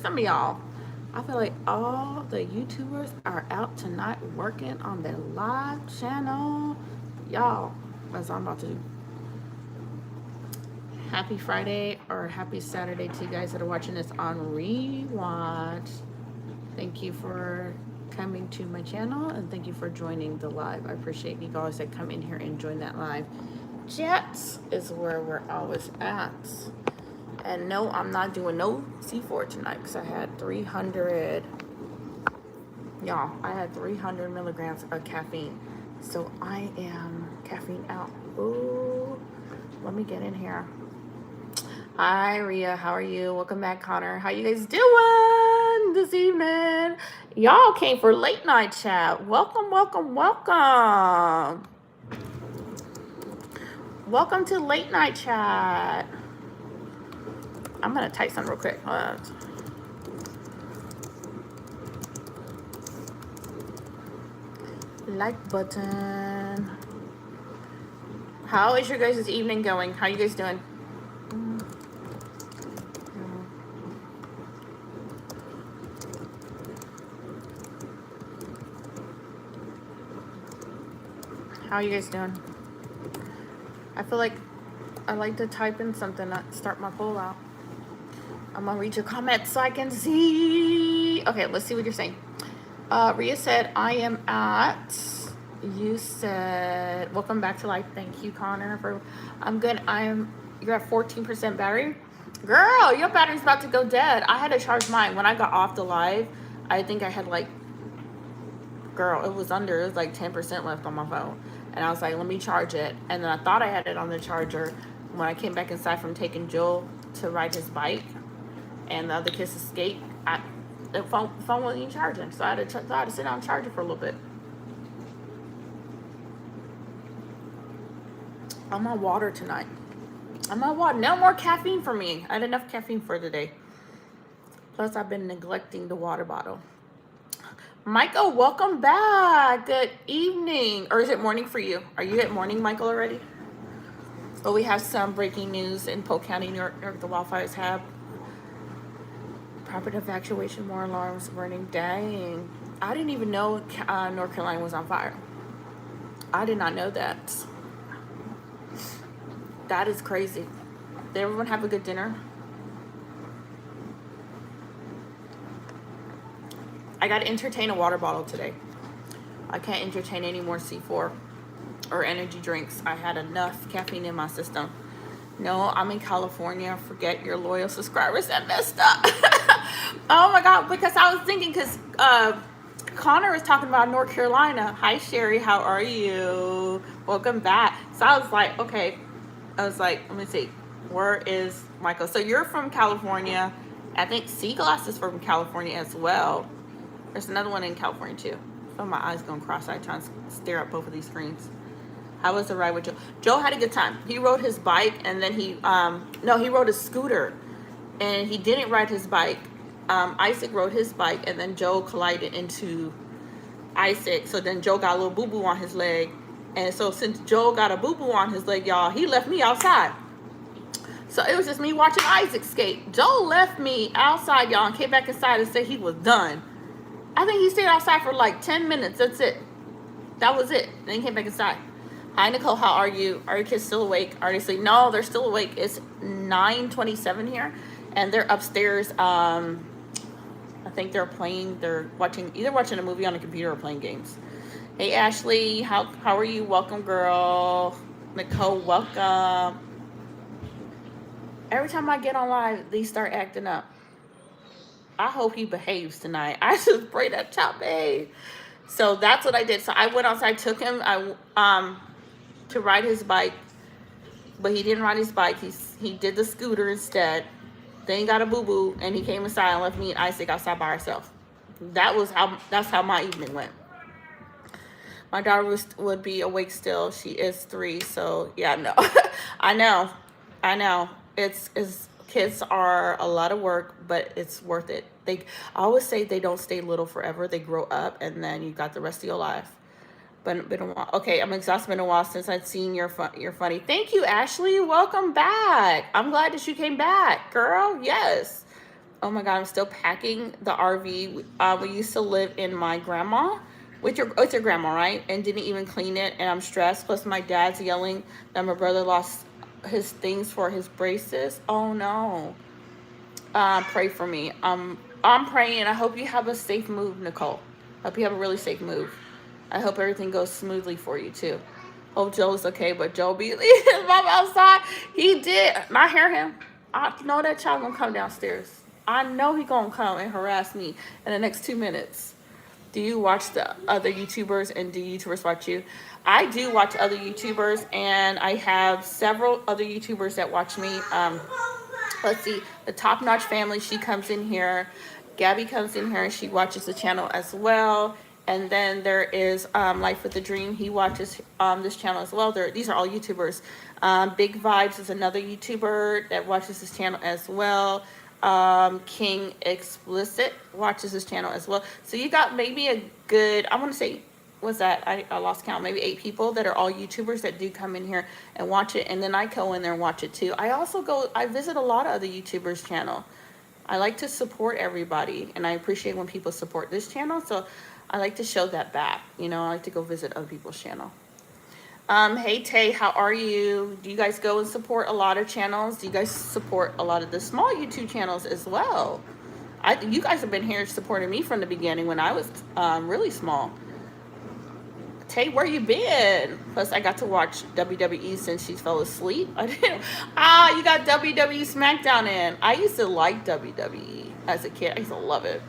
Some of y'all, I feel like all the YouTubers are out tonight working on their live channel. Y'all, as I'm about to do. Happy Friday or happy Saturday to you guys that are watching this on rewatch. Thank you for coming to my channel and thank you for joining the live. I appreciate you guys that come in here and join that live. Chats is where we're always at. And no, I'm not doing no C4 tonight because I had 300, y'all, I had 300 milligrams of caffeine. So I am caffeine out. Ooh, let me get in here. Hi, Rhea. How are you? Welcome back, Connor. How you guys doing this evening? Y'all came for late night chat. Welcome, welcome, welcome. Welcome to late night chat. I'm going to type something real quick. Like button. How is your guys' evening going? How you guys doing? How you guys doing? I feel like I like to type in something to start my poll out. I'm gonna read your comments so I can see. Okay, let's see what you're saying. Rhea said, I am at, you said, welcome back to life. Thank you, Connor. I'm good. You're at 14% battery. Girl, your battery's about to go dead. I had to charge mine. When I got off the live, I think I had like, girl, it was like 10% left on my phone. And I was like, let me charge it. And then I thought I had it on the charger. When I came back inside from taking Joel to ride his bike and the other kids escaped, the phone wasn't even charging. So I had to sit down and charge it for a little bit. I'm on water tonight. I'm on water. No more caffeine for me. I had enough caffeine for today. Plus, I've been neglecting the water bottle. Michael, welcome back. Good evening. Or is it morning for you? Are you at morning, Michael, already? Well, we have some breaking news in Polk County, New York. The wildfires have property evacuation, more alarms burning. Dang. I didn't even know North Carolina was on fire. I did not know that. That is crazy. Did everyone have a good dinner? I got to entertain a water bottle today. I can't entertain any more C4 or energy drinks. I had enough caffeine in my system. No, I'm in California. Forget your loyal subscribers that messed up. Oh my God, because I was thinking, because Connor was talking about North Carolina. Hi, Sherry. How are you? Welcome back. So I was like, okay. I was like, let me see. Where is Michael? So you're from California. I think Seaglass is from California as well. There's another one in California too. So my eyes going cross-eyed trying to stare at both of these screens. How was the ride with Joe? Joe had a good time. He rode his bike and then he rode a scooter and he didn't ride his bike. Isaac rode his bike and then Joe collided into Isaac. So then Joe got a little boo-boo on his leg. And so since Joe got a boo-boo on his leg, y'all, he left me outside. So it was just me watching Isaac skate. Joe left me outside, y'all, and came back inside and said he was done. I think he stayed outside for like 10 minutes. That's it. That was it. Then he came back inside. Hi, Nicole. How are you? Are your kids still awake? Are they asleep? No, they're still awake. It's 9:27 here, and they're upstairs. I think they're either watching a movie on a computer or playing games. Hey, Ashley. How are you? Welcome, girl. Nicole, welcome. Every time I get on live, they start acting up. I hope he behaves tonight. I just pray that child behave. So that's what I did. So I went outside, took him to ride his bike, but he didn't ride his bike. He did the scooter instead. Then he got a boo-boo, and he came inside and left me and Isaac outside by ourselves. That's how my evening went. My daughter would be awake still. She is 3, so yeah, no. I know. It's kids are a lot of work, but it's worth it. I always say they don't stay little forever. They grow up, and then you got the rest of your life. But been a while. Okay, I'm exhausted. Been a while since I've seen you're funny. Thank you, Ashley. Welcome back. I'm glad that you came back, girl. Yes. Oh my God, I'm still packing the RV. We used to live in my grandma, it's your grandma, right? And didn't even clean it, and I'm stressed. Plus, my dad's yelling that my brother lost his things for his braces. Oh no. Pray for me. I'm praying. I hope you have a safe move, Nicole. Hope you have a really safe move. I hope everything goes smoothly for you too. Hope Joe's okay, but Joe be leaving his mom outside. He did. I hear him. I know that child gonna come downstairs. I know he gonna come and harass me in the next 2 minutes. Do you watch the other YouTubers and do YouTubers watch you? I do watch other YouTubers, and I have several other YouTubers that watch me. Let's see, the Top Notch family, she comes in here. Gabby comes in here and she watches the channel as well. And then there is Life with a Dream. He watches this channel as well. These are all YouTubers. Big Vibes is another YouTuber that watches this channel as well. King Explicit watches this channel as well. So you got maybe a good, I want to say, what's that? I lost count. Maybe 8 people that are all YouTubers that do come in here and watch it. And then I go in there and watch it too. I visit a lot of other YouTubers' channel. I like to support everybody, and I appreciate when people support this channel. So I like to show that back. You know, I like to go visit other people's channel. Hey Tay, how are you? Do you guys go and support a lot of channels? Do you guys support a lot of the small YouTube channels as well? You guys have been here supporting me from the beginning when I was really small. Tay, where you been? Plus, I got to watch WWE since she fell asleep. I didn't. You got WWE SmackDown in. I used to like WWE as a kid. I used to love it.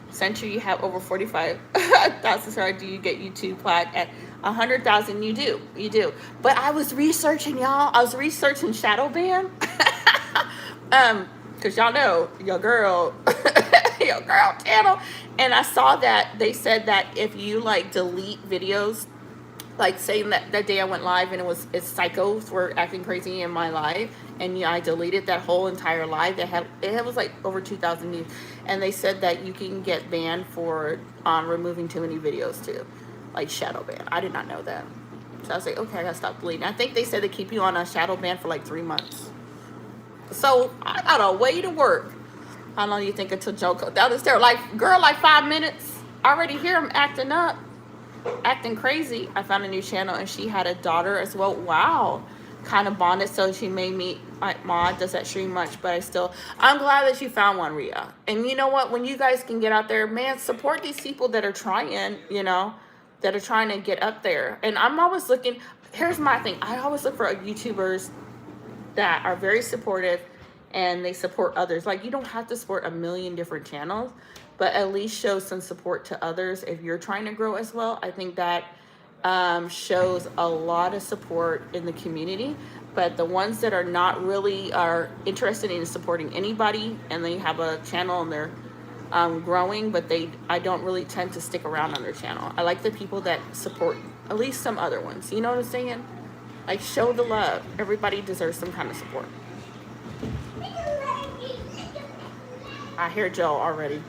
Century, you have over 45,000. Sorry, do you get YouTube plaque at 100,000? You do. But I was researching, y'all. I was researching shadow ban. Cause y'all know your girl, your girl channel, and I saw that they said that if you like delete videos, like saying that day I went live and it's psychos were acting crazy in my live, and I deleted that whole entire live that it was like over 2,000 views, and they said that you can get banned for removing too many videos too, like shadow ban. I did not know that, so I was like, okay, I gotta stop deleting. I think they said they keep you on a shadow ban for like 3 months. So I got a way to work. How long do you think until Joe goes down the stairs? Like, girl, like 5 minutes. I already hear him acting up, acting crazy. I found a new channel and she had a daughter as well. Wow. Kind of bonded, so she made me, my mom does that stream much, but I'm glad that you found one, Rhea. And you know what? When you guys can get out there, man, support these people that are trying, that are trying to get up there. And I'm always looking, here's my thing. I always look for YouTubers that are very supportive and they support others. Like, you don't have to support a million different channels, but at least show some support to others if you're trying to grow as well. I think that shows a lot of support in the community. But the ones that are not really are interested in supporting anybody and they have a channel and they're growing, but I don't really tend to stick around on their channel. I like the people that support at least some other ones. You know what I'm saying? Like, show the love. Everybody deserves some kind of support. I hear Joe already.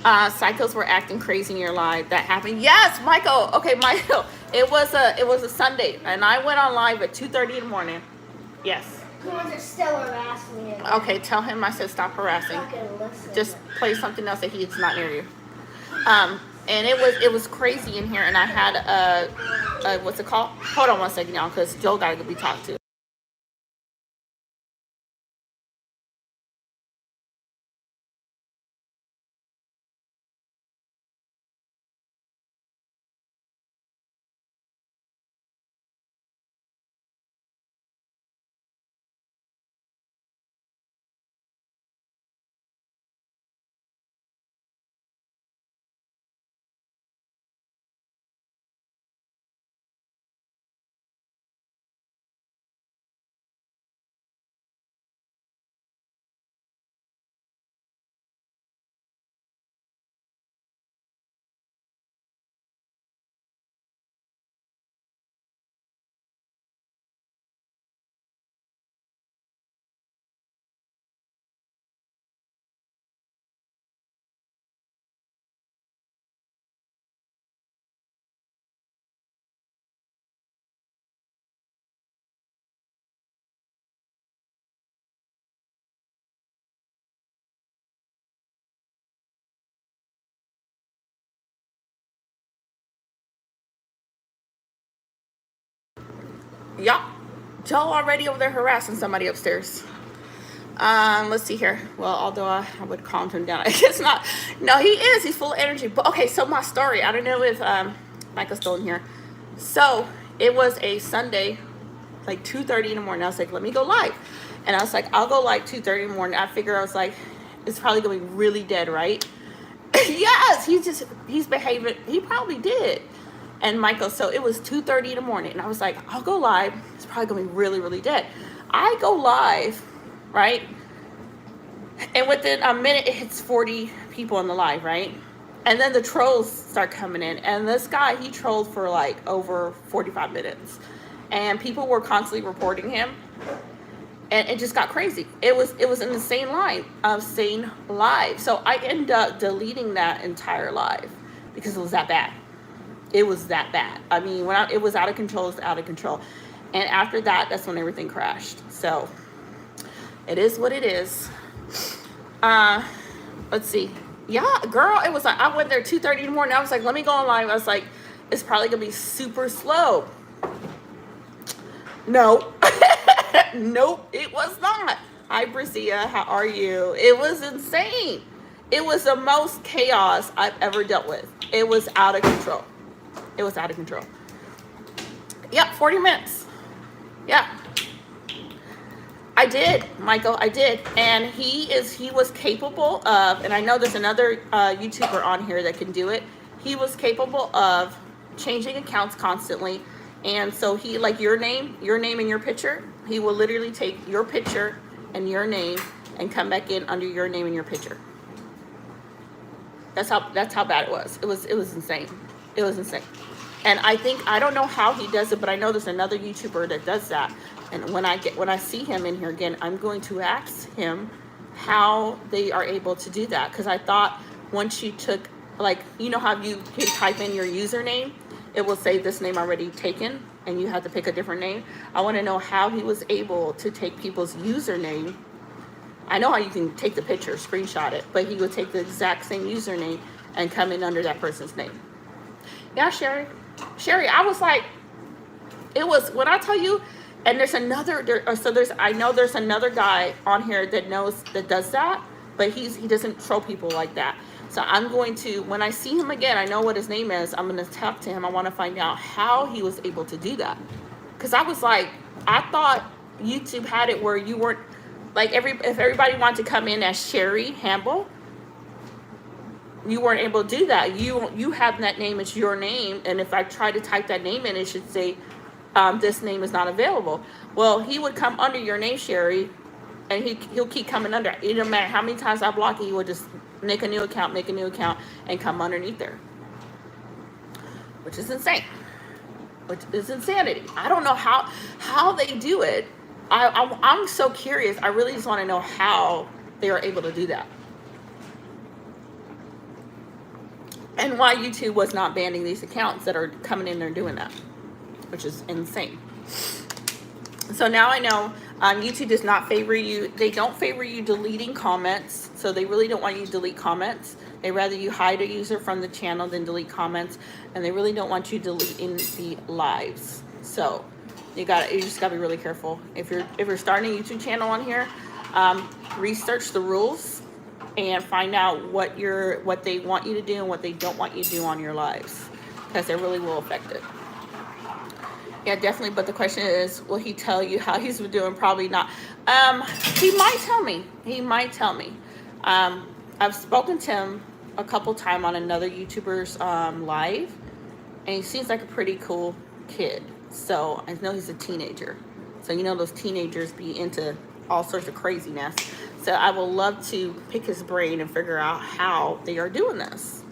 Psychos were acting crazy in your live. That happened. Yes, Michael. Okay, Michael. It was a Sunday, and I went on live at 2:30 in the morning. Yes. They're still harassing me. Okay, tell him I said stop harassing. I'm not gonna listen. Just play something else that he's not near you. And it was crazy in here, and I had a what's it called? Hold on one second, y'all, because Joe got to be talked to. Yup. Joe already over there harassing somebody upstairs. Let's see here. Well, although I would calm him down, I guess not. No, he is. He's full of energy. But okay, so my story. I don't know if Michael's still in here. So it was a Sunday, like 2:30 in the morning. I was like, let me go live, and I was like, I'll go live 2:30 in the morning. I figure I was like, it's probably gonna be really dead, right? Yes, he's behaving. He probably did. And Michael, so it was 2:30 in the morning, and I was like, I'll go live. It's probably gonna be really, really dead. I go live, right? And within a minute, it hits 40 people in the live, right? And then the trolls start coming in, and this guy, he trolled for like over 45 minutes, and people were constantly reporting him, and it just got crazy. It was an insane line of saying live. So I ended up deleting that entire live because it was that bad. It was that bad. I mean, it was out of control, it's out of control. And after that, that's when everything crashed. So it is what it is. Let's see. Yeah, girl, it was like, I went there 2:30 in the morning. I was like, let me go on live. I was like, it's probably gonna be super slow. No. Nope, it was not. Hi, Brazia, how are you? It was insane. It was the most chaos I've ever dealt with. It was out of control. It was out of control. Yep, 40 minutes. Yeah. I did, Michael, I did. And he was capable of, and I know there's another YouTuber on here that can do it. He was capable of changing accounts constantly. And so he, like your name and your picture, he will literally take your picture and your name and come back in under your name and your picture. That's how bad it was. It was insane. It was insane. And I don't know how he does it, but I know there's another YouTuber that does that. And when I see him in here again, I'm going to ask him how they are able to do that. Because I thought once you took, like, you know how you can type in your username, it will say this name already taken, and you have to pick a different name. I want to know how he was able to take people's username. I know how you can take the picture, screenshot it, but he would take the exact same username and come in under that person's name. Yeah, Sherry, I was like, it was, when I tell you, and there's another, I know there's another guy on here that does that, but he doesn't troll people like that. So I'm going to, when I see him again, I know what his name is, I'm going to talk to him. I want to find out how he was able to do that. Because I was like, I thought YouTube had it where you weren't, like, if everybody wanted to come in as Sherry Hamble, you weren't able to do that. You have that name, it's your name, and if I try to type that name in, it should say, this name is not available. Well, he would come under your name, Sherry, and he'll keep coming under. It doesn't matter how many times I block it, he would just make a new account, and come underneath there. Which is insane. Which is insanity. I don't know how they do it. I'm so curious. I really just want to know how they are able to do that. And why YouTube was not banning these accounts that are coming in there doing that. Which is insane. So now I know YouTube does not favor you. They don't favor you deleting comments. So they really don't want you to delete comments. They rather you hide a user from the channel than delete comments. And they really don't want you deleting the lives. So you just gotta be really careful. If you're starting a YouTube channel on here, research the rules and find out what they want you to do and what they don't want you to do on your lives, because it really will affect it. Yeah, definitely. But the question is, will he tell you how he's been doing? Probably not. He might tell me. I've spoken to him a couple times on another YouTuber's live, and he seems like a pretty cool kid. So I know he's a teenager. So you know those teenagers be into all sorts of craziness. So I would love to pick his brain and figure out how they are doing this.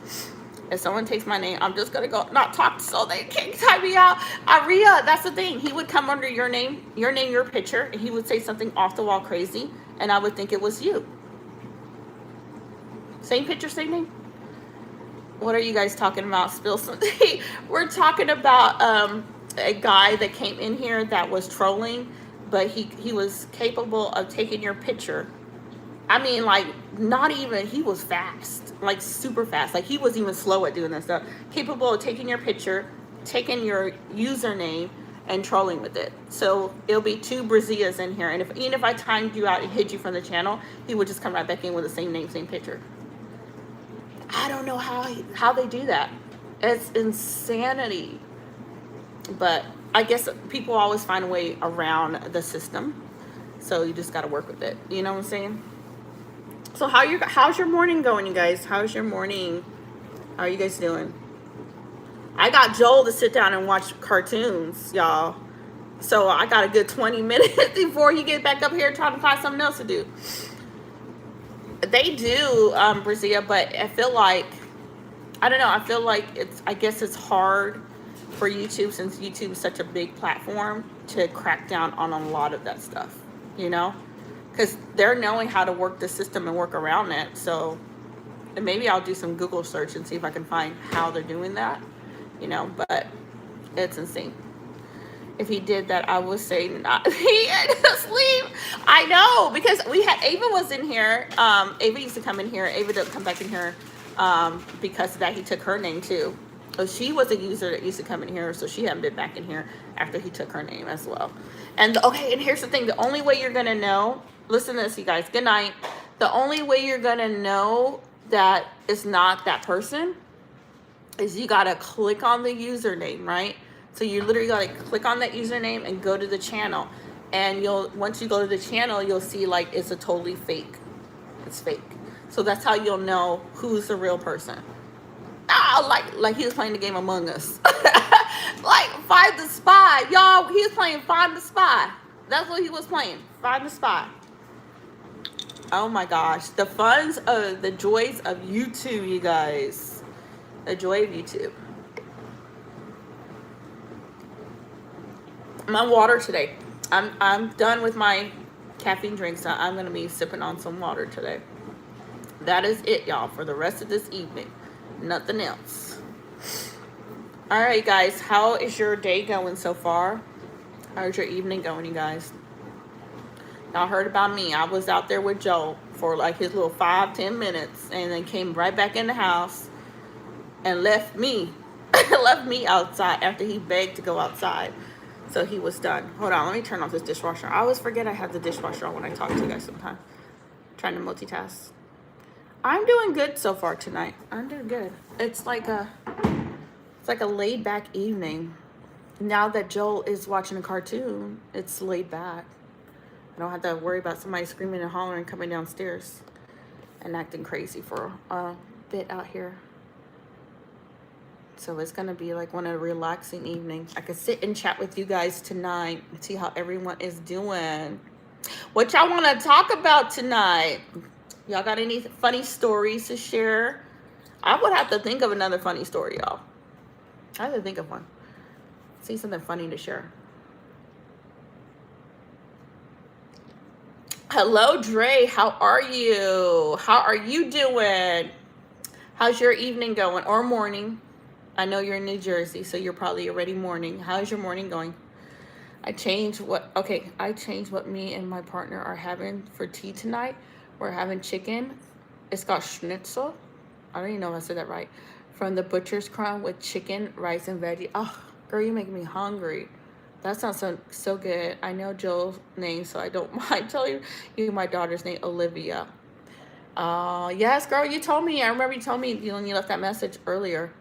If someone takes my name, I'm just going to go not talk so they can't type me out. Aria, that's the thing. He would come under your name, your picture, and he would say something off the wall crazy, and I would think it was you. Same picture, same name? What are you guys talking about? Spill something. We're talking about a guy that came in here that was trolling, but he was capable of taking your picture. I mean, like, not even, he was fast, like super fast. Like, he wasn't even slow at doing that stuff. Capable of taking your picture, taking your username, and trolling with it. So it'll be 2 Brazias in here, and even if I timed you out and hid you from the channel, he would just come right back in with the same name, same picture. I don't know how they do that. It's insanity. But I guess people always find a way around the system. So you just got to work with it. You know what I'm saying? So how's your morning going, you guys? How's your morning? How are you guys doing? I got Joel to sit down and watch cartoons, y'all. So I got a good 20 minutes before he gets back up here trying to find something else to do. They do, Brazia, but I feel like, I don't know, I feel like I guess it's hard for YouTube, since YouTube is such a big platform, to crack down on a lot of that stuff, you know? Because they're knowing how to work the system and work around it. So and maybe I'll do some Google search and see if I can find how they're doing that, you know? But it's insane. If he did that, I would say not. He had to sleep. I know, because Ava was in here. Ava used to come in here. Ava didn't come back in here because of that. He took her name too. So she was a user that used to come in here, so she hadn't been back in here after he took her name as well. And okay, and here's the thing. The only way you're going to know, listen to this, you guys. Good night. The only way you're going to know that it's not that person is you got to click on the username, right? So you literally got to click on that username and go to the channel. And once you go to the channel, you'll see like it's a totally fake. It's fake. So that's how you'll know who's the real person. Like he was playing the game Among Us. Like Find the Spy. Y'all, he was playing Find the Spy. That's what he was playing. Find the Spy. Oh my gosh. The joys of YouTube, you guys. The joy of YouTube. My water today. I'm done with my caffeine drinks. I'm gonna be sipping on some water today. That is it, y'all, for the rest of this evening. Nothing else. All right, guys. How is your day going so far? How's your evening going, you guys? Y'all heard about me. I was out there with Joel for like his little 5-10 minutes, and then came right back in the house and left me outside after he begged to go outside. So he was done. Hold on, let me turn off this dishwasher. I always forget I have the dishwasher on when I talk to you guys sometimes. Trying to multitask. I'm doing good so far tonight. I'm doing good. It's like a laid back evening. Now that Joel is watching a cartoon, it's laid back. I don't have to worry about somebody screaming and hollering coming downstairs and acting crazy for a bit out here. So it's going to be like one of the relaxing evenings. I could sit and chat with you guys tonight and see how everyone is doing. What y'all want to talk about tonight? Y'all got any funny stories to share? I would have to think of another funny story, y'all. I have to think of one. See something funny to share. Hello, Dre. How are you? How are you doing? How's your evening going or morning? I know you're in New Jersey, so you're probably already morning. How's your morning going? I changed what me and my partner are having for tea tonight. We're having chicken. It's called schnitzel. I don't even know if I said that right. From the butcher's crown with chicken, rice, and veggie. Oh, girl, you're making me hungry. That sounds so good. I know Joel's name, so I don't mind telling you my daughter's name, Olivia. Yes, girl, you told me. I remember you told me when you left that message earlier.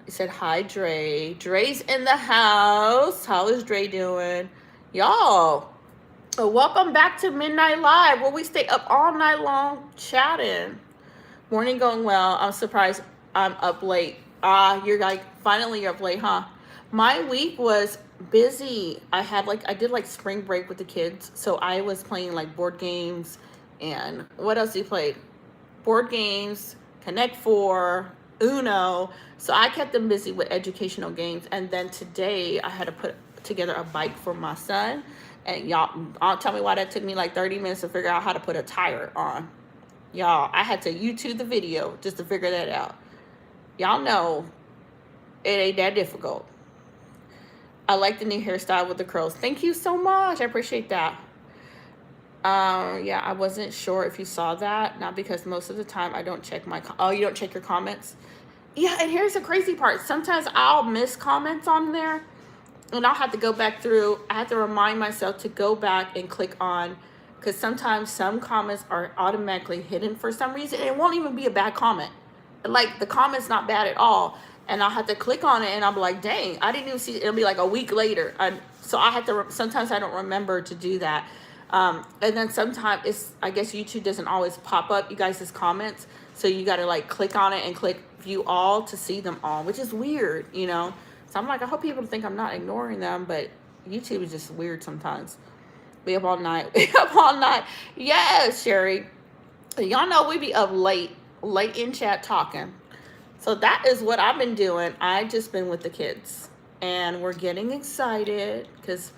You said, hi, Dre. Dre's in the house. How is Dre doing? Y'all, welcome back to Midnight Live, where we stay up all night long chatting. Morning going well. I'm surprised I'm up late. You're like, finally you're up late, huh? My week was busy. I did like spring break with the kids. So I was playing like board games. And what else you played? Board games, Connect 4, Uno. So I kept them busy with educational games. And then today I had to put together a bike for my son. And y'all, tell me why that took me like 30 minutes to figure out how to put a tire on. Y'all, I had to YouTube the video just to figure that out. Y'all know it ain't that difficult. I like the new hairstyle with the curls. Thank you so much. I appreciate that. Yeah, I wasn't sure if you saw that. Not because most of the time I don't check you don't check your comments? Yeah, and here's the crazy part. Sometimes I'll miss comments on there. and I'll have to go back through. I have to remind myself to go back and click on, because sometimes some comments are automatically hidden for some reason. It won't even be a bad comment. Like, the comment's not bad at all. And I'll have to click on it, and I'll be like, dang, I didn't even see it. It'll be like a week later. So I have to, sometimes I don't remember to do that. And then sometimes it's, I guess YouTube doesn't always pop up you guys' comments. So you got to like click on it and click view all to see them all, which is weird, you know? So I'm like, I hope people think I'm not ignoring them, but YouTube is just weird sometimes. Be up all night. Be up all night. Yes, Sherry. Y'all know we be up late in chat talking. So that is what I've been doing. I just been with the kids. And we're getting excited because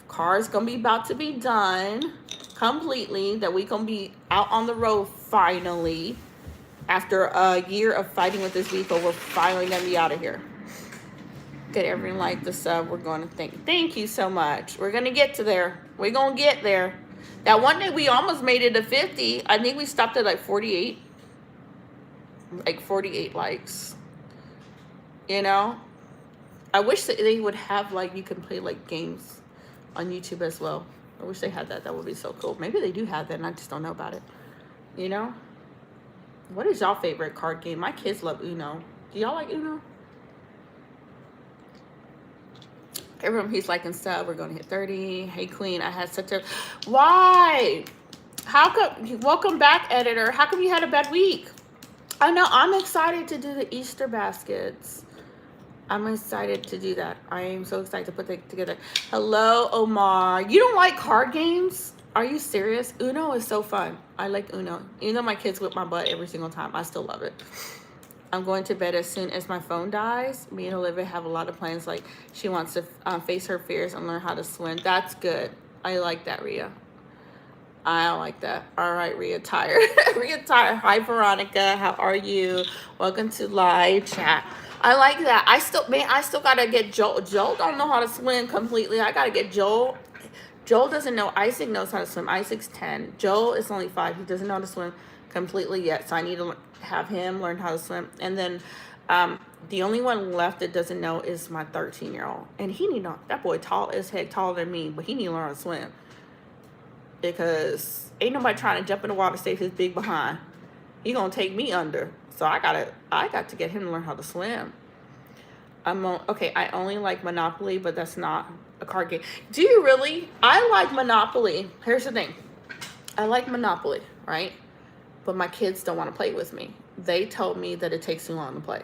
car's going to be about to be done completely. That we going to be out on the road finally. After a year of fighting with this vehicle, we're finally going to be out of here. Good, everyone like the sub. We're going to thank you so much. We're going to get to there. We're going to get there. That one day we almost made it to 50. I think we stopped at like 48. Like 48 likes. You know? I wish that they would have like, you can play like games on YouTube as well. I wish they had that. That would be so cool. Maybe they do have that and I just don't know about it. You know? What is y'all favorite card game? My kids love Uno. Do y'all like Uno? Everyone, he's liking stuff. We're going to hit 30. Hey, Queen, I had such a... Why? How come... Welcome back, editor. How come you had a bad week? I know. I'm excited to do the Easter baskets. I'm excited to do that. I am so excited to put that together. Hello, Omar. You don't like card games? Are you serious? Uno is so fun. I like Uno. Even though my kids whip my butt every single time, I still love it. I'm going to bed as soon as my phone dies. Me and Olivia have a lot of plans. Like, she wants to face her fears and learn how to swim. That's good. I like that, Rhea. I like that. All right, Rhea, tired. Rhea, tired. Hi, Veronica. How are you? Welcome to live chat. I like that. I still got to get Joel. Joel don't know how to swim completely. I got to get Joel. Joel doesn't know. Isaac knows how to swim. Isaac's 10. Joel is only 5. He doesn't know how to swim completely yet. So I need to have him learn how to swim. And then the only one left that doesn't know is my 13-year-old. And he need not. That boy tall as heck, taller than me. But he need to learn how to swim. Because ain't nobody trying to jump in the water, save his big behind. He gonna take me under. So I got to get him to learn how to swim. Okay, I only like Monopoly, but that's not a card game. Do you really? I like Monopoly. Here's the thing. I like Monopoly, right? But my kids don't want to play with me. They told me that it takes too long to play.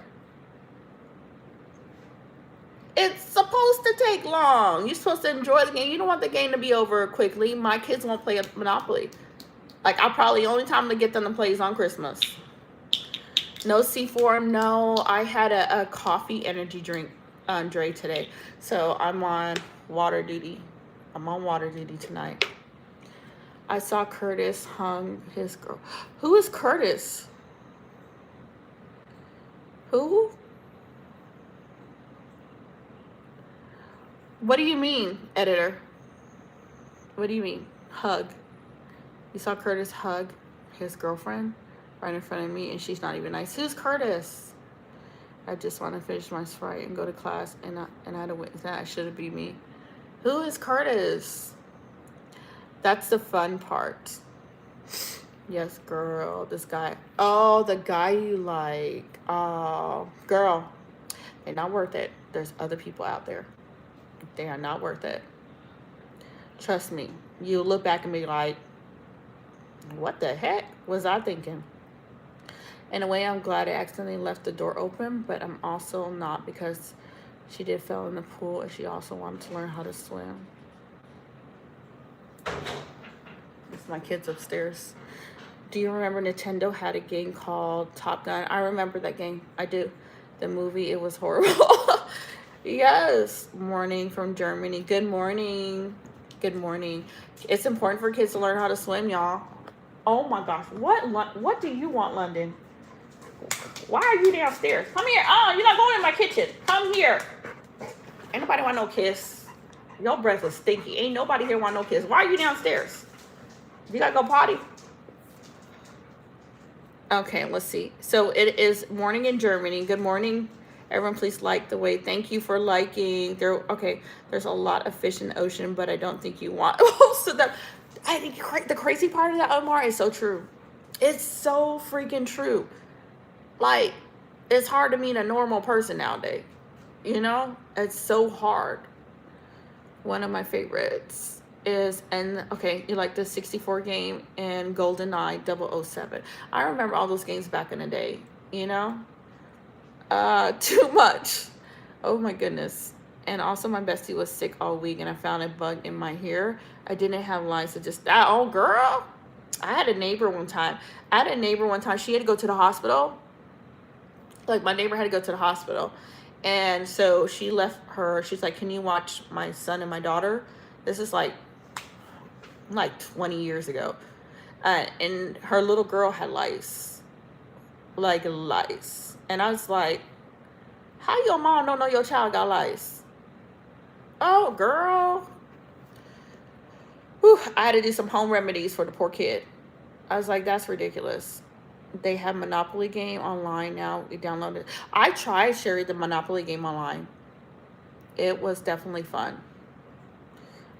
It's supposed to take long. You're supposed to enjoy the game. You don't want the game to be over quickly. My kids won't play Monopoly. Like, the only time to get them to play is on Christmas. No C4. No, I had a coffee energy drink, Dre, today. So I'm on water duty. I'm on water duty tonight. I saw Curtis hung his girl. Who is Curtis? Who? What do you mean, editor? What do you mean? Hug. You saw Curtis hug his girlfriend right in front of me, and she's not even nice. Who's Curtis? I just want to finish my Sprite and go to class, and I had to witness that. Should it be me? Who is Curtis? That's the fun part. Yes, girl. This guy. Oh, the guy you like. Oh, girl. They're not worth it. There's other people out there. They are not worth it. Trust me. You look back and be like, what the heck was I thinking? In a way, I'm glad I accidentally left the door open, but I'm also not, because she did fell in the pool and she also wanted to learn how to swim. It's my kids upstairs. Do you remember Nintendo had a game called Top Gun? I remember that game. I do. The movie, it was horrible. Yes. Morning from Germany. Good morning. Good morning. It's important for kids to learn how to swim, y'all. Oh my gosh. What do you want, London? Why are you downstairs? Come here. Oh, you're not going in my kitchen. Come here. Ain't nobody want no kiss. Your breath is stinky. Ain't nobody here want no kiss. Why are you downstairs? You gotta go potty? Okay, let's see. So it is morning in Germany. Good morning, Everyone, please like the way. Thank you for liking. Okay. There's a lot of fish in the ocean, but I don't think you want. So that I think the crazy part of that, Omar, is so true. It's so freaking true. Like, it's hard to meet a normal person nowadays. You know, it's so hard. One of my favorites is, and okay, you like the 64 game and GoldenEye 007. I remember all those games back in the day, you know? Too much. Oh my goodness. And also my bestie was sick all week and I found a bug in my hair. I didn't have lice, so just that. Oh girl. I had a neighbor one time. She had to go to the hospital. Like, my neighbor had to go to the hospital. And so she left she's like, can you watch my son and my daughter? This is like 20 years ago. And her little girl had lice. Like, lice. And I was like, how your mom don't know your child got lice? Oh, girl. Whew, I had to do some home remedies for the poor kid. I was like, that's ridiculous. They have Monopoly game online now. We downloaded. I tried, Sherry, the Monopoly game online. It was definitely fun.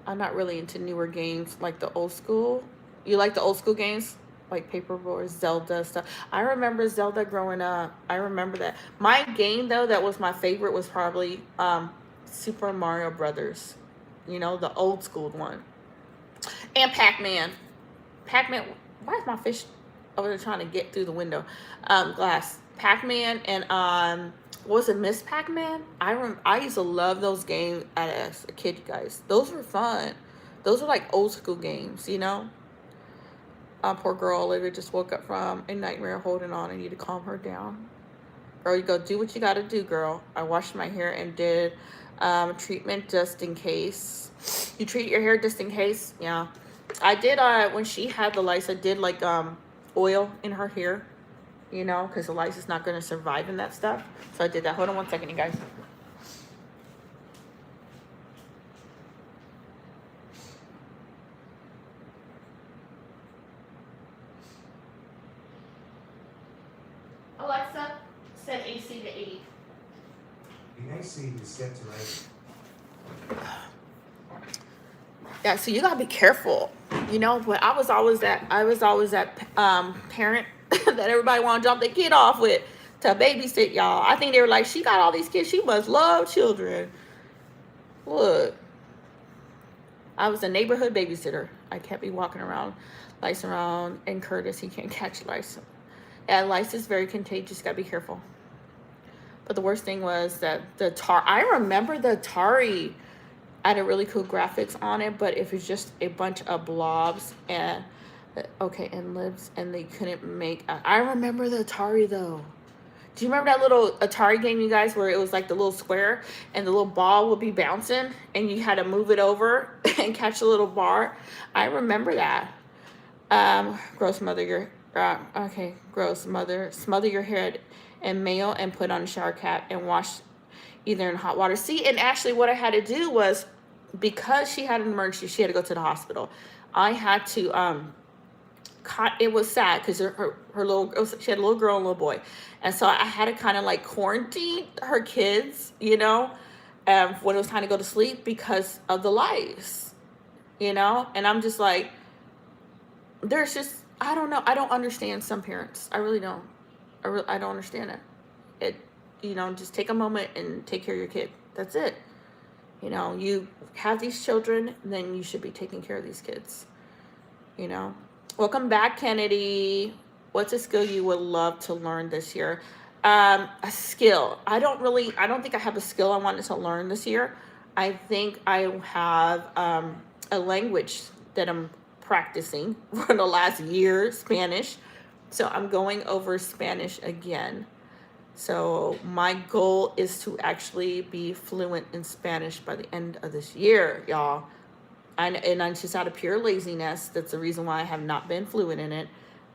I'm not really into newer games like the old school. You like the old school games? Like Paperboy, Zelda stuff. I remember Zelda growing up. I remember that. My game, though, that was my favorite was probably Super Mario Brothers. You know, the old school one. And Pac-Man. Pac-Man. Why is my fish over there trying to get through the window? Glass. Pac-Man and what was it, Miss Pac-Man? I used to love those games as a kid, you guys. Those were fun. Those were like old school games, you know? Poor girl Olivia just woke up from a nightmare holding on. I need to calm her down. Girl, you go do what you gotta do, girl. I washed my hair and did treatment just in case. You treat your hair just in case? Yeah. I did, when she had the lice, I did like oil in her hair, you know, because the lice is not going to survive in that stuff. So I did that. Hold on one second, you guys. Alexa, set AC to 80. The AC is set to 80. Yeah, so you gotta be careful, you know. But I was always that parent that everybody want to drop their kid off with to babysit, y'all. I think they were like, she got all these kids, she must love children. Look, I was a neighborhood babysitter. I kept me walking around, lice around, and Curtis, he can't catch lice. Yeah, lice is very contagious. Gotta be careful. But the worst thing was that I remember the Atari had a really cool graphics on it, but it was just a bunch of blobs and lips, and they couldn't make. I remember the Atari though. Do you remember that little Atari game, you guys, where it was like the little square and the little ball would be bouncing and you had to move it over and catch the little bar? I remember that. Gross mother your gross mother. Smother your head in mayo and put on a shower cap and wash either in hot water. See, and actually what I had to do was, because she had an emergency, she had to go to the hospital. I had to it was sad because she had a little girl and a little boy, and so I had to kind of like quarantine her kids, you know, when it was time to go to sleep because of the lice, you know. And I'm just like, there's just, I don't know, I don't understand some parents. I really don't. I don't understand it. You know, just take a moment and take care of your kid. That's it. You know, you have these children, then you should be taking care of these kids. You know. Welcome back, Kennedy. What's a skill you would love to learn this year? A skill. I don't think I have a skill I wanted to learn this year. I think I have a language that I'm practicing for the last year, Spanish. So I'm going over Spanish again. So my goal is to actually be fluent in Spanish by the end of this year, y'all. And I'm just out of pure laziness. That's the reason why I have not been fluent in it.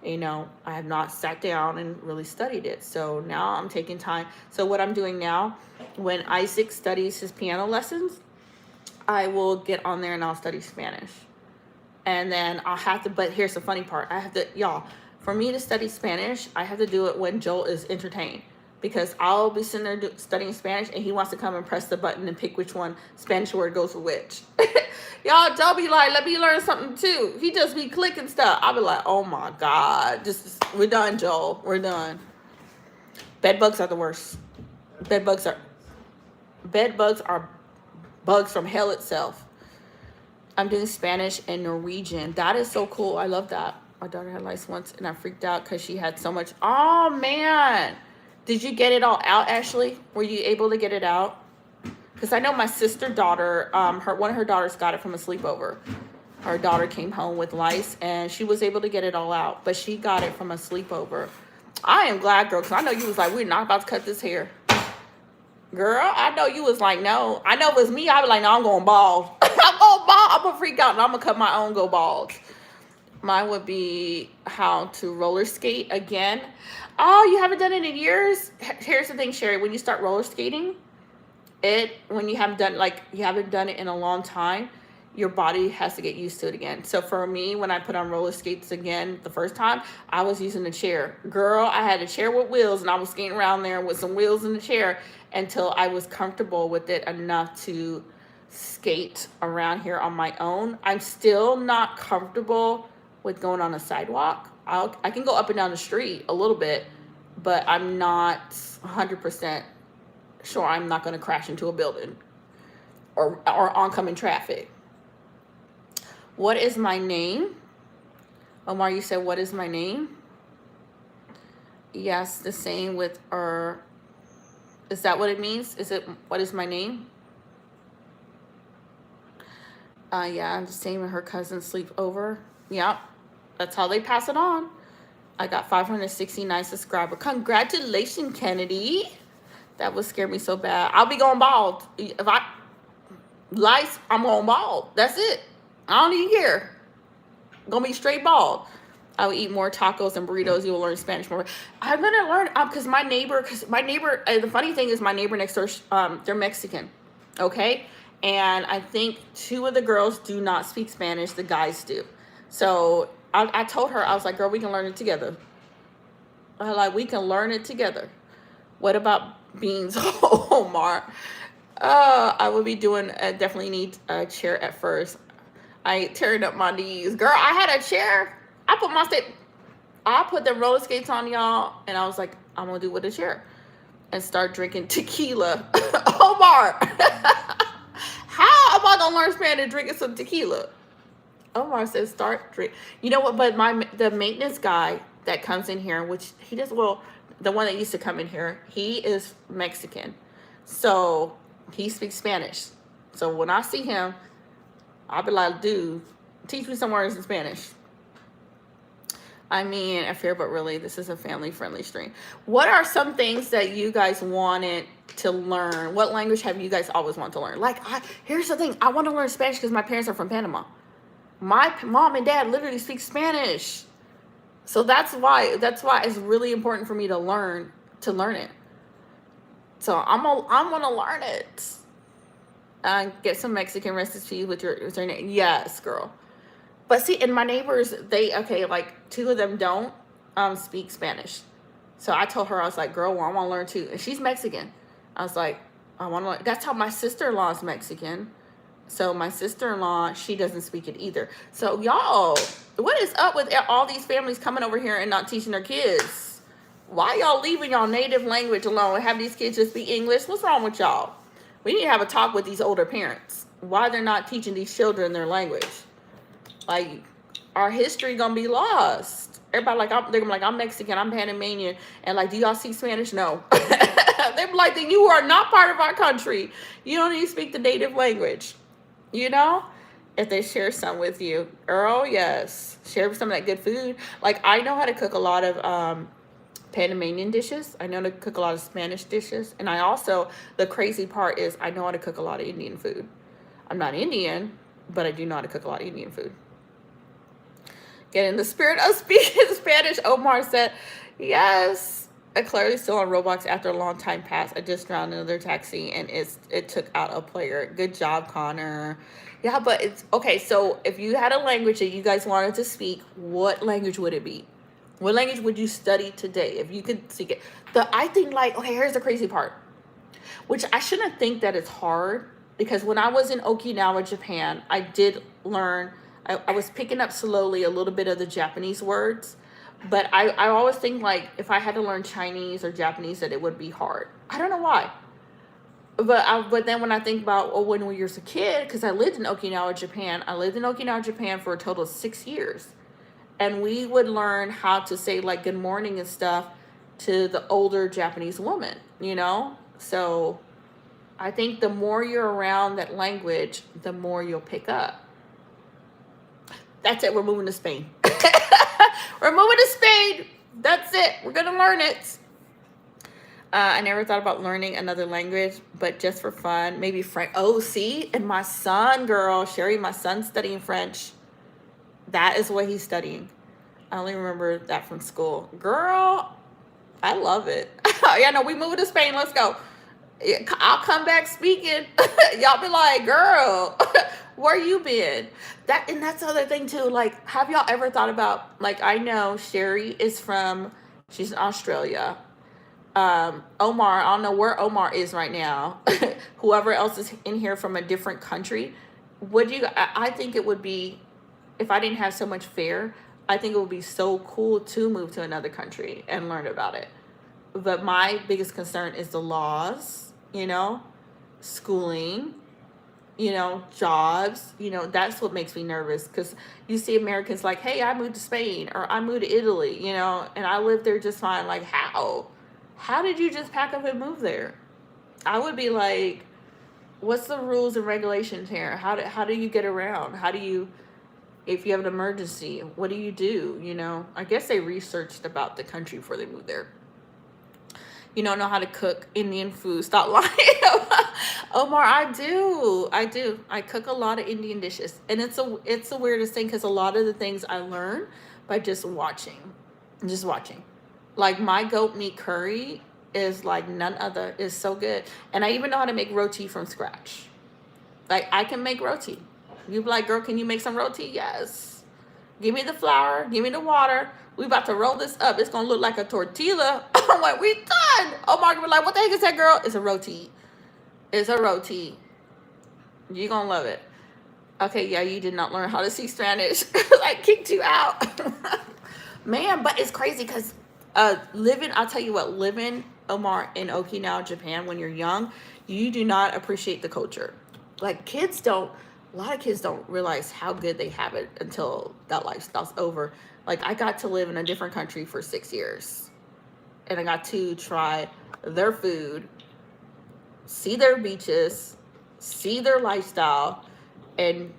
You know, I have not sat down and really studied it. So now I'm taking time. So what I'm doing now, when Isaac studies his piano lessons, I will get on there and I'll study Spanish. And then I'll have to, but here's the funny part. I have to, y'all, for me to study Spanish, I have to do it when Joel is entertained. because I'll be sitting there studying Spanish, and he wants to come and press the button and pick which one Spanish word goes with which. Y'all, Joe be like, let me learn something too. He just be clicking stuff. I'll be like, oh my God. We're done, Joel. We're done. Bed bugs are the worst. Bed bugs are bugs from hell itself. I'm doing Spanish and Norwegian. That is so cool. I love that. My daughter had lice once, and I freaked out because she had so much. Oh, man. Did you get it all out, Ashley? Were you able to get it out? Because I know my daughter, one of her daughters got it from a sleepover. Her daughter came home with lice, and she was able to get it all out. But she got it from a sleepover. I am glad, girl, because I know you was like, we're not about to cut this hair. Girl, I know you was like, no. I know if it was me, I'd be like, no, I'm going bald. I'm going bald. I'm going to freak out, and I'm going to cut my own, go bald. Mine would be how to roller skate again. Oh, you haven't done it in years? Here's the thing, Sherry. When you start roller skating, when you haven't done it in a long time, your body has to get used to it again. So for me, when I put on roller skates again the first time, I was using a chair. Girl, I had a chair with wheels, and I was skating around there with some wheels in the chair until I was comfortable with it enough to skate around here on my own. I'm still not comfortable with going on a sidewalk. I can go up and down the street a little bit, but I'm not 100% sure I'm not going to crash into a building or oncoming traffic. What is my name? Omar, you said, what is my name? Yes, the same with her. Is that what it means? Is it, what is my name? Yeah, the same with her cousin sleep over. Yeah, that's how they pass it on. I got 569 subscribers. Congratulations, Kennedy. That would scare me so bad. I'll be going bald. If I'm going bald. That's it. I don't even care. I'm going to be straight bald. I will eat more tacos and burritos. You will learn Spanish more. I'm going to learn because my neighbor, the funny thing is my neighbor next door, they're Mexican. Okay. And I think 2 of the girls do not speak Spanish. The guys do. So I told her, I was like, girl, we can learn it together. We can learn it together. What about beans, Omar? I would be doing, definitely need a chair at first. I ain't tearing up my knees. Girl, I had a chair. I put the roller skates on, y'all, and I was like, I'm going to do with a chair and start drinking tequila. Omar, how am I going to learn Spanish drinking some tequila? Omar says start drink. You know what? But the maintenance guy that comes in here, which he does, well, the one that used to come in here, he is Mexican. So he speaks Spanish. So when I see him, I'll be like, dude, teach me some words in Spanish. I mean, I fear, but really, this is a family-friendly stream. What are some things that you guys wanted to learn? What language have you guys always wanted to learn? Here's the thing. I want to learn Spanish because my parents are from Panama. My mom and dad literally speak Spanish. So that's why it's really important for me to learn it. So I'm gonna learn it. Get some Mexican recipes with your name. Yes, girl. But see, and my neighbors, 2 of them don't speak Spanish. So I told her, I was like, girl, well, I want to learn too. And she's Mexican. I was like, I want to learn. That's how my sister-in-law is Mexican. So my sister-in-law, she doesn't speak it either. So y'all, what is up with all these families coming over here and not teaching their kids? Why y'all leaving y'all native language alone and have these kids just speak English? What's wrong with y'all? We need to have a talk with these older parents. Why they're not teaching these children their language? Our history gonna be lost. Everybody they're gonna be like, I'm Mexican, I'm Panamanian, and do y'all speak Spanish? No. They're like, then you are not part of our country. You don't need to speak the native language. You know? If they share some with you. Earl, yes. Share some of that good food. I know how to cook a lot of Panamanian dishes. I know how to cook a lot of Spanish dishes. And I also, the crazy part is I know how to cook a lot of Indian food. I'm not Indian, but I do know how to cook a lot of Indian food. Get in the spirit of speaking Spanish, Omar said. Yes. I'm clearly still on Roblox after a long time passed. I just drowned another taxi and it took out a player. Good job, Connor. Yeah, but it's okay. So if you had a language that you guys wanted to speak, what language would it be? What language would you study today if you could seek it? I think like, okay, here's the crazy part, which I shouldn't think that it's hard, because when I was in Okinawa, Japan, I did learn, I was picking up slowly a little bit of the Japanese words, but I always think like if I had to learn Chinese or Japanese that it would be hard. I don't know why. But then when I think about, oh, when we were a kid, because I lived in Okinawa, Japan, for a total of 6 years. And we would learn how to say like good morning and stuff to the older Japanese woman, you know? So I think the more you're around that language, the more you'll pick up. That's it. We're moving to Spain. We're moving to Spain. That's it. We're going to learn it. I never thought about learning another language, but just for fun, maybe French. Oh, see? And my son, girl, Sherry, my son's studying French. That is what he's studying. I only remember that from school. Girl, I love it. Yeah, no, we moving to Spain. Let's go. I'll come back speaking. Y'all be like, girl, where you been? And that's the other thing too. Like, have y'all ever thought about, like, I know Sherry is she's in Australia. Omar, I don't know where Omar is right now. Whoever else is in here from a different country. I think it would be, if I didn't have so much fear, I think it would be so cool to move to another country and learn about it. But my biggest concern is the laws, you know, schooling, you know, jobs, you know, that's what makes me nervous. Because you see Americans like, hey, I moved to Spain or I moved to Italy, you know, and I lived there just fine. Like, how? How did you just pack up and move there? I would be like, what's the rules and regulations here? How do you get around? How do you, if you have an emergency, what do you do? You know, I guess they researched about the country before they moved there. You don't know how to cook Indian food. Stop lying. Omar, I do. I cook a lot of Indian dishes. And it's the weirdest thing, because a lot of the things I learn by just watching. Like my goat meat curry is like none other. It's so good. And I even know how to make roti from scratch. Like I can make roti. You be like, girl, can you make some roti? Yes. Give me the flour. Give me the water. We about to roll this up. It's going to look like a tortilla. I'm like, we done. Omar be like, what the heck is that, girl? It's a roti. It's a roti. You're going to love it. Okay, yeah, you did not learn how to speak Spanish. Like, kicked you out. Man, but it's crazy because I'll tell you what, living, Omar, in Okinawa, Japan, when you're young, you do not appreciate the culture. Like, a lot of kids don't realize how good they have it until that lifestyle's over. Like, I got to live in a different country for 6 years. And I got to try their food, see their beaches, see their lifestyle. And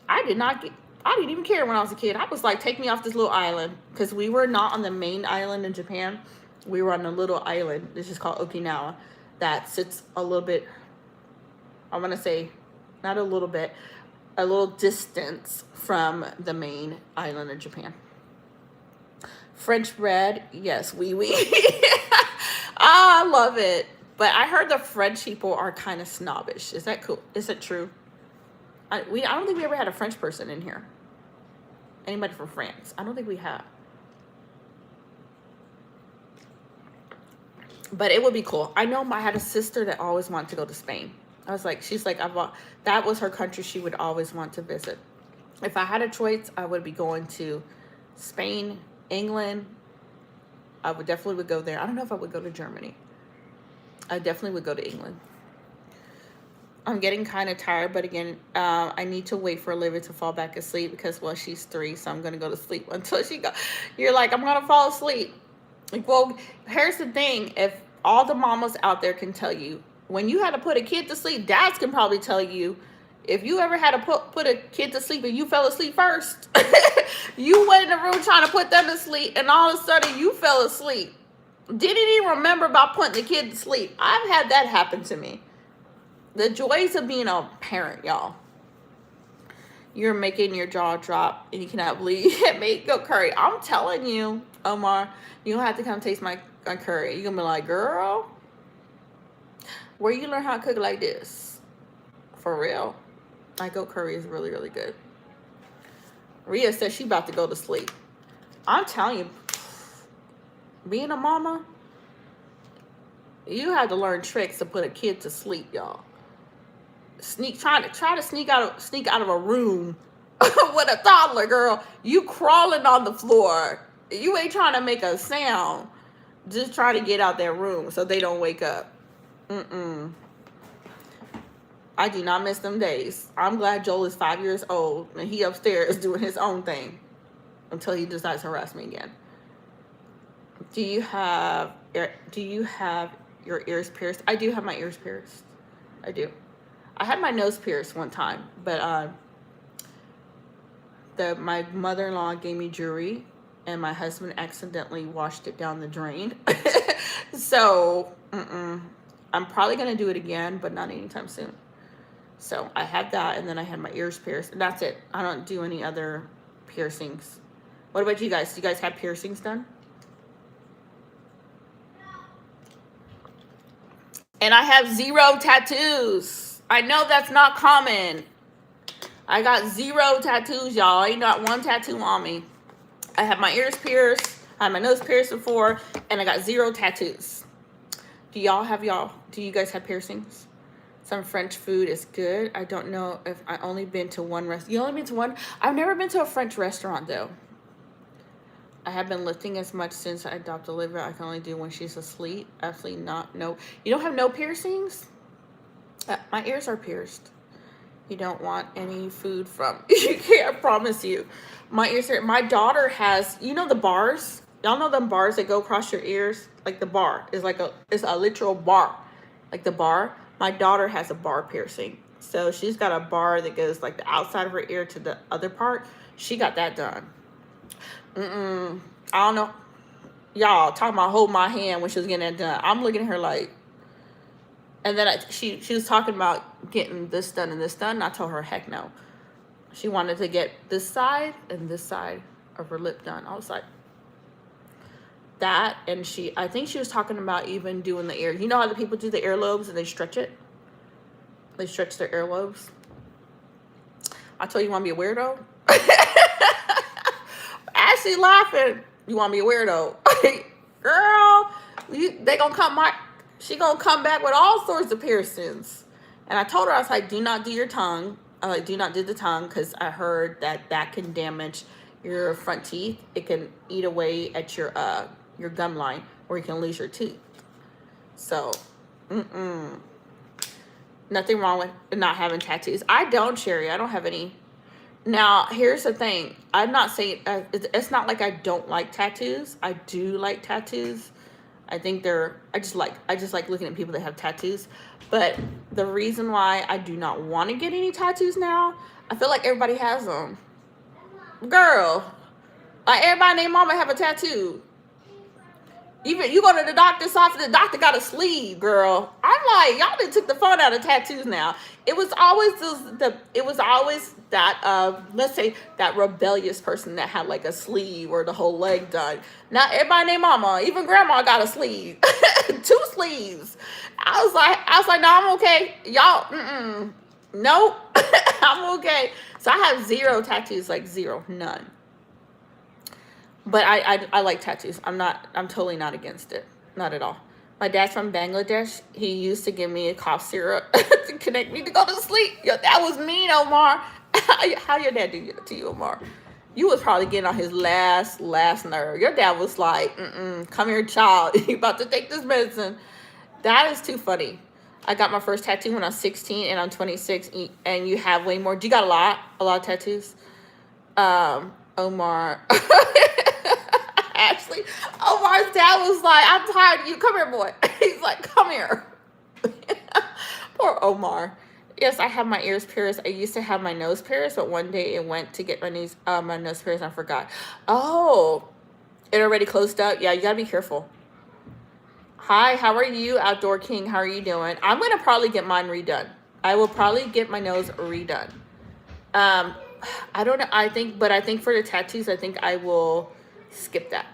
I didn't even care when I was a kid. I was like, take me off this little island. Because we were not on the main island in Japan. We were on a little island. This is called Okinawa. That sits a little bit, I want to say, not a little bit, a little distance from the main island of Japan. French bread, yes, oui. I love it. But I heard the French people are kind of snobbish. Is that cool? Is it true? I don't think we ever had a French person in here. Anybody from France? I don't think we have. But it would be cool. I know I had a sister that always wanted to go to Spain. She's like, that was her country she would always want to visit. If I had a choice, I would be going to Spain, England. I would definitely go there. I don't know if I would go to Germany. I definitely would go to England. I'm getting kind of tired, but again, I need to wait for Olivia to fall back asleep because, well, she's 3, so I'm going to go to sleep until she goes. You're like, I'm going to fall asleep. Like, well, here's the thing. If all the mamas out there can tell you, when you had to put a kid to sleep, dads can probably tell you, if you ever had to put a kid to sleep and you fell asleep first, you went in the room trying to put them to sleep, and all of a sudden you fell asleep. Didn't even remember about putting the kid to sleep. I've had that happen to me. The joys of being a parent, y'all. You're making your jaw drop, and you cannot believe it made goat curry. I'm telling you, Omar, you don't have to come taste my curry. You're going to be like, girl, where you learn how to cook like this? For real. My goat curry is really, really good. Rhea says she about to go to sleep. I'm telling you, Being a mama, you had to learn tricks to put a kid to sleep, y'all. Try to sneak out of a room with a toddler, girl. You crawling on the floor. You ain't trying to make a sound. Just try to get out that room so they don't wake up. I do not miss them days. I'm glad Joel is 5 years old and he upstairs doing his own thing until he decides to harass me again. Do you have your ears pierced? I do have my ears pierced. I do. I had my nose pierced one time, but my mother-in-law gave me jewelry and my husband accidentally washed it down the drain. So I'm probably gonna do it again, but not anytime soon. So I had that, and then I had my ears pierced, and that's it. I don't do any other piercings. What about you guys? Do you guys have piercings done? And I have 0 tattoos. I know that's not common. I got 0 tattoos, y'all. I ain't got 1 tattoo on me. I have my ears pierced. I had my nose pierced before, and I got 0 tattoos. Do you guys have piercings? Some French food is good. I don't know if I only been to one restaurant. You only been to one? I've never been to a French restaurant, though. I have been lifting as much since I adopted Olivia. I can only do when she's asleep. Absolutely not. No. You don't have no piercings? My ears are pierced. You don't want any food from you can't, I promise you. My ears are, my daughter has, you know the bars? Y'all know them bars that go across your ears? Like the bar is it's a literal bar. Like the bar. My daughter has a bar piercing. So she's got a bar that goes like the outside of her ear to the other part. She got that done. I don't know. Y'all talking about hold my hand when she was getting that done. I'm looking at her like, and then she was talking about getting this done and this done. And I told her, heck no. She wanted to get this side and this side of her lip done. I was like, that, and I think she was talking about even doing the ear. You know how the people do the earlobes and they stretch it? They stretch their earlobes. I told you want to be a weirdo? Ashley laughing. You want to be a weirdo? Girl, they gonna come she gonna come back with all sorts of piercings. And I told her, I was like, do not do your tongue. I like, do not do the tongue, because I heard that can damage your front teeth. It can eat away at your gum line, or you can lose your tooth. So, nothing wrong with not having tattoos. I don't, Sherry. I don't have any. Now, here's the thing. I'm not saying, it's not like I don't like tattoos. I do like tattoos. I think I just like looking at people that have tattoos. But the reason why I do not want to get any tattoos now, I feel like everybody has them. Girl, like everybody named mama have a tattoo. Even you go to the doctor's office, the doctor got a sleeve, girl. I'm like, y'all done took the fun out of tattoos now. It was always that let's say that rebellious person that had like a sleeve or the whole leg done. Now everybody named mama, even grandma got a sleeve. 2 sleeves. I was like, no, I'm okay. Y'all, nope. I'm okay. So I have 0 tattoos, like 0, none. But I like tattoos. I'm totally not against it. Not at all. My dad's from Bangladesh. He used to give me a cough syrup to connect me to go to sleep. Yo, that was mean, Omar. How your dad do to you, Omar? You was probably getting on his last nerve. Your dad was like, come here, child. You about to take this medicine. That is too funny. I got my first tattoo when I was 16 and I'm 26, and you have way more. Do you got a lot of tattoos? Omar. Ashley, Omar's dad was like, I'm tired of you. Come here, boy. He's like, come here. Poor Omar. Yes, I have my ears pierced. I used to have my nose pierced, but one day it went to get my nose pierced and I forgot. Oh, it already closed up? Yeah, you gotta be careful. Hi, how are you, Outdoor King? How are you doing? I'm gonna probably get mine redone. I will probably get my nose redone. I don't know. I think for the tattoos, I think I will skip that.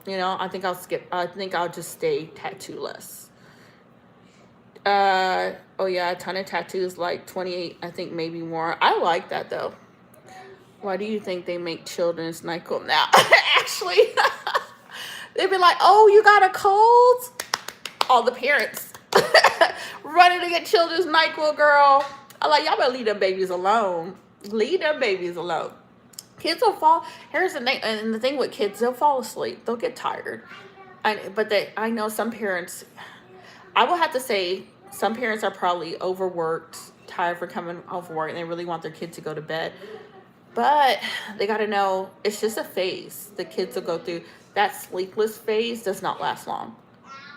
You know, I think I'll just stay tattoo-less. Oh yeah, a ton of tattoos, like 28, I think maybe more. I like that though. Why do you think they make children's NyQuil now? Actually, They'd be like, oh, you got a cold? All the parents running to get children's NyQuil, girl. I'm like, y'all better leave them babies alone. Leave them babies alone. Kids will fall. Here's the thing, and the thing with kids, they'll fall asleep. They'll get tired. I know some parents, I will have to say, some parents are probably overworked, tired for coming home from work, and they really want their kid to go to bed. But they got to know it's just a phase. The kids will go through. That sleepless phase does not last long.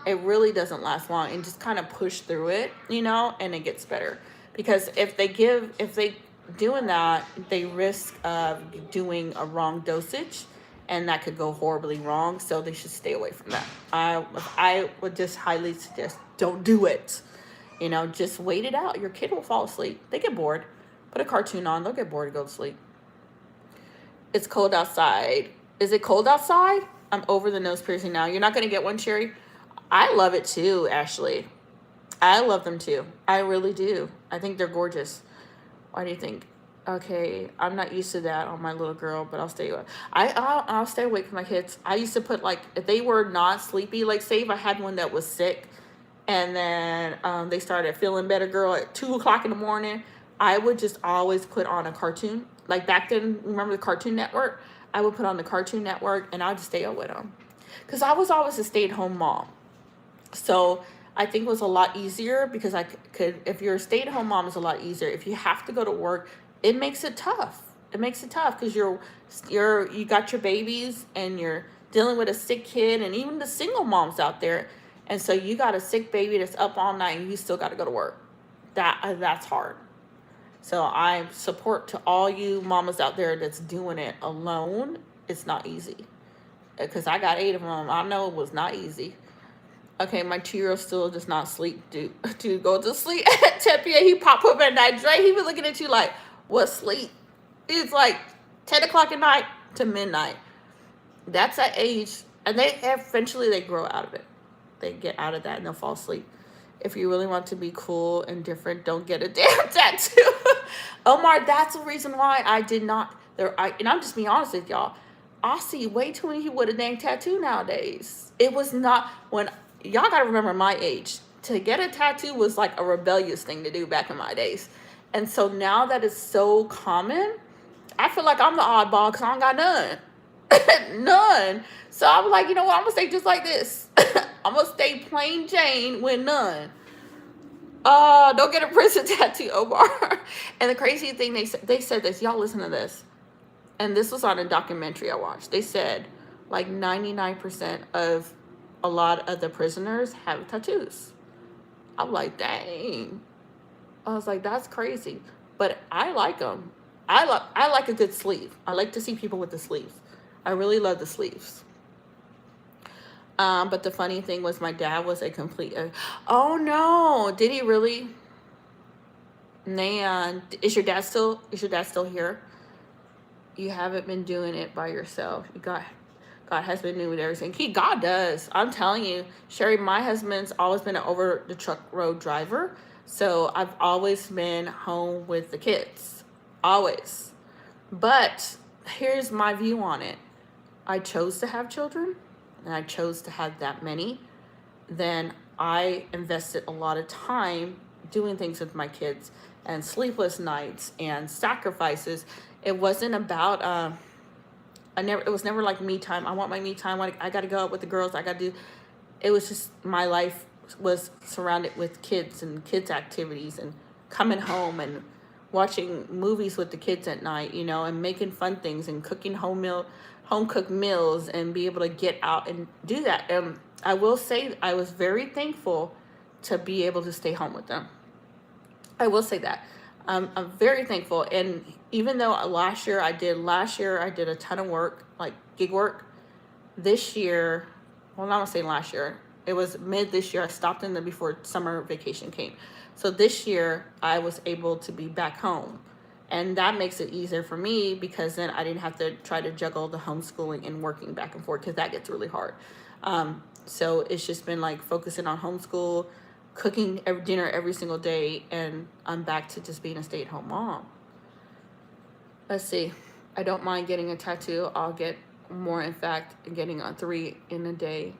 It really doesn't last long, and just kind of push through it, and it gets better. Because if they doing that, they risk of doing a wrong dosage, and that could go horribly wrong. So they should stay away from that. I would just highly suggest don't do it. Just wait it out. Your kid will fall asleep. They get bored. Put a cartoon on. They'll get bored and go to sleep. It's cold outside. Is it cold outside? I'm over the nose piercing now. You're not going to get one, Sherry? I love it too, Ashley. I love them too. I really do. I think they're gorgeous. Why do you think? Okay, I'm not used to that on my little girl, but I'll stay awake. I'll stay awake with my kids. I used to put, like, if they were not sleepy, like, say if I had one that was sick, and then they started feeling better, girl, at 2 o'clock in the morning, I would just always put on a cartoon. Like back then, remember the Cartoon Network? I would put on the Cartoon Network, and I would just stay up with them. Because I was always a stay-at-home mom. So I think it was a lot easier because I could, if you're a stay-at-home mom, it's a lot easier. If you have to go to work, it makes it tough. It makes it tough because you got your babies and you're dealing with a sick kid, and even the single moms out there. And so you got a sick baby that's up all night and you still got to go to work. That's hard. So I support to all you mamas out there that's doing it alone. It's not easy. Because I got 8 of them. I know it was not easy. Okay, my 2-year-old still does not sleep. Dude, go to sleep at 10 p.m. He pop up at night. Dre, he be looking at you like, what sleep? It's like 10 o'clock at night to midnight. That's that age. And they eventually they grow out of it. They get out of that and they'll fall asleep. If you really want to be cool and different, don't get a damn tattoo. Omar, that's the reason why I did not. And I'm just being honest with y'all. I see way too many people with a dang tattoo nowadays. It was not when y'all got to remember my age. To get a tattoo was like a rebellious thing to do back in my days. And so now that it's so common, I feel like I'm the oddball because I don't got none. None. So I'm like, you know what? I'm going to stay just like this. I'm going to stay plain Jane with none. Don't get a prison tattoo, Omar. And the crazy thing, they said this. Y'all listen to this. And this was on a documentary I watched. They said like 99% of a lot of the prisoners have tattoos. I'm like, dang. I was like, that's crazy. But I like them. I like a good sleeve. I like to see people with the sleeves. I really love the sleeves. But the funny thing was my dad was a complete... oh, no. Did he really? Man. Is your dad still here? You haven't been doing it by yourself. God has been doing everything. God does. I'm telling you. Sherry, my husband's always been an over-the-truck road driver. So I've always been home with the kids. Always. But here's my view on it. I chose to have children, and I chose to have that many. Then I invested a lot of time doing things with my kids and sleepless nights and sacrifices. It wasn't about, it was never like me time. I want my me time. I got to go out with the girls. It was just my life was surrounded with kids and kids activities and coming home and watching movies with the kids at night, and making fun things and cooking home cooked meals and be able to get out and do that. I will say I was very thankful to be able to stay home with them. I will say that. I'm very thankful. And even though last year I did a ton of work, like gig work. This year, well, I'm not gonna say last year. It was mid this year. I stopped in there before summer vacation came. So this year I was able to be back home. And that makes it easier for me because then I didn't have to try to juggle the homeschooling and working back and forth because that gets really hard. So it's just been like focusing on homeschool, cooking dinner every single day, and I'm back to just being a stay-at-home mom. Let's see. I don't mind getting a tattoo. I'll get more, in fact, getting on 3 in a day.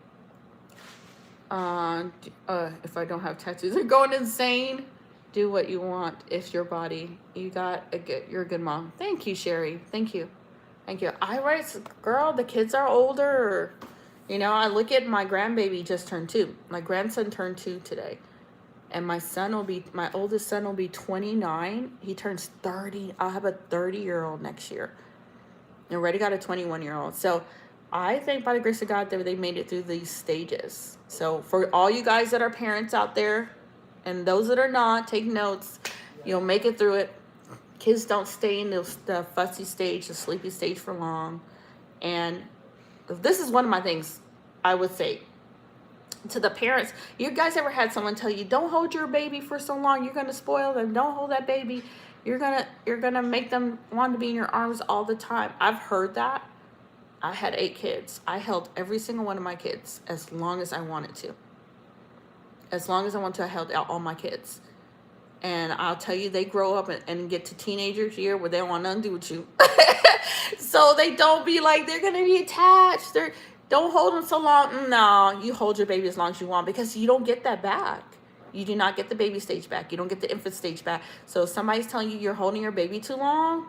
If I don't have tattoos, they're going insane. Do what you want. It's your body. You're a good mom. Thank you, Sherry. Thank you. Girl, the kids are older. You know, I look at my grandbaby just turned 2. My grandson turned 2 today. And my oldest son will be 29. He turns 30. I'll have a 30-year-old next year. I already got a 21-year-old. So I think by the grace of God that they made it through these stages. So for all you guys that are parents out there, and those that are not, take notes. You'll make it through it. Kids don't stay in the fussy stage, the sleepy stage for long. And this is one of my things I would say to the parents. You guys ever had someone tell you, don't hold your baby for so long, you're going to spoil them, don't hold that baby, you're gonna make them want to be in your arms all the time? I've heard that. I had 8 kids. I held every single one of my kids as long as I wanted to. As long as I wanted to, I held out all my kids. And I'll tell you, they grow up and get to teenagers year where they don't want nothing to do with you. So they don't be like, they're going to be attached. Don't hold them so long. No, you hold your baby as long as you want, because you don't get that back. You do not get the baby stage back. You don't get the infant stage back. So if somebody's telling you you're holding your baby too long,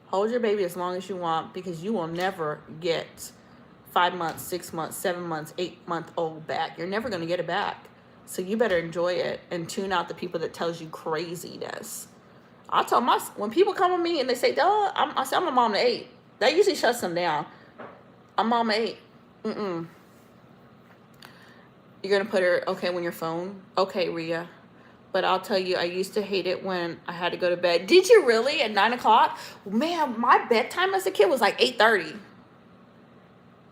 hold your baby as long as you want, because you will never get 5 months, 6 months, 7 months, 8-month-old back. You're never going to get it back. So you better enjoy it and tune out the people that tells you craziness. I tell when people come to me and they say, "Duh," I say, I'm a mom of 8. That usually shuts them down. I'm mom of 8. You're going to put her, okay, when your phone? Okay, Rhea. But I'll tell you, I used to hate it when I had to go to bed. Did you really? At 9 o'clock? Man, my bedtime as a kid was like 8:30.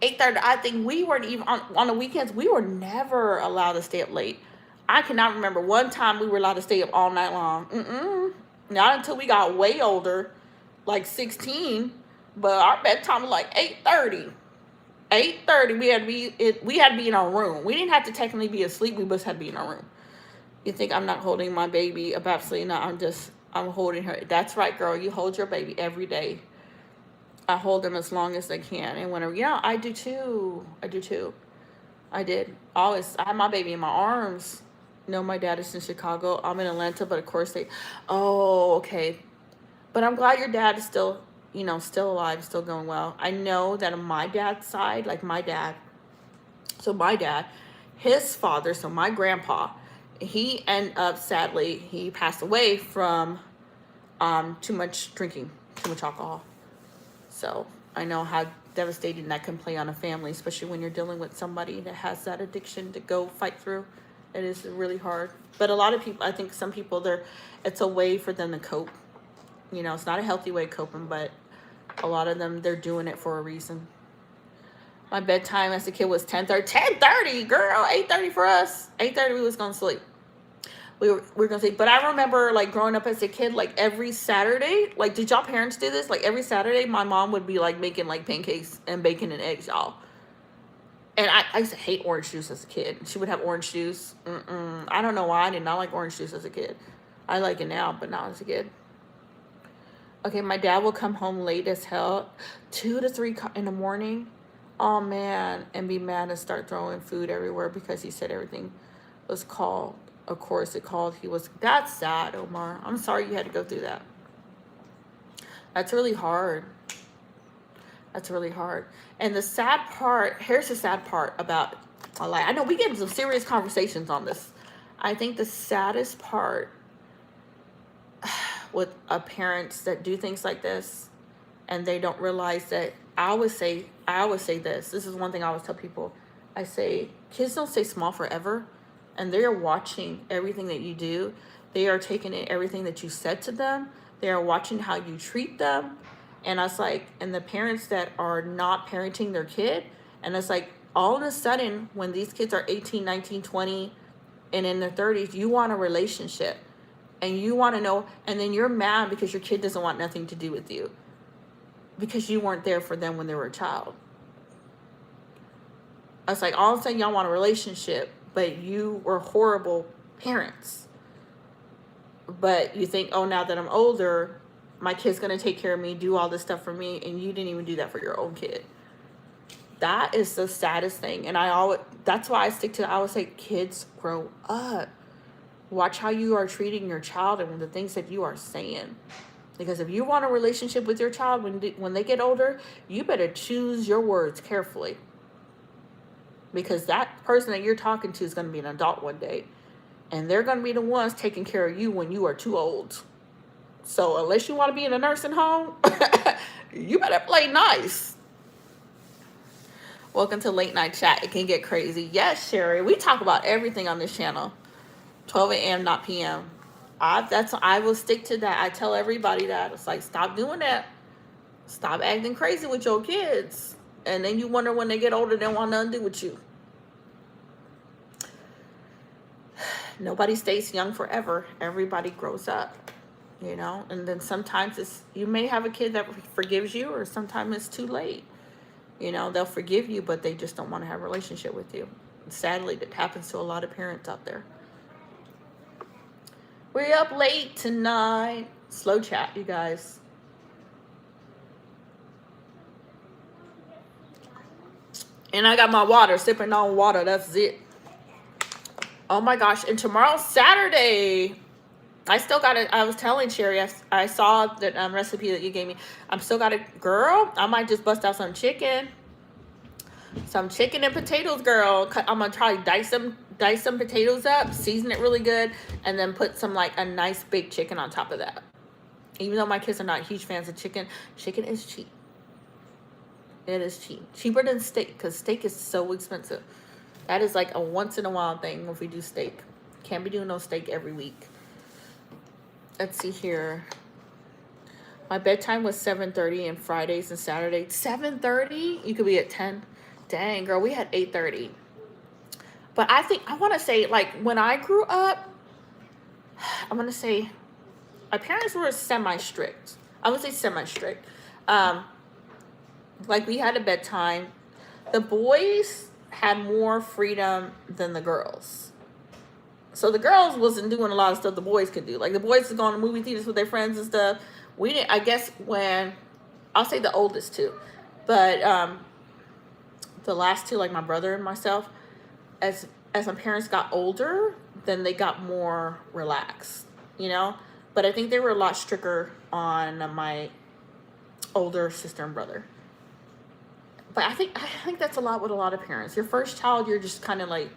8:30. I think we weren't even, on the weekends, we were never allowed to stay up late. I cannot remember one time we were allowed to stay up all night long. Not until we got way older, like 16. But our bedtime was like 8:30. 8:30. We had to be in our room. We didn't have to technically be asleep. We just had to be in our room. You think I'm not holding my baby? Absolutely not. I'm holding her. That's right, girl. You hold your baby every day. I hold them as long as they can. And whenever, I do too. I did. Always. I had my baby in my arms. No, my dad is in Chicago. I'm in Atlanta, but of course okay. But I'm glad your dad is still alive, still going well. I know that on my dad's side, like my dad, his father, so my grandpa, he ended up, sadly, he passed away from too much drinking, too much alcohol. So I know how devastating that can play on a family, especially when you're dealing with somebody that has that addiction to go fight through. It is really hard. But a lot of people, I think some people, it's a way for them to cope. It's not a healthy way of coping, but a lot of them, they're doing it for a reason. My bedtime as a kid was 10:30. 10:30, girl. 8:30 for us. 8:30 we was going to sleep. We were going to sleep. But I remember, like, growing up as a kid, like, every Saturday, like, did y'all parents do this? Like, every Saturday, my mom would be, like, making, like, pancakes and bacon and eggs, y'all. And I used to hate orange juice as a kid. She would have orange juice. I don't know why I did not like orange juice as a kid. I like it now, but not as a kid. Okay, my dad will come home late as hell, 2 to 3 in the morning. Oh, man, and be mad and start throwing food everywhere because he said everything was called. Of course, that's sad, Omar. I'm sorry you had to go through that. That's really hard. And the sad part, here's the sad part about a lie. I know we get into some serious conversations on this. I think the saddest part with parents that do things like this and they don't realize that, I always say this. This is one thing I always tell people. I say, kids don't stay small forever, and they are watching everything that you do. They are taking in everything that you said to them. They are watching how you treat them. And I was like, and the parents that are not parenting their kid, and it's like, all of a sudden, when these kids are 18, 19, 20, and in their 30s, you want a relationship. And you want to know, and then you're mad because your kid doesn't want nothing to do with you. Because you weren't there for them when they were a child. I was like, all of a sudden, y'all want a relationship, but you were horrible parents. But you think, oh, now that I'm older, my kid's going to take care of me, do all this stuff for me, and you didn't even do that for your own kid. That is the saddest thing. And that's why I always say, kids, grow up. Watch how you are treating your child and the things that you are saying. Because if you want a relationship with your child when they get older, you better choose your words carefully. Because that person that you're talking to is going to be an adult one day. And they're going to be the ones taking care of you when you are too old. So unless you want to be in a nursing home, you better play nice. Welcome to Late Night Chat. It can get crazy. Yes, Sherry. We talk about everything on this channel. 12 a.m., not p.m. I will stick to that. I tell everybody that. It's like, stop doing that. Stop acting crazy with your kids. And then you wonder when they get older, they want nothing to do with you. Nobody stays young forever. Everybody grows up, you know. And then sometimes you may have a kid that forgives you, or sometimes it's too late. You know, they'll forgive you, but they just don't want to have a relationship with you. And sadly, that happens to a lot of parents out there. We're up late tonight. Slow chat, you guys. And I got my water, sipping on water. That's it. Oh my gosh. And tomorrow's Saturday. I still got it. I was telling Sherry, I saw that recipe that you gave me. I'm still got it. Girl, I might just bust out some chicken. Some chicken and potatoes, girl. I'm going to try to dice some potatoes up, season it really good, and then put some, like, a nice baked chicken on top of that. Even though my kids are not huge fans of chicken, chicken is cheap. It is cheap. Cheaper than steak, because steak is so expensive. That is like a once-in-a-while thing if we do steak. Can't be doing no steak every week. Let's see here. My bedtime was 7:30 and Fridays and Saturdays. 7:30? You could be at 10. Dang, girl, we had 8:30. But I want to say, like, when I grew up, I'm going to say, my parents were semi-strict. I would say semi-strict. Like, we had a bedtime. The boys had more freedom than the girls. So the girls wasn't doing a lot of stuff the boys could do. Like, the boys was going to movie theaters with their friends and stuff. We didn't, I guess, I'll say the oldest two. But the last two, like my brother and myself, as my parents got older, then they got more relaxed, you know? But I think they were a lot stricter on my older sister and brother. But I think that's a lot with a lot of parents. Your first child, you're just kind of like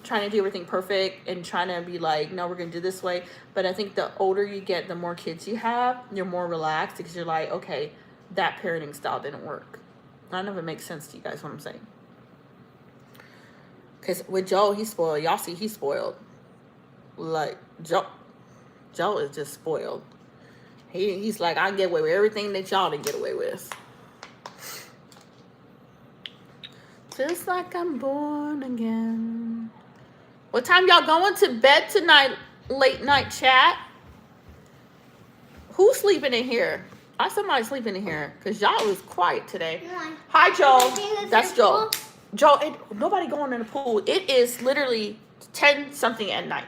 trying to do everything perfect and trying to be like, no, we're going to do this way. But I think the older you get, the more kids you have, you're more relaxed because you're like, okay, that parenting style didn't work. I don't know if it makes sense to you guys what I'm saying. Because with Joe, he's spoiled. Y'all see he's spoiled. Like, Joe is just spoiled. He's like, I get away with everything that y'all didn't get away with. Just like I'm born again. What time y'all going to bed tonight, late night chat? Who's sleeping in here? I somebody sleeping in here because y'all was quiet today. Hi, Joel. That's Joel. Joel, nobody going in the pool. It is literally 10 something at night.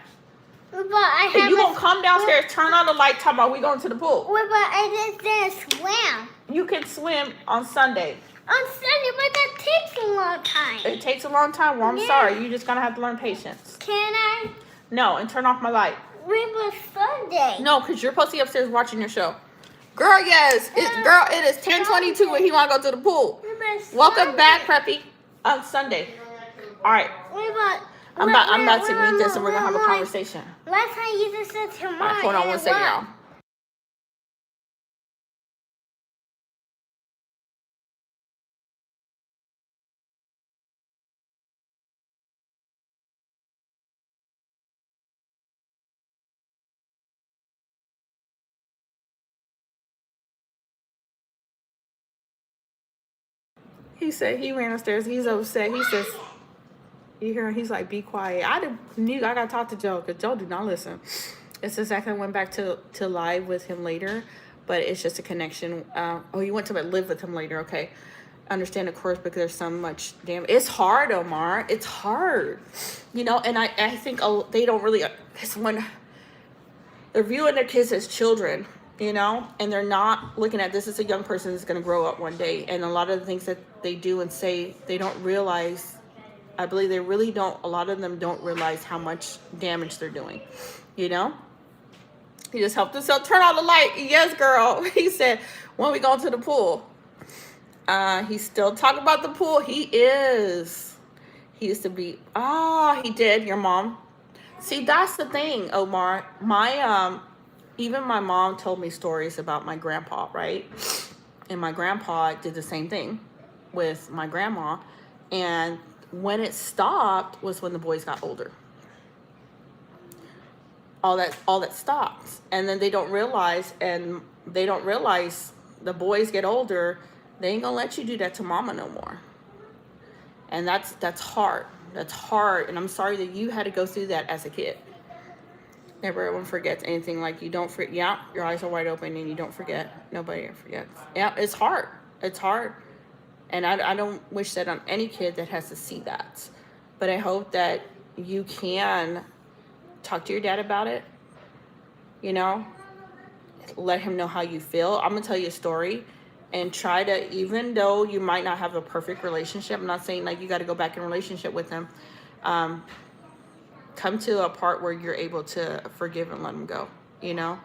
But if you gonna come downstairs, turn on the light, talk about we going to the pool. But I just didn't swim. You can swim on Sunday. On Sunday, but that takes a long time. It takes a long time. Well, I'm sorry. You're just gonna have to learn patience. Can I? No, and turn off my light. When was Sunday? No, because you're supposed to be upstairs watching your show. Girl, yes. It is 10:22 and he want to go to the pool. Welcome back, Preppy. On Sunday. All right. I'm about to read this and we're going to have a conversation. Last time you just said tomorrow. All right, hold on one second, y'all. He said he ran upstairs. He's upset. He says, you hear him? He's like, be quiet. I got to talk to Joe because Joe did not listen. It's exactly I went back to live with him later, but it's just a connection. Oh, you went to live with him later. Okay. Understand, of course, because there's so much damage. It's hard, Omar. It's hard. You know, and I think they don't really, because when they're viewing their kids as children, you know, and they're not looking at this as a young person that's going to grow up one day. And a lot of the things that they do and say, they don't realize. I believe they really don't. A lot of them don't realize how much damage they're doing, you know. He just helped himself turn on the light. Yes, girl. He said, when we go to the pool. He's still talking about the pool. He is. He used to be. He did. Your mom. See, that's the thing, Omar. Even my mom told me stories about my grandpa, right? And my grandpa did the same thing with my grandma. And when it stopped was when the boys got older. All that stopped. And then they don't realize the boys get older, they ain't gonna let you do that to mama no more. And that's hard. That's hard. And I'm sorry that you had to go through that as a kid. Never everyone forgets anything. Like, you don't forget. Yeah, your eyes are wide open and you don't forget. Nobody ever forgets. Yeah, it's hard. It's hard. And I don't wish that on any kid that has to see that. But I hope that you can talk to your dad about it. You know, let him know how you feel. I'm going to tell you a story. And try to, even though you might not have a perfect relationship, I'm not saying like you got to go back in a relationship with him. Come to a part where you're able to forgive and let him go, you know,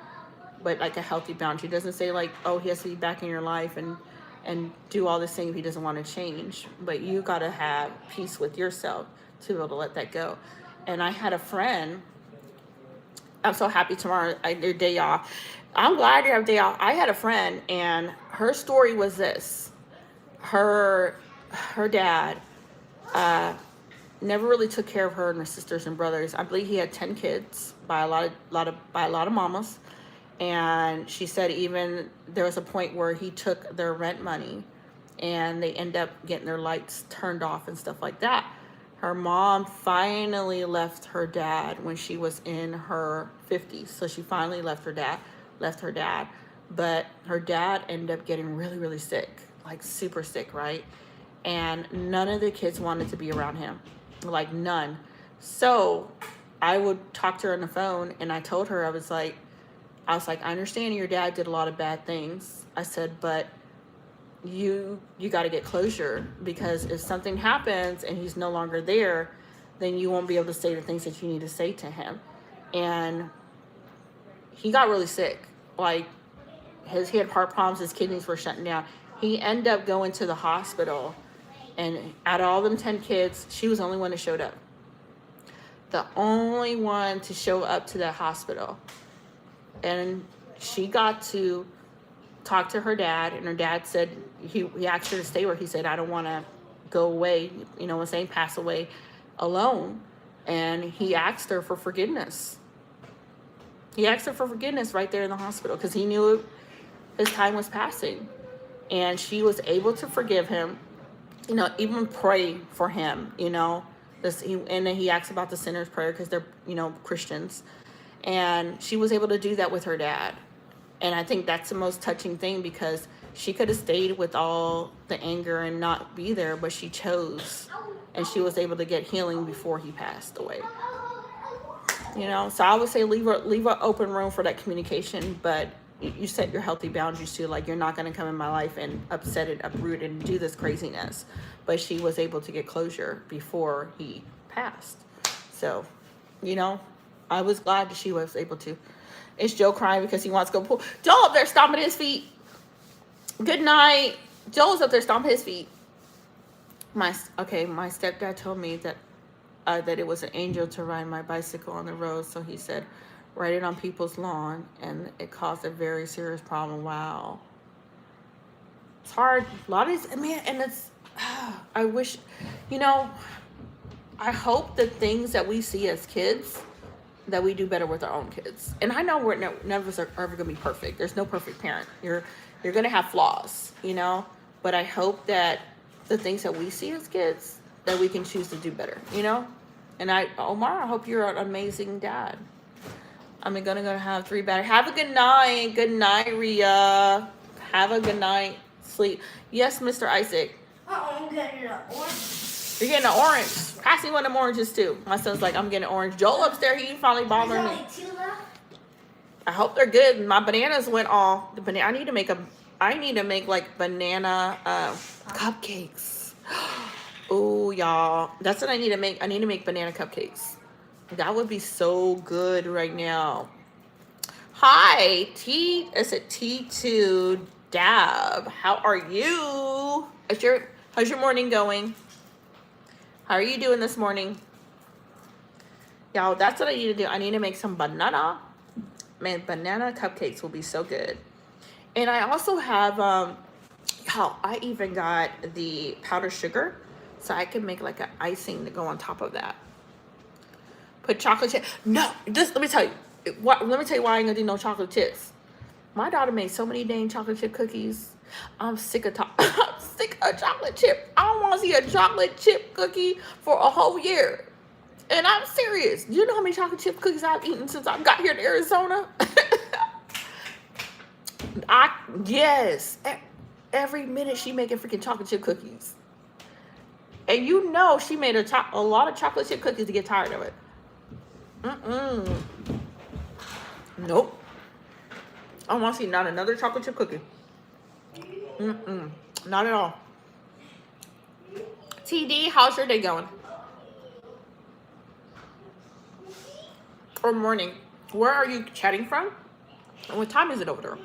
but like a healthy boundary. It doesn't say like, oh, he has to be back in your life and do all this thing if he doesn't want to change. But you got to have peace with yourself to be able to let that go. And I had a friend. I'm so happy tomorrow, your day off. I'm glad you have a day off. I had a friend, and her story was this. Her dad never really took care of her and her sisters and brothers. I believe he had 10 kids by a lot of mamas. And she said even there was a point where he took their rent money and they end up getting their lights turned off and stuff like that. Her mom finally left her dad when she was in her 50s. So she finally left her dad. But her dad ended up getting really, really sick, like super sick, right? And none of the kids wanted to be around him, like none. So I would talk to her on the phone, and I told her, I was like, I understand your dad did a lot of bad things. I said, but you got to get closure, because if something happens and he's no longer there, then you won't be able to say the things that you need to say to him. And he got really sick. Like, he had heart problems, his kidneys were shutting down. He ended up going to the hospital, and out of all them 10 kids, she was the only one that showed up. The only one to show up to that hospital. And she got to talk to her dad, and her dad said, he asked her to stay where he said, I don't want to go away, when saying pass away alone. And he asked her for forgiveness. He asked her for forgiveness right there in the hospital, because he knew his time was passing. And she was able to forgive him, even pray for him, and then he asked about the sinner's prayer, because they're, Christians. And she was able to do that with her dad. And I think that's the most touching thing, because she could have stayed with all the anger and not be there, but she chose, and she was able to get healing before he passed away. So I would say leave an open room for that communication, but you set your healthy boundaries too. Like, you're not going to come in my life and upset and uproot and do this craziness. But she was able to get closure before he passed. So, I was glad that she was able to. It's Joe crying because he wants to go pool. Joe up there stomping his feet. Good night. Joe's up there stomping his feet. My stepdad told me that it was an angel to ride my bicycle on the road. So he said, ride it on people's lawn, and it caused a very serious problem. Wow. It's hard. A lot of these, man, and it's, I wish, I hope the things that we see as kids, that we do better with our own kids. And I know we're never ever going to be perfect. There's no perfect parent. You're going to have flaws, but I hope that the things that we see as kids, that we can choose to do better, And Omar, I hope you're an amazing dad. I'm going to have 3 batteries. Have a good night. Good night, Rhea. Have a good night. Sleep. Yes, Mr. Isaac. I'm getting an orange. You're getting an orange. Pass me one of them oranges, too. My son's like, I'm getting an orange. Joel upstairs, he finally bothered me. There's only 2 left? I hope they're good. My bananas went all the banana. I need to make like banana cupcakes. Oh, y'all, that's what I need to make. I need to make banana cupcakes. That would be so good right now. Hi, Is it T2 Dab? How are you? How's your morning going? How are you doing this morning? Y'all, that's what I need to do. I need to make some banana. Man, banana cupcakes will be so good. And I also have, y'all, I even got the powdered sugar. So I can make like an icing to go on top of that. Put chocolate chip. No, just let me tell you. Let me tell you why I ain't gonna do no chocolate chips. My daughter made so many dang chocolate chip cookies. I'm sick of I'm sick of chocolate chip. I don't want to see a chocolate chip cookie for a whole year. And I'm serious. Do you know how many chocolate chip cookies I've eaten since I got here to Arizona? Yes. Every minute she making freaking chocolate chip cookies. And you know she made a lot of chocolate chip cookies to get tired of it. Nope. I want to see not another chocolate chip cookie. Not at all. TD, how's your day going? Or morning? Where are you chatting from? And what time is it over there?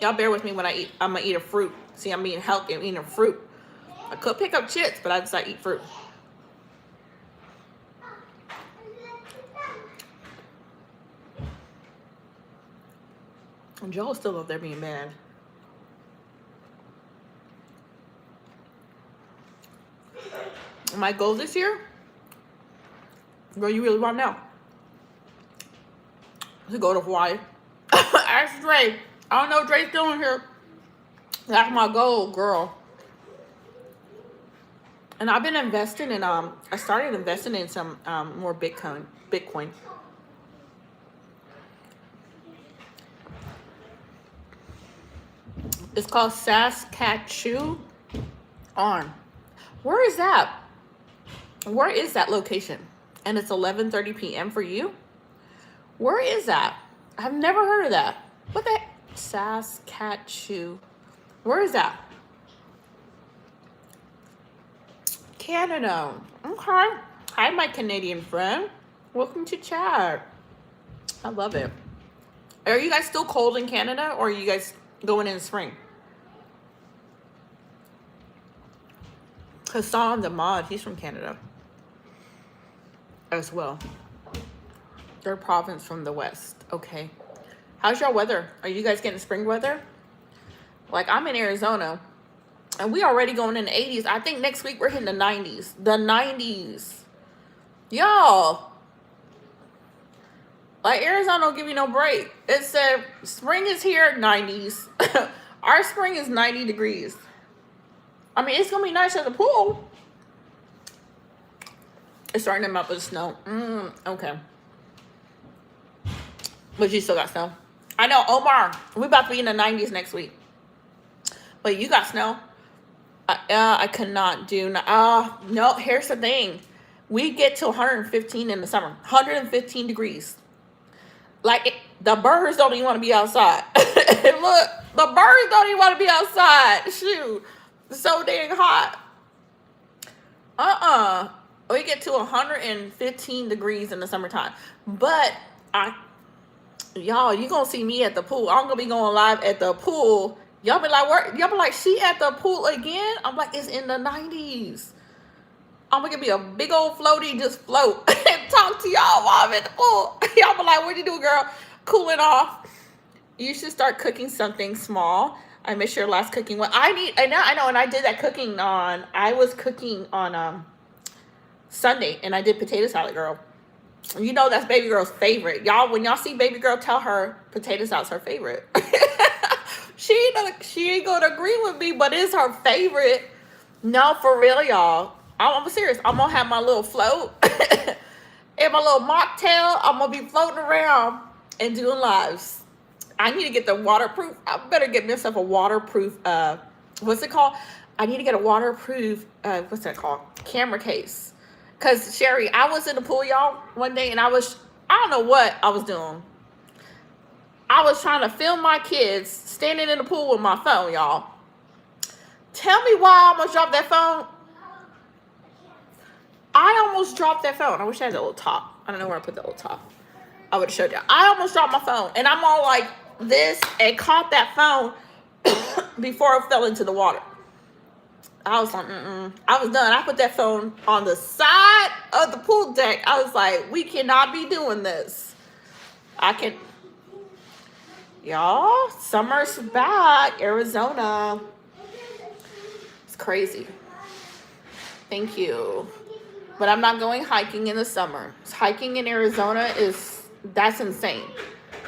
Y'all bear with me when I eat. I'm gonna eat a fruit. See, I'm being healthy. I'm eating a fruit. I could pick up chips, but I decided to eat fruit. And Joel's still up there being mad. My goal this year, girl, you really want to know? To go to Hawaii. Ask Dre. I don't know if Dre's still in here. That's my goal, girl. And I've been investing in I started investing in some more Bitcoin. It's called Saskatchewan. Where is that? Where is that location? And it's 11:30 p.m. for you? Where is that? I've never heard of that. What the heck? Saskatchewan. Where is that? Canada. Okay. Hi, my Canadian friend. Welcome to chat. I love it. Are you guys still cold in Canada, or are you guys going in spring? Hassan the mod, he's from Canada as well. They're a province from the west. Okay. How's your weather? Are you guys getting spring weather? Like, I'm in Arizona, and we already going in the 80s. I think next week we're hitting the 90s. The 90s. Y'all. Like, Arizona don't give you no break. It said spring is here, 90s. Our spring is 90 degrees. I mean, it's going to be nice at the pool. It's starting to melt with snow. Okay. But you still got snow. I know, Omar, we about to be in the 90s next week. But you got snow. I cannot do. No, here's the thing. We get to 115 in the summer. 115 degrees. Like, the birds don't even want to be outside. Look, the birds don't even want to be outside. Shoot. It's so dang hot. We get to 115 degrees in the summertime. But, y'all, you going to see me at the pool. I'm going to be going live at the pool. Y'all be like, where? Y'all be like, she at the pool again? I'm like, it's in the 90s. I'm going to give me a big old floaty, just float and talk to y'all while I'm at the pool. Y'all be like, what you do, girl? Cooling off. You should start cooking something small. I missed your last cooking one. I know, and I did that cooking I was cooking on Sunday, and I did potato salad, girl. You know that's baby girl's favorite. Y'all, when y'all see baby girl, tell her potato salad's her favorite. She ain't gonna agree with me, but it's her favorite. No, for real, y'all. I'm serious. I'm gonna have my little float and my little mocktail. I'm gonna be floating around and doing lives. I need to get the waterproof. I better get myself a waterproof, what's it called? I need to get a waterproof, what's that called? Camera case. Because, Sherry, I was in the pool, y'all, one day, and I don't know what I was doing. I was trying to film my kids standing in the pool with my phone, y'all. Tell me why I almost dropped that phone. I almost dropped that phone. I wish I had the little top. I don't know where I put the little top. I would have showed you. I almost dropped my phone. And I'm all like this and caught that phone before it fell into the water. I was like, I was done. I put that phone on the side of the pool deck. I was like, we cannot be doing this. Y'all, summer's back. Arizona. It's crazy. Thank you. But I'm not going hiking in the summer. Hiking in Arizona that's insane.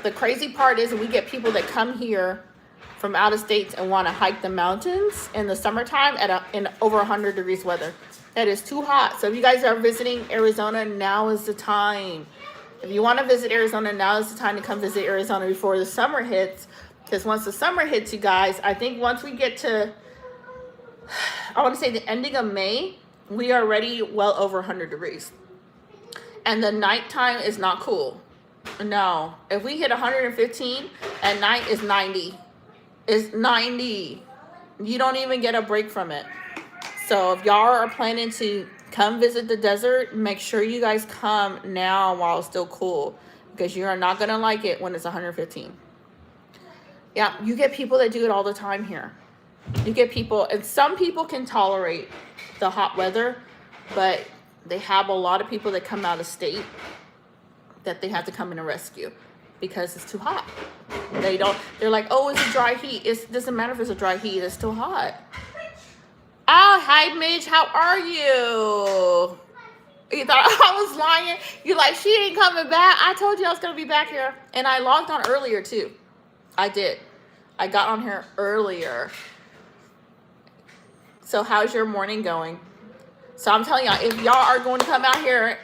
The crazy part is we get people that come here from out of states and want to hike the mountains in the summertime in over 100 degrees weather. That is too hot. So if you guys are visiting Arizona, now is the time. If you want to visit Arizona, now is the time to come visit Arizona before the summer hits. Because once the summer hits, you guys, I think once we get to, I want to say the ending of May, we are already well over 100 degrees. And the nighttime is not cool. No. If we hit 115, at night is 90. It's 90. You don't even get a break from it. So if y'all are planning to come visit the desert, make sure you guys come now while it's still cool. Because you are not going to like it when it's 115. Yeah, you get people that do it all the time here. You get people, and some people can tolerate the hot weather, but they have a lot of people that come out of state that they have to come in and rescue because it's too hot. They're like, oh, it's a dry heat. It doesn't matter if it's a dry heat, it's still hot. Oh, hi, Midge, how are you? You thought I was lying? You're like, she ain't coming back. I told you I was going to be back here. And I logged on earlier, too. I did. I got on here earlier. So how's your morning going? So I'm telling y'all, if y'all are going to come out here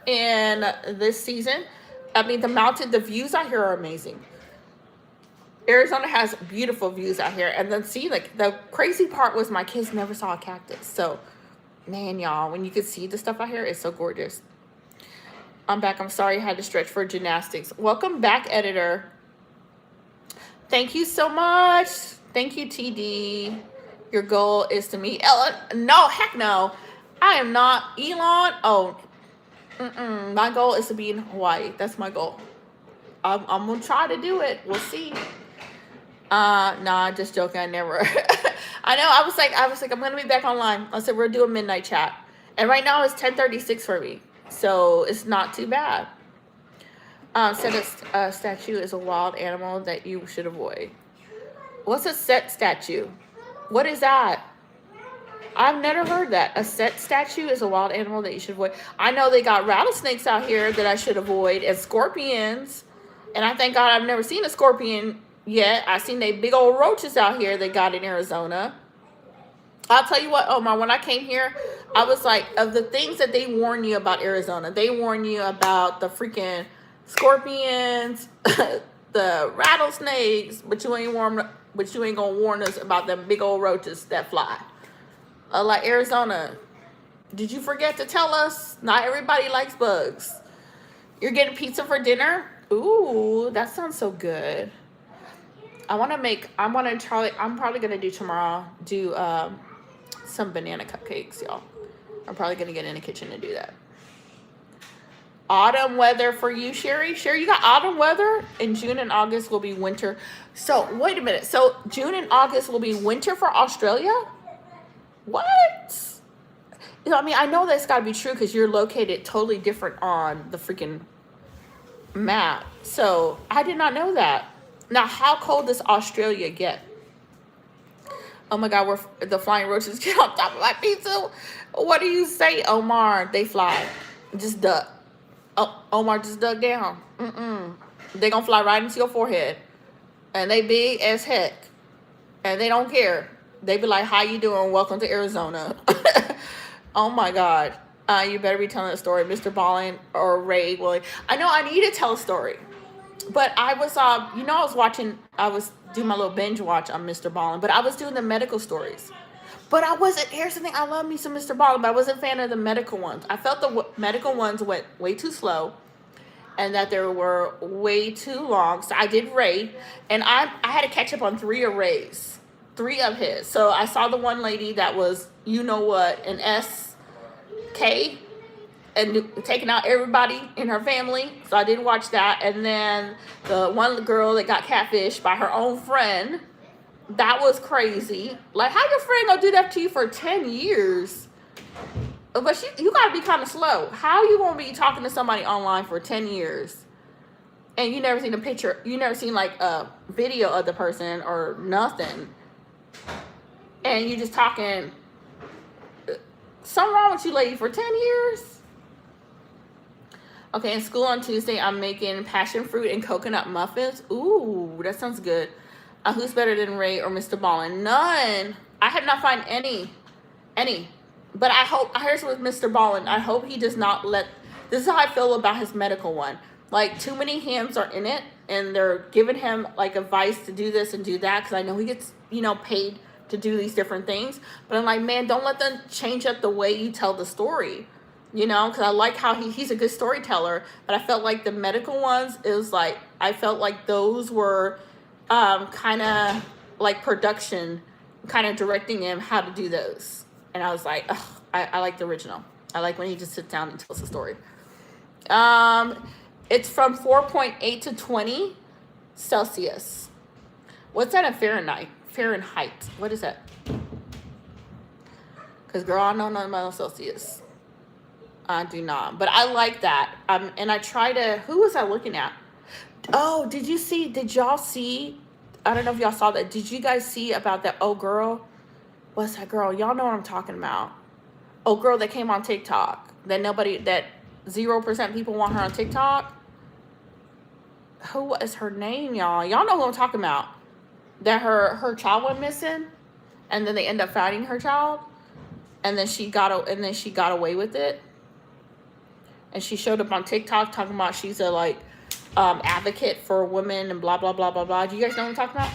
in this season, I mean, the views out here are amazing. Arizona has beautiful views out here. And then see, like, the crazy part was my kids never saw a cactus. So, man, y'all, when you could see the stuff out here, it's so gorgeous. I'm back. I'm sorry I had to stretch for gymnastics. Welcome back, editor. Thank you so much. Thank you, TD. Your goal is to meet Ellen. No, heck no. I am not. Elon. Oh, my goal is to be in Hawaii. That's my goal. I'm going to try to do it. We'll see. Nah, just joking. I never. I know. I was like, I'm going to be back online. I said, we're doing midnight chat. And right now it's 10:36 for me. So it's not too bad. Said a statue is a wild animal that you should avoid. What's a set statue? What is that? I've never heard that. A set statue is a wild animal that you should avoid. I know they got rattlesnakes out here that I should avoid, and scorpions. And I thank God I've never seen a scorpion yet. I've seen they big old roaches out here they got in Arizona. I'll tell you what, Omar, when I came here, I was like, of the things that they warn you about Arizona, they warn you about the freaking scorpions, the rattlesnakes, but you ain't gonna warn us about them big old roaches that fly. Like Arizona, did you forget to tell us? Not everybody likes bugs. You're getting pizza for dinner? Ooh, that sounds so good. I'm probably gonna do tomorrow, some banana cupcakes, y'all. I'm probably gonna get in the kitchen to do that. Autumn weather for you, Sherry. Sherry, you got autumn weather? In June and August will be winter. So, wait a minute. So, June and August will be winter for Australia? What? I mean, I know that's got to be true because you're located totally different on the freaking map. So, I did not know that. Now, how cold does Australia get? Oh my God, the flying roaches get on top of my pizza. What do you say, Omar? They fly. Just duck. Oh, Omar just dug down. They gonna fly right into your forehead. And they big as heck. And they don't care. They be like, how you doing? Welcome to Arizona. Oh my God. You better be telling a story. Mr. Ballin or Ray Williams. I know I need to tell a story. But I was, I was doing my little binge watch on Mr. Ballin. But I was doing the medical stories. But here's the thing, I love me some Mr. Ballin, but I wasn't a fan of the medical ones. I felt the medical ones went way too slow. and that they were way too long. So I did Ray, and I had to catch up on 3 of Ray's, 3 of his. So I saw the one lady that was, you know what, an SK, and taking out everybody in her family. So I did watch that. And then the one girl that got catfished by her own friend. That was crazy. Like, how your friend gonna do that to you for 10 years? But you gotta be kind of slow. How you gonna be talking to somebody online for 10 years and you never seen a picture, you never seen like a video of the person or nothing, and you just talking, something wrong with you, lady, for 10 years? Okay, in school on Tuesday, I'm making passion fruit and coconut muffins. Ooh, that sounds good. Who's better than Ray or Mr. Ballin? None. I have not found any. But I hope, here's with Mr. Ballin, I hope he does not let, this is how I feel about his medical one. Like, too many hands are in it, and they're giving him, like, advice to do this and do that, because I know he gets, you know, paid to do these different things. But I'm like, man, don't let them change up the way you tell the story. You know, because I like how he's a good storyteller, but I felt like the medical ones is like, I felt like those were kind of like production, kind of directing him how to do those. And I was like, ugh, I like the original. I like when he just sits down and tells the story. It's from 4.8 to 20 Celsius. What's that in Fahrenheit? What is that? Because, girl, I don't know nothing about Celsius. I do not. But I like that. And I try to... Who was I looking at? Oh, did y'all see... I don't know if y'all saw that. Did you guys see about that old girl? What's that girl? Y'all know what I'm talking about. Old girl that came on TikTok. That 0% people want her on TikTok. Who is her name, y'all? Y'all know who I'm talking about. That her child went missing. And then they end up finding her child. And then she got away with it. And she showed up on TikTok talking about she's a like advocate for women and blah blah blah blah blah. Do you guys know what I'm talking about?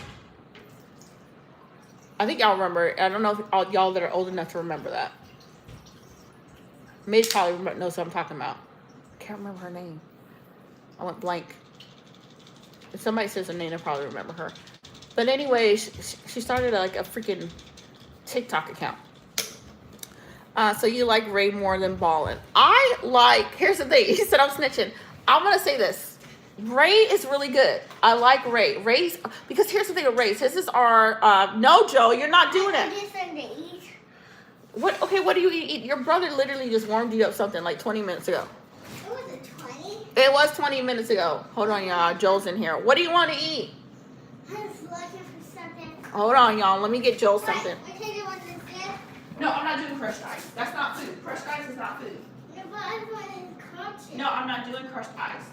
I think y'all remember. I don't know if all y'all that are old enough to remember that. Midge probably knows what I'm talking about. I can't remember her name. I went blank. If somebody says her name, I probably remember her. But anyway, she started like a freaking TikTok account. So you like Ray more than Ballin. Here's the thing. He said I'm snitching. I'm going to say this. Ray is really good. I like Ray. Because here's the thing with Ray's. His is our, no, Joe, you're not doing it. What do you eat? Your brother literally just warmed you up something like 20 minutes ago. It wasn't 20. It was 20 minutes ago. Hold on, y'all. Joel's in here. What do you want to eat? I was looking for something. Hold on, y'all. Let me get Joel something. No, No, I'm not doing crushed ice. That's not food. Crushed ice is not food. but I wanted crunchy. No, I'm not doing crushed ice.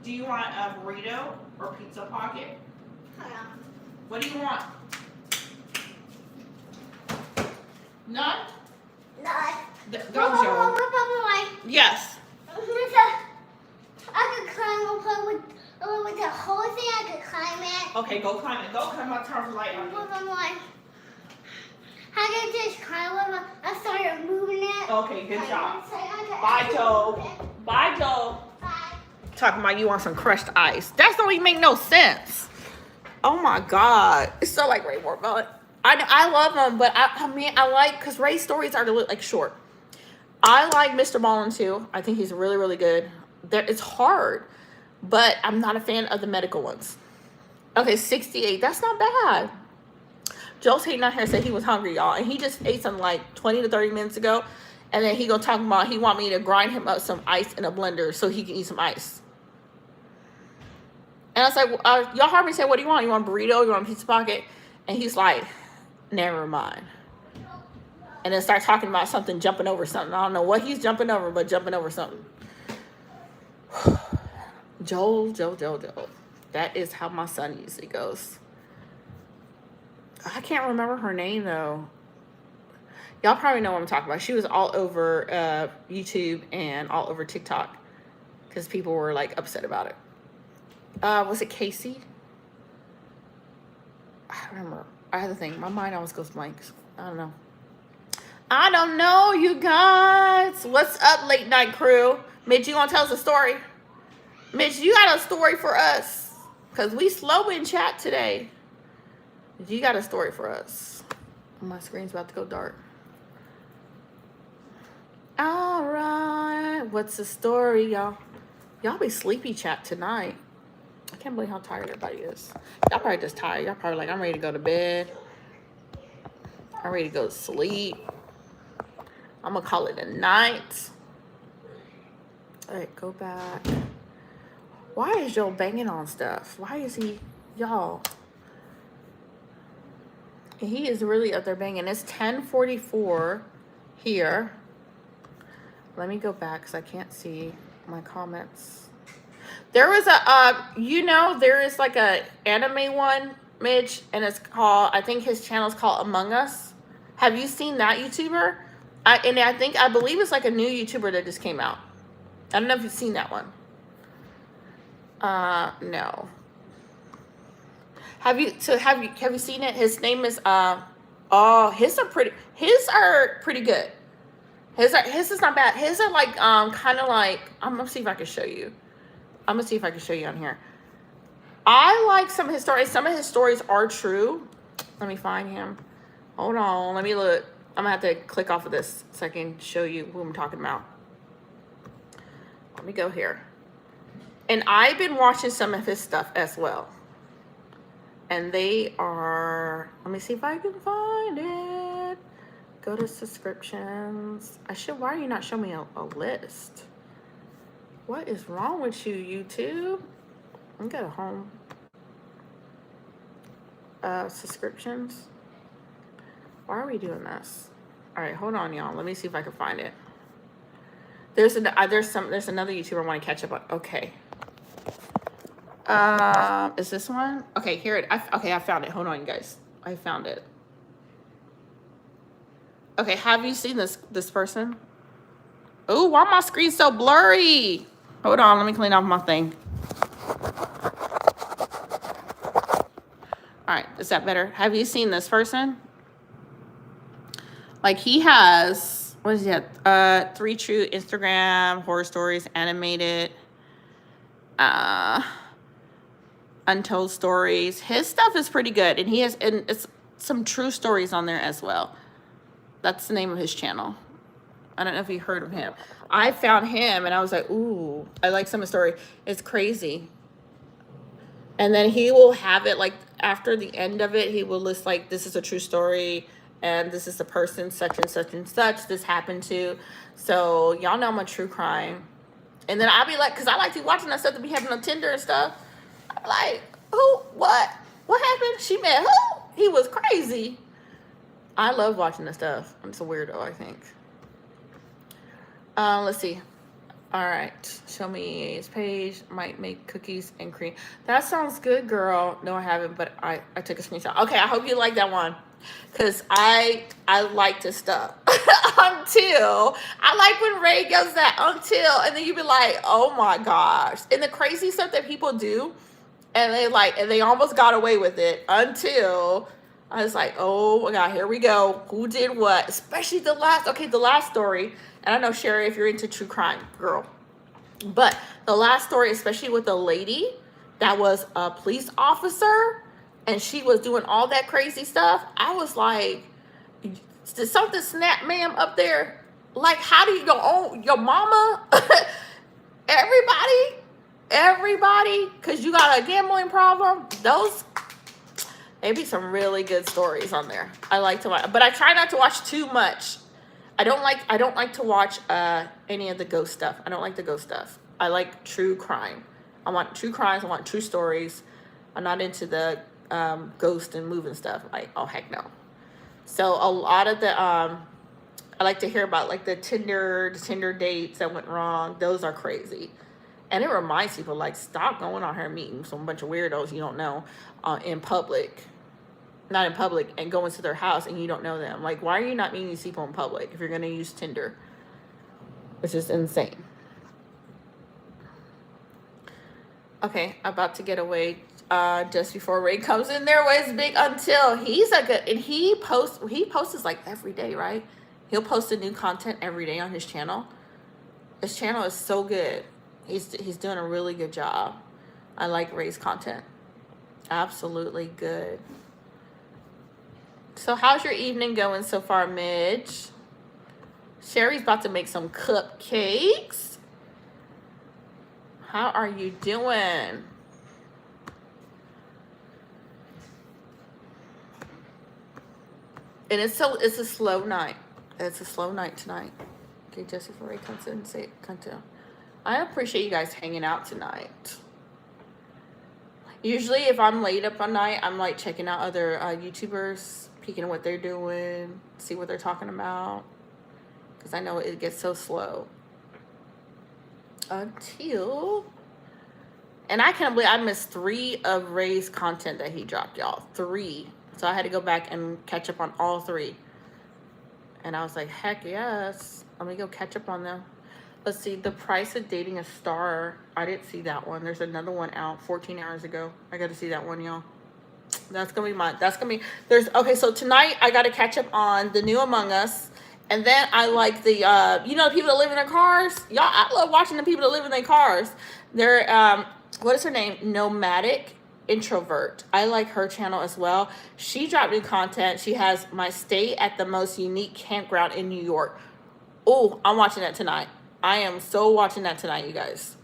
Do you want a burrito or pizza pocket? Hold on. What do you want? None? Go, Joel. Yes. I could climb with the whole thing. I could climb it. Okay, go climb it. Go climb my turn light on you. I could just climb with I started moving it. Okay, good job. Bye, Joe. Bye, Joe. Bye. Talking about you want some crushed ice. That don't even make no sense. Oh my God. It's so like Ray Mormont. I love him, but I like, because Ray's stories are like short. I like Mr. Ballin too. I think he's really, really good. It's hard, but I'm not a fan of the medical ones. Okay, 68. That's not bad. Joel's hating on here, said he was hungry, y'all, and he just ate something like 20 to 30 minutes ago, and then he gonna talk about he want me to grind him up some ice in a blender so he can eat some ice. And I was like, y'all heard me say, what do you want? You want a burrito? You want a pizza pocket? And he's like, never mind. And then start talking about something, jumping over something. I don't know what he's jumping over, but jumping over something. Joel. That is how my son usually goes. I can't remember her name, though. Y'all probably know what I'm talking about. She was all over YouTube and all over TikTok because people were, like, upset about it. Was it Casey? I don't remember. I had to think. My mind always goes blank. I don't know, you guys. What's up, late night crew? Midge, you want to tell us a story? Mitch, you got a story for us? Because we slow in chat today. You got a story for us. My screen's about to go dark. All right. What's the story, y'all? Y'all be sleepy chat tonight. I can't believe how tired everybody is. Y'all probably just tired. Y'all probably like, I'm ready to go to bed. I'm ready to go to sleep. I'm going to call it a night. All right, go back. Why is Joe banging on stuff? Why is he, y'all? He is really up there banging. It's 10:44 here. Let me go back because I can't see my comments. There was a, there is like a anime one, Mitch, and it's called, I think his channel is called Among Us. Have you seen that YouTuber? I believe it's like a new YouTuber that just came out. I don't know if you've seen that one. No. Have you seen it? His name is his are pretty good. His is not bad. His are like kind of like, I'm gonna see if I can show you. I'm gonna see if I can show you on here. I like some of his stories. Some of his stories are true. Let me find him. Hold on, let me look. I'm gonna have to click off of this so I can show you who I'm talking about. Let me go here. And I've been watching some of his stuff as well. And they are, let me see if I can find it. Go to subscriptions. Why are you not showing me a list? What is wrong with you, YouTube? Let me go to home. Subscriptions. Why are we doing this? All right, hold on, y'all. Let me see if I can find it. There's another YouTuber I want to catch up on. Okay. Is this one? Okay, here I found it. Hold on, guys. I found it. Okay, have you seen this person? Oh, why my screen so blurry? Hold on, let me clean off my thing. All right, is that better? Have you seen this person? Like he has, what is that? 3 True Instagram horror stories animated. Untold stories. His stuff is pretty good, and it's some true stories on there as well. That's the name of his channel. I don't know if you heard of him. I found him and I was like, ooh, I like some of the story. It's crazy. And then he will have it like after the end of it, he will list like, this is a true story and this is the person such and such and such this happened to. So y'all know I'm a true crime. And then I'll be like, because I like to be watching that stuff to be having on Tinder and stuff. I'm like, who? What happened? She met who? He was crazy. I love watching this stuff. I'm just a weirdo, I think. Let's see. All right. Show me his page. Might make cookies and cream. That sounds good, girl. No, I haven't, but I took a screenshot. Okay, I hope you like that one. Because I like this stuff. Until. I like when Ray goes that until. And then you be like, oh my gosh. And the crazy stuff that people do. And they almost got away with it. Until I was like, oh my God, here we go. Who did what? Especially the last story. And I know, Sherry, if you're into true crime, girl. But the last story, especially with the lady that was a police officer and she was doing all that crazy stuff. I was like, did something snap, ma'am, up there? Like, how do you go on your mama? Everybody, because you got a gambling problem. Maybe some really good stories on there. I like to watch, but I try not to watch too much. I don't like to watch any of the ghost stuff. I don't like the ghost stuff. I like true crime. I want true crimes. I want true stories. I'm not into the ghost and moving stuff. Like, oh heck no. So a lot of the I like to hear about like the Tinder dates that went wrong. Those are crazy. And it reminds people, like, stop going out here and meeting some bunch of weirdos you don't know in public. Not in public, and going to their house and you don't know them. Like, why are you not meeting these people in public if you're going to use Tinder? Which is insane. Okay, about to get away just before Ray comes in there with his big until. He's a good, and he posts like every day, right? He'll post a new content every day on his channel. His channel is so good. He's doing a really good job. I like Ray's content. Absolutely good. So how's your evening going so far, Midge? Sherry's about to make some cupcakes. How are you doing? And it's a slow night. It's a slow night tonight. Okay, Jesse Ray comes in and say, come to. I appreciate you guys hanging out tonight. Usually if I'm late up on night, I'm like checking out other YouTubers, peeking at what they're doing, see what they're talking about. Because I know it gets so slow. Until... And I can't believe I missed 3 of Ray's content that he dropped, y'all. 3. So I had to go back and catch up on all 3. And I was like, heck yes. Let me go catch up on them. Let's see, The Price of Dating a Star. I didn't see that one. There's another one out 14 hours ago. I got to see that one, y'all. That's going to be mine. That's going to be... Okay, so tonight I got to catch up on The New Among Us. And then I like the, you know, the people that live in their cars? Y'all, I love watching the people that live in their cars. They're, what is her name? Nomadic Introvert. I like her channel as well. She dropped new content. She has my stay at the most unique campground in New York. Oh, I'm watching that tonight. I am so watching that tonight, you guys.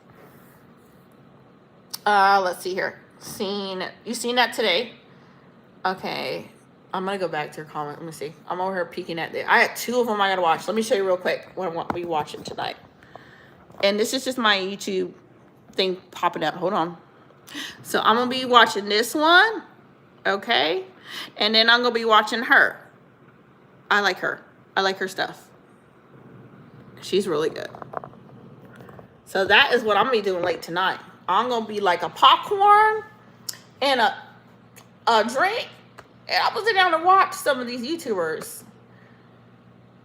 Let's see here. You seen that today? Okay. I'm going to go back to your comment. Let me see. I'm over here peeking at it. I had 2 of them I got to watch. Let me show you real quick what I'm be watching tonight. And this is just my YouTube thing popping up. Hold on. So I'm going to be watching this one. Okay. And then I'm going to be watching her. I like her. I like her stuff. She's really good. So that is what I'm going to be doing late tonight. I'm going to be like a popcorn and a drink. And I'm going to sit down and watch some of these YouTubers.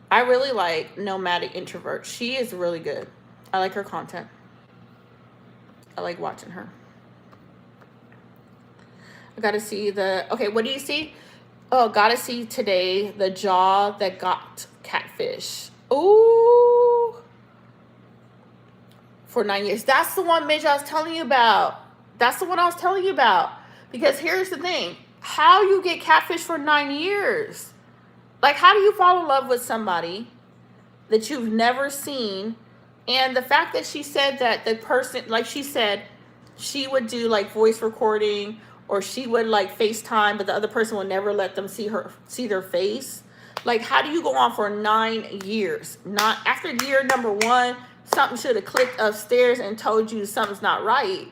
I really like Nomadic Introvert. She is really good. I like her content. I like watching her. I got to see okay, what do you see? Oh, got to see today the jaw that got catfish. Ooh. For 9 years. That's the one, Midge, I was telling you about. That's the one I was telling you about. Because here's the thing. How you get catfish for 9 years? Like, how do you fall in love with somebody that you've never seen? And the fact that she said that the person, like she said, she would do like voice recording or she would like FaceTime, but the other person would never let them see their face. Like, how do you go on for 9 years? Not after year number 1, something should have clicked upstairs and told you something's not right.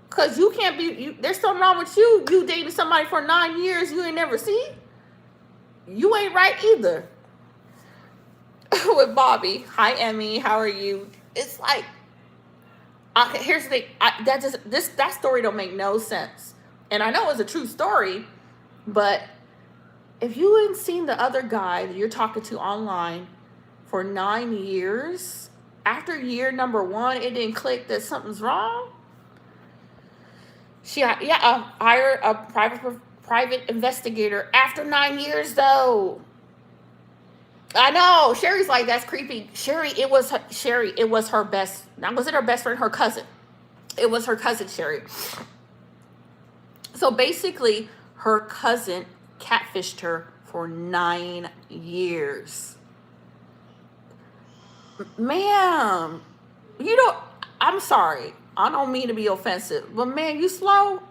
Because you can't be, there's something wrong with you. You dated somebody for 9 years you ain't never seen. You ain't right either. With Bobby. Hi, Emmy. How are you? It's like, okay, here's the thing. That story don't make no sense. And I know it's a true story, but if you ain't seen the other guy that you're talking to online for 9 years, after year number 1, it didn't click that something's wrong. She hired a private investigator after 9 years, though. I know. Sherry's like, that's creepy. Sherry, it was her best. Now, was it her best friend? Her cousin. It was her cousin, Sherry. So basically, her cousin catfished her for 9 years. Ma'am, I'm sorry. I don't mean to be offensive, but man, you slow.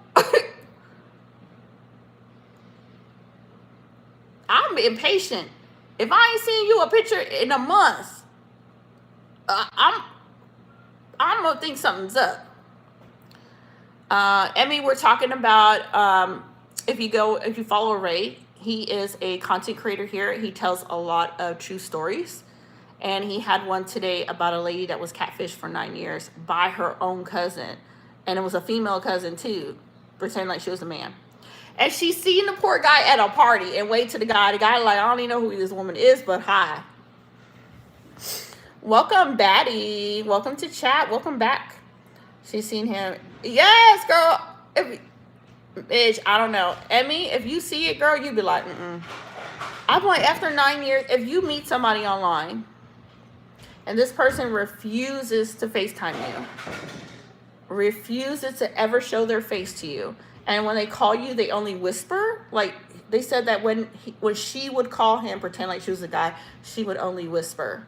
I'm impatient. If I ain't seen you a picture in a month, I'm gonna think something's up. Emmy, we're talking about if you follow Ray, he is a content creator here. He tells a lot of true stories. And he had one today about a lady that was catfished for 9 years by her own cousin. And it was a female cousin too, pretending like she was a man. And she seen the poor guy at a party and waved to the guy. The guy like, I don't even know who this woman is, but hi. Welcome, Batty. Welcome to chat. Welcome back. She's seen him. Yes, girl. Bitch, I don't know. Emmy, if you see it, girl, you'd be like, I'm like, after 9 years, if you meet somebody online, And this person refuses to FaceTime you. Refuses to ever show their face to you. And when they call you, they only whisper. Like, they said that when she would call him, pretend like she was a guy, she would only whisper.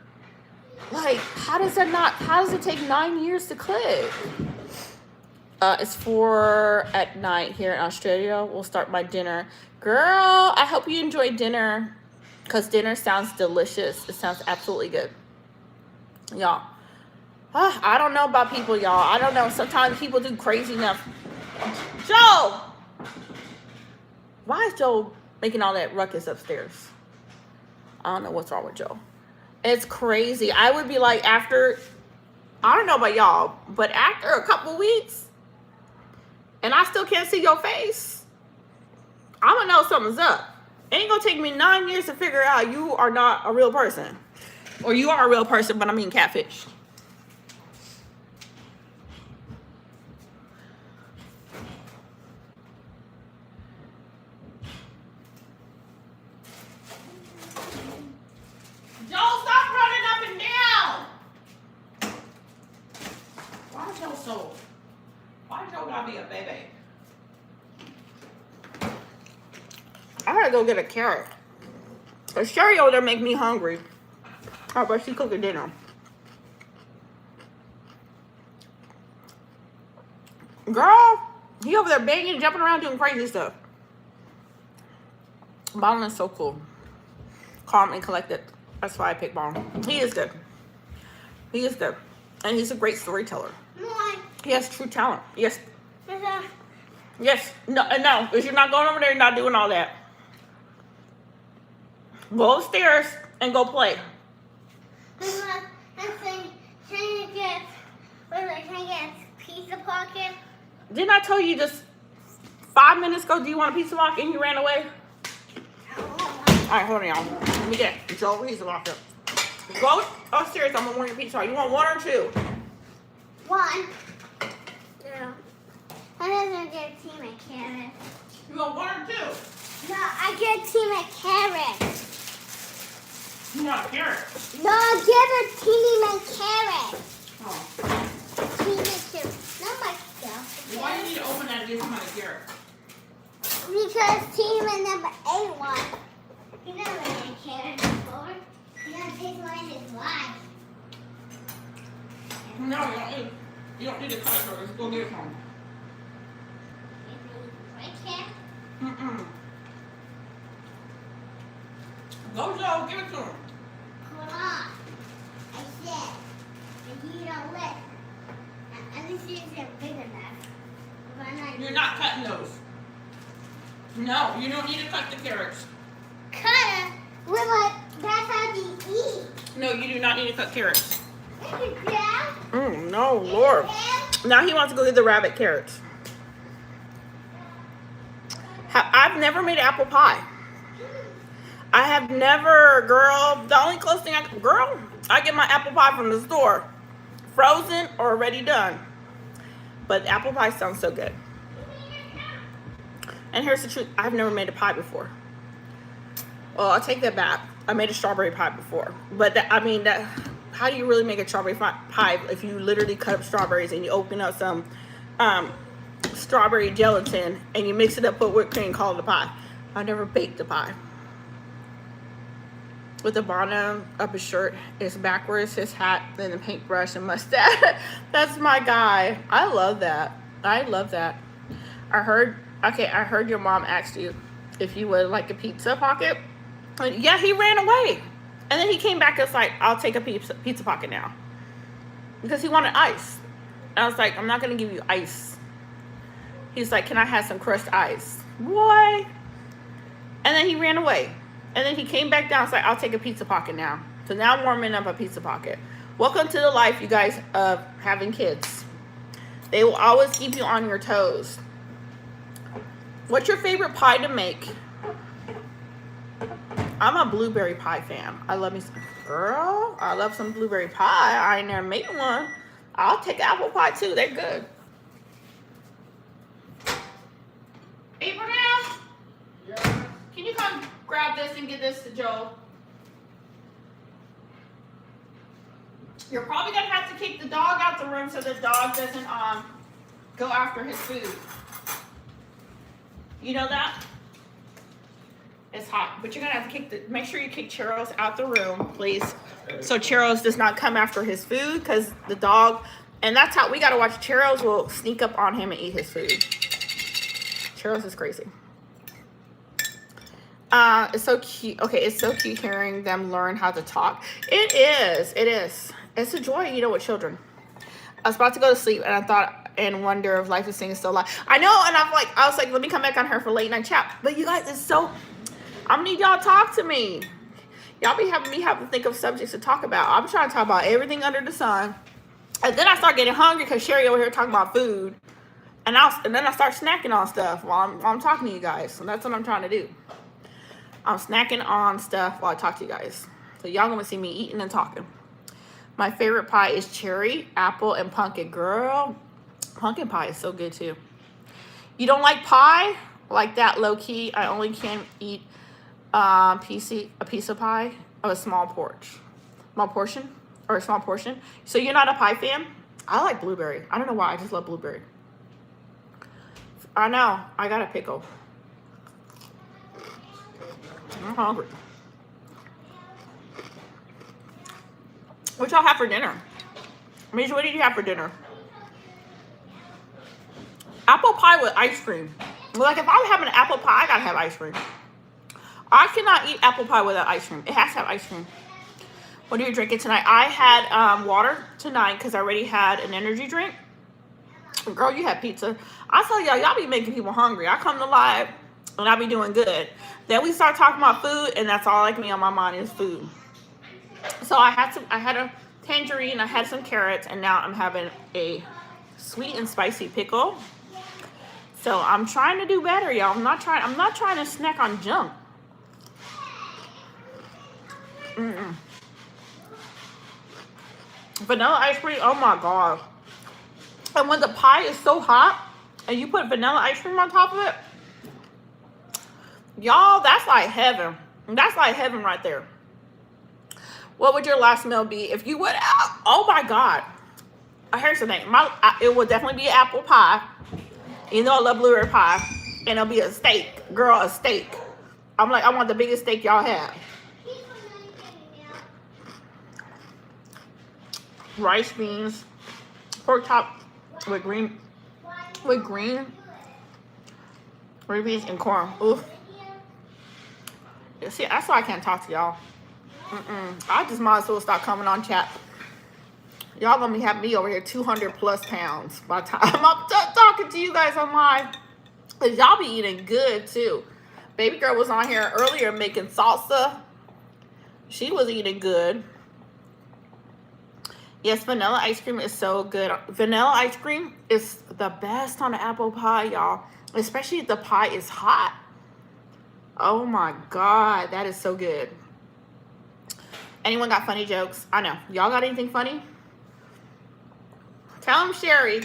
Like, how does it take 9 years to click? It's 4 at night here in Australia. We'll start my dinner. Girl, I hope you enjoy dinner. Because dinner sounds delicious. It sounds absolutely good. Y'all. I don't know about people, y'all. I don't know. Sometimes people do crazy enough. Joe! Why is Joe making all that ruckus upstairs? I don't know what's wrong with Joe. It's crazy. I would be like, after, I don't know about y'all, but after a couple weeks, and I still can't see your face, I'm going to know something's up. It ain't going to take me 9 years to figure out you are not a real person. Or you are a real person, but I mean catfish. Joe, stop running up and down. Why Joe gotta be a baby? I gotta go get a carrot. A Sherry over there make me hungry. How about she cooking dinner? Girl, he over there banging, jumping around, doing crazy stuff. Ballin is so cool. Calm and collected. That's why I picked Ballin. He is good. He is good. And he's a great storyteller. He has true talent. Yes. Yes. No, if you're not going over there, you're not doing all that. Go upstairs and go play. Can I get a pizza pocket? Didn't I tell you just 5 minutes ago, do you want a pizza lock, and you ran away? Alright, hold on, y'all. Let me get Joe pizza locker. Go upstairs, I'm gonna want your pizza. You want 1 or 2? 1. 2. I'm gonna get a team of carrots. You want 1 or 2? No, I get a team of carrots. You want a carrot? No, I get a team of carrots. Oh. Team of carrots. Not myself. Why do you need to open that and get somebody a carrot? Because team of number 8 one. He never had a carrot before. He's gonna taste one in his life. No, you don't need a cut for it. Let's go get it from him. Right, Cat? Mm-mm. Go, Joe. Give it to him. Hold on. I said, and you don't let. At least these are big enough. But I'm not You're not cutting those. No, you don't need to cut the carrots. Cutter? That's how you eat. No, you do not need to cut carrots. Yeah. No, Lord. Now he wants to go get the rabbit carrots. I've never made apple pie. I have never, girl. The only close thing I get my apple pie from the store. Frozen or already done. But apple pie sounds so good. And here's the truth. I've never made a pie before. Well, I'll take that back. I made a strawberry pie before. But how do you really make a strawberry pie if you literally cut up strawberries and you open up some strawberry gelatin and you mix it up, put whipped cream, call it a pie? I never baked a pie. With the bottom of his shirt is backwards, his hat, then the paintbrush and mustache. That's my guy. I love that. I love that. I heard your mom asked you if you would like a pizza pocket. And yeah, he ran away. And then he came back and was like, I'll take a pizza pocket now. Because he wanted ice. And I was like, I'm not going to give you ice. He's like, can I have some crushed ice? Boy. And then he ran away. And then he came back down and was like, I'll take a pizza pocket now. So now I'm warming up a pizza pocket. Welcome to the life, you guys, of having kids. They will always keep you on your toes. What's your favorite pie to make? I'm a blueberry pie fan. I love some blueberry pie. I ain't never made one. I'll take apple pie too. They're good. Abraham? Yeah. Can you come grab this and get this to Joe? You're probably gonna have to kick the dog out the room so the dog doesn't go after his food. You know that? It's hot, but you're gonna have to make sure you kick Cheros out the room, please. So Cheros does not come after his food, because the dog, and that's how we gotta watch. Cheros will sneak up on him and eat his food. Cheros is crazy. It's so cute. Okay, it's so cute hearing them learn how to talk. It is. It is. It's a joy, you know, with children. I was about to go to sleep, and I thought and wonder if Life is Singhs still alive. I know, and I was like, let me come back on her for late night chat. But you guys, it's so. I'm gonna need y'all to talk to me. Y'all be having me have to think of subjects to talk about. I'm trying to talk about everything under the sun, and then I start getting hungry because Sherry over here talking about food, and then I start snacking on stuff while I'm talking to you guys. So that's what I'm trying to do. I'm snacking on stuff while I talk to you guys. So y'all gonna see me eating and talking. My favorite pie is cherry, apple, and pumpkin. Girl, pumpkin pie is so good too. You don't like pie? Like that, low key. I only can eat a piece of pie of a small portion. So you're not a pie fan? I like blueberry. I don't know why. I just love blueberry. I know. I got a pickle. I'm hungry. What y'all have for dinner? Mitch, what did you have for dinner? Apple pie with ice cream. Like, if I'm having an apple pie, I gotta have ice cream. I cannot eat apple pie without ice cream. It has to have ice cream. What are you drinking tonight? I had water tonight because I already had an energy drink. Girl, you had pizza. I tell y'all be making people hungry. I come to live and I be doing good. Then we start talking about food, and that's all like me on my mind is food. So I had a tangerine, I had some carrots, and now I'm having a sweet and spicy pickle. So I'm trying to do better, y'all. I'm not trying to snack on junk. Vanilla ice cream, oh my god. And when the pie is so hot and you put vanilla ice cream on top of it, y'all, that's like heaven. That's like heaven right there. What would your last meal be if you would? Oh my god. Here's the thing. It would definitely be apple pie. You know I love blueberry pie. And it'll be a steak. Girl, a steak. I'm like, I want the biggest steak y'all have. Rice, beans, pork chop with green beans and corn. Ooh. See, that's why I can't talk to y'all. I just might as well stop coming on chat. Y'all gonna have me over here 200 plus pounds by the time I'm talking to you guys on live. Cause y'all be eating good too. Baby girl was on here earlier making salsa. She was eating good. Yes, vanilla ice cream is so good. Vanilla ice cream is the best on an apple pie, y'all. Especially if the pie is hot. Oh my god, that is so good. Anyone got funny jokes? I know. Y'all got anything funny? Tell them, Sherry.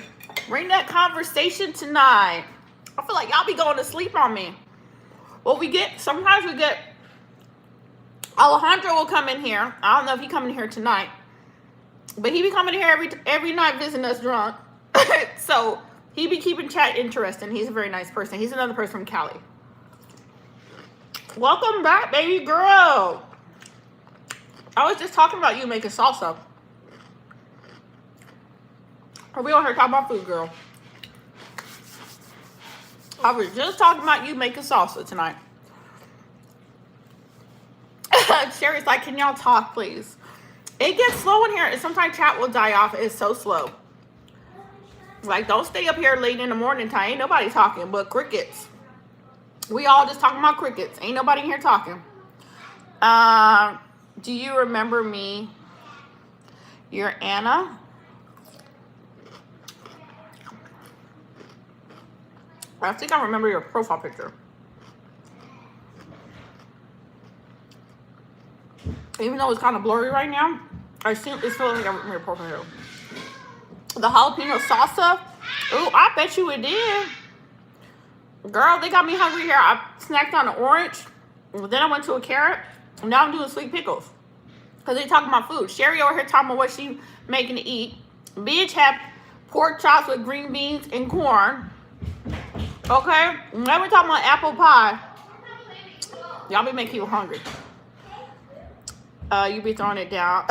Bring that conversation tonight. I feel like y'all be going to sleep on me. Well, sometimes we get, Alejandro will come in here. I don't know if he coming here tonight. But he be coming here every night visiting us drunk. So he be keeping chat interesting. He's a very nice person. He's another person from Cali. Welcome back, baby girl. I was just talking about you making salsa. Are we on here talking about food, girl? I was just talking about you making salsa tonight. Sherry's like, can y'all talk, please? It gets slow in here, and sometimes chat will die off. It's so slow. Like, don't stay up here late in the morning time. Ain't nobody talking but crickets. We all just talking about crickets. Ain't nobody in here talking. Do you remember me? You're Anna. I think I remember your profile picture. Even though it's kind of blurry right now, it feels like I remember your profile picture. The jalapeno salsa. Ooh, I bet you it did. Girl, they got me hungry here. I snacked on an orange. Then I went to a carrot. And now I'm doing sweet pickles. Because they talking about food. Sherry over here talking about what she making to eat. Bitch have pork chops with green beans and corn. Okay? Now we're talking about apple pie. Y'all be making you hungry. You be throwing it down.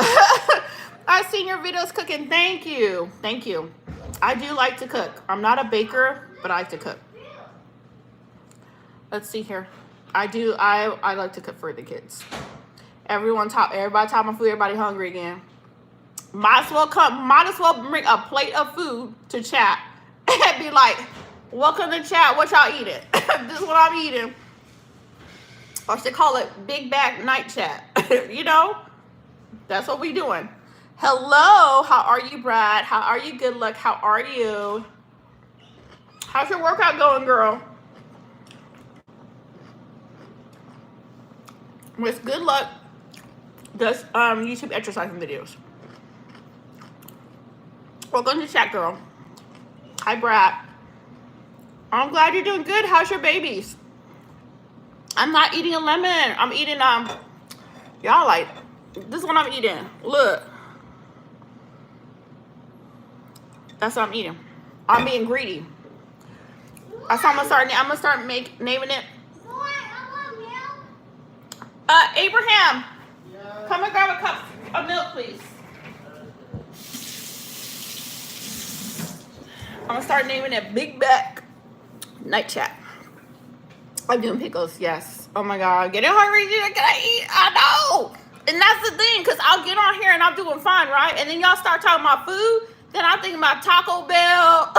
I've seen your videos cooking. Thank you. Thank you. I do like to cook. I'm not a baker, but I like to cook. Let's see here. I like to cook for the kids. Everybody talking about food, everybody hungry again. Might as well bring a plate of food to chat and be like, welcome to chat, what y'all eating? This is what I'm eating. Or should call it Big Back Night Chat. You know? That's what we doing. Hello, how are you, Brad? How are you, Good Luck? How are you? How's your workout going, girl? With Good Luck does YouTube exercising videos. Welcome to chat, girl. Hi, Brad. I'm glad you're doing good. How's your babies? I'm not eating a lemon. I'm eating y'all like this is what I'm eating. Look. That's what I'm eating. I'm being greedy. That's how I'm gonna start naming it. Abraham, come and grab a cup of milk, please. I'm gonna start naming it Big Back Night Chat. I'm doing pickles, yes. Oh my God, getting hungry. Can I eat? I know. And that's the thing, because I'll get on here and I'm doing fine, right? And then y'all start talking about food. Then I'm thinking about Taco Bell,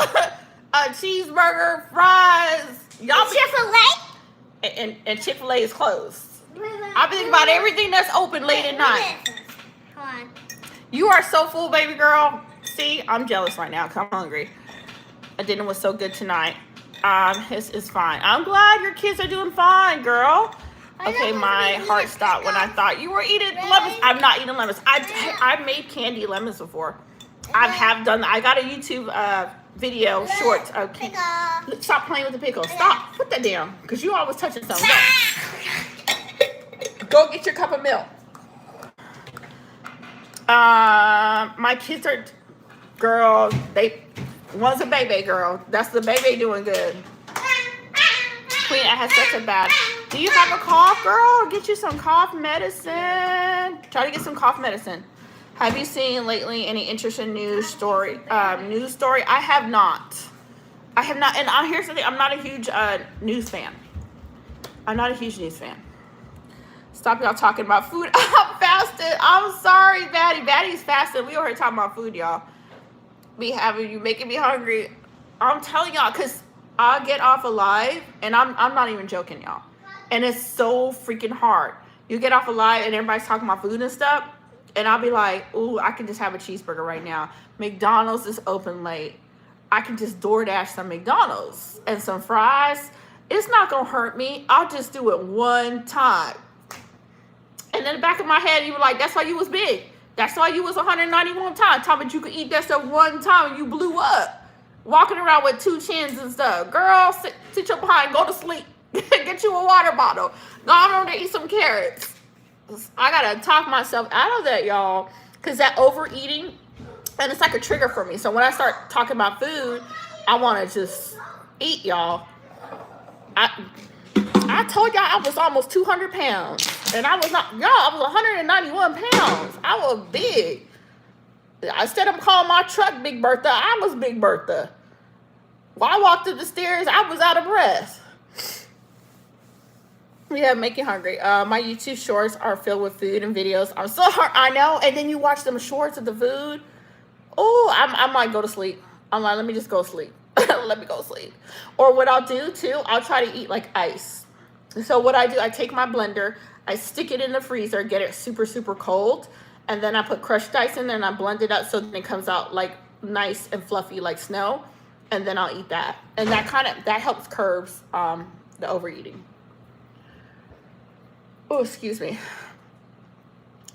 a cheeseburger, fries. Y'all Chick-fil-A? And Chick-fil-A is closed. I be thinking about everything that's open late at night. Come on. You are so full, baby girl. See, I'm jealous right now because I'm hungry. Dinner was so good tonight. It's fine. I'm glad your kids are doing fine, girl. Okay, my heart stopped when I thought you were eating lemons. I'm not eating lemons. I've made candy lemons before. I have done that. I got a YouTube video short. Okay. Stop playing with the pickle. Stop. Put that down. Because you always touching something. Go get your cup of milk. My kids are, girl, one's a baby girl. That's the baby doing good. Queen, I have such a bad. Do you have a cough, girl? Get you some cough medicine. Try to get some cough medicine. Have you seen lately any interesting news story? I have not. And here's the thing. I'm not a huge news fan. I'm not a huge news fan. Stop y'all talking about food. I'm fasted. I'm sorry, Batty. Batty's fasted. We over here talking about food, y'all. You making me hungry. I'm telling y'all, because I'll get off alive, and I'm not even joking, y'all. And it's so freaking hard. You get off alive, and everybody's talking about food and stuff, and I'll be like, ooh, I can just have a cheeseburger right now. McDonald's is open late. I can just DoorDash some McDonald's and some fries. It's not going to hurt me. I'll just do it one time. And in the back of my head, you were like, that's why you was big. That's why you was 191 times. Talking about you could eat that stuff one time and you blew up. Walking around with 2 chins and stuff. Girl, sit your behind. Go to sleep. Get you a water bottle. Go on to eat some carrots. I got to talk myself out of that, y'all. Because that overeating, and it's like a trigger for me. So when I start talking about food, I want to just eat, y'all. I told y'all I was almost 200 pounds. And I was not, y'all, I was 191 pounds. I was big. Instead of calling my truck Big Bertha, I was Big Bertha. While I walked up the stairs, I was out of breath. Yeah, make you hungry. My YouTube shorts are filled with food and videos. I'm so hard, I know. And then you watch them shorts of the food. Oh, I might go to sleep. I'm like, let me just go to sleep. Let me go to sleep. Or what I'll do too, I'll try to eat like ice. So what I do, I take my blender, I stick it in the freezer, get it super, super cold. And then I put crushed ice in there and I blend it up so then it comes out like nice and fluffy like snow. And then I'll eat that. And that helps curbs the overeating. Oh, excuse me.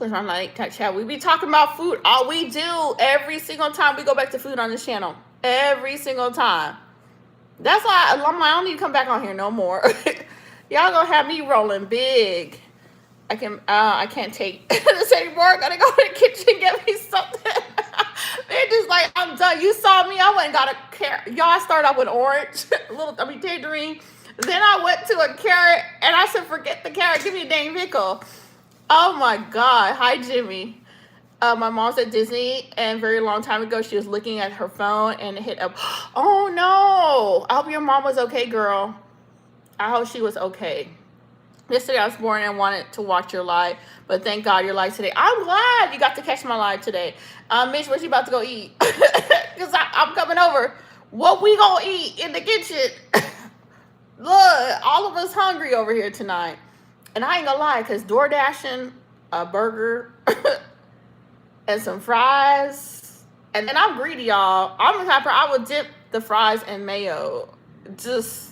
I'm like that chat. We be talking about food. All we do every single time we go back to food on this channel. Every single time. That's why I don't need to come back on here no more. Y'all gonna have me rolling big. I can't take this anymore. I gotta go to the kitchen and get me something. They're just like, I'm done. You saw me. I went and got a carrot. Y'all, I started off with orange, tangerine. Then I went to a carrot, and I said, forget the carrot. Give me a dang pickle. Oh my God. Hi, Jimmy. My mom's at Disney, and very long time ago, she was looking at her phone and it hit up. Oh no! I hope your mom was okay, girl. I hope she was okay. Yesterday I was born and wanted to watch your live, but thank God you're live today. I'm glad you got to catch my live today. Mitch, what you about to go eat? Because I'm coming over. What we gonna eat in the kitchen? Look, all of us hungry over here tonight. And I ain't gonna lie, because DoorDashing a burger and some fries. And then I'm greedy, y'all. I'm the type of, I would dip the fries in mayo. Just,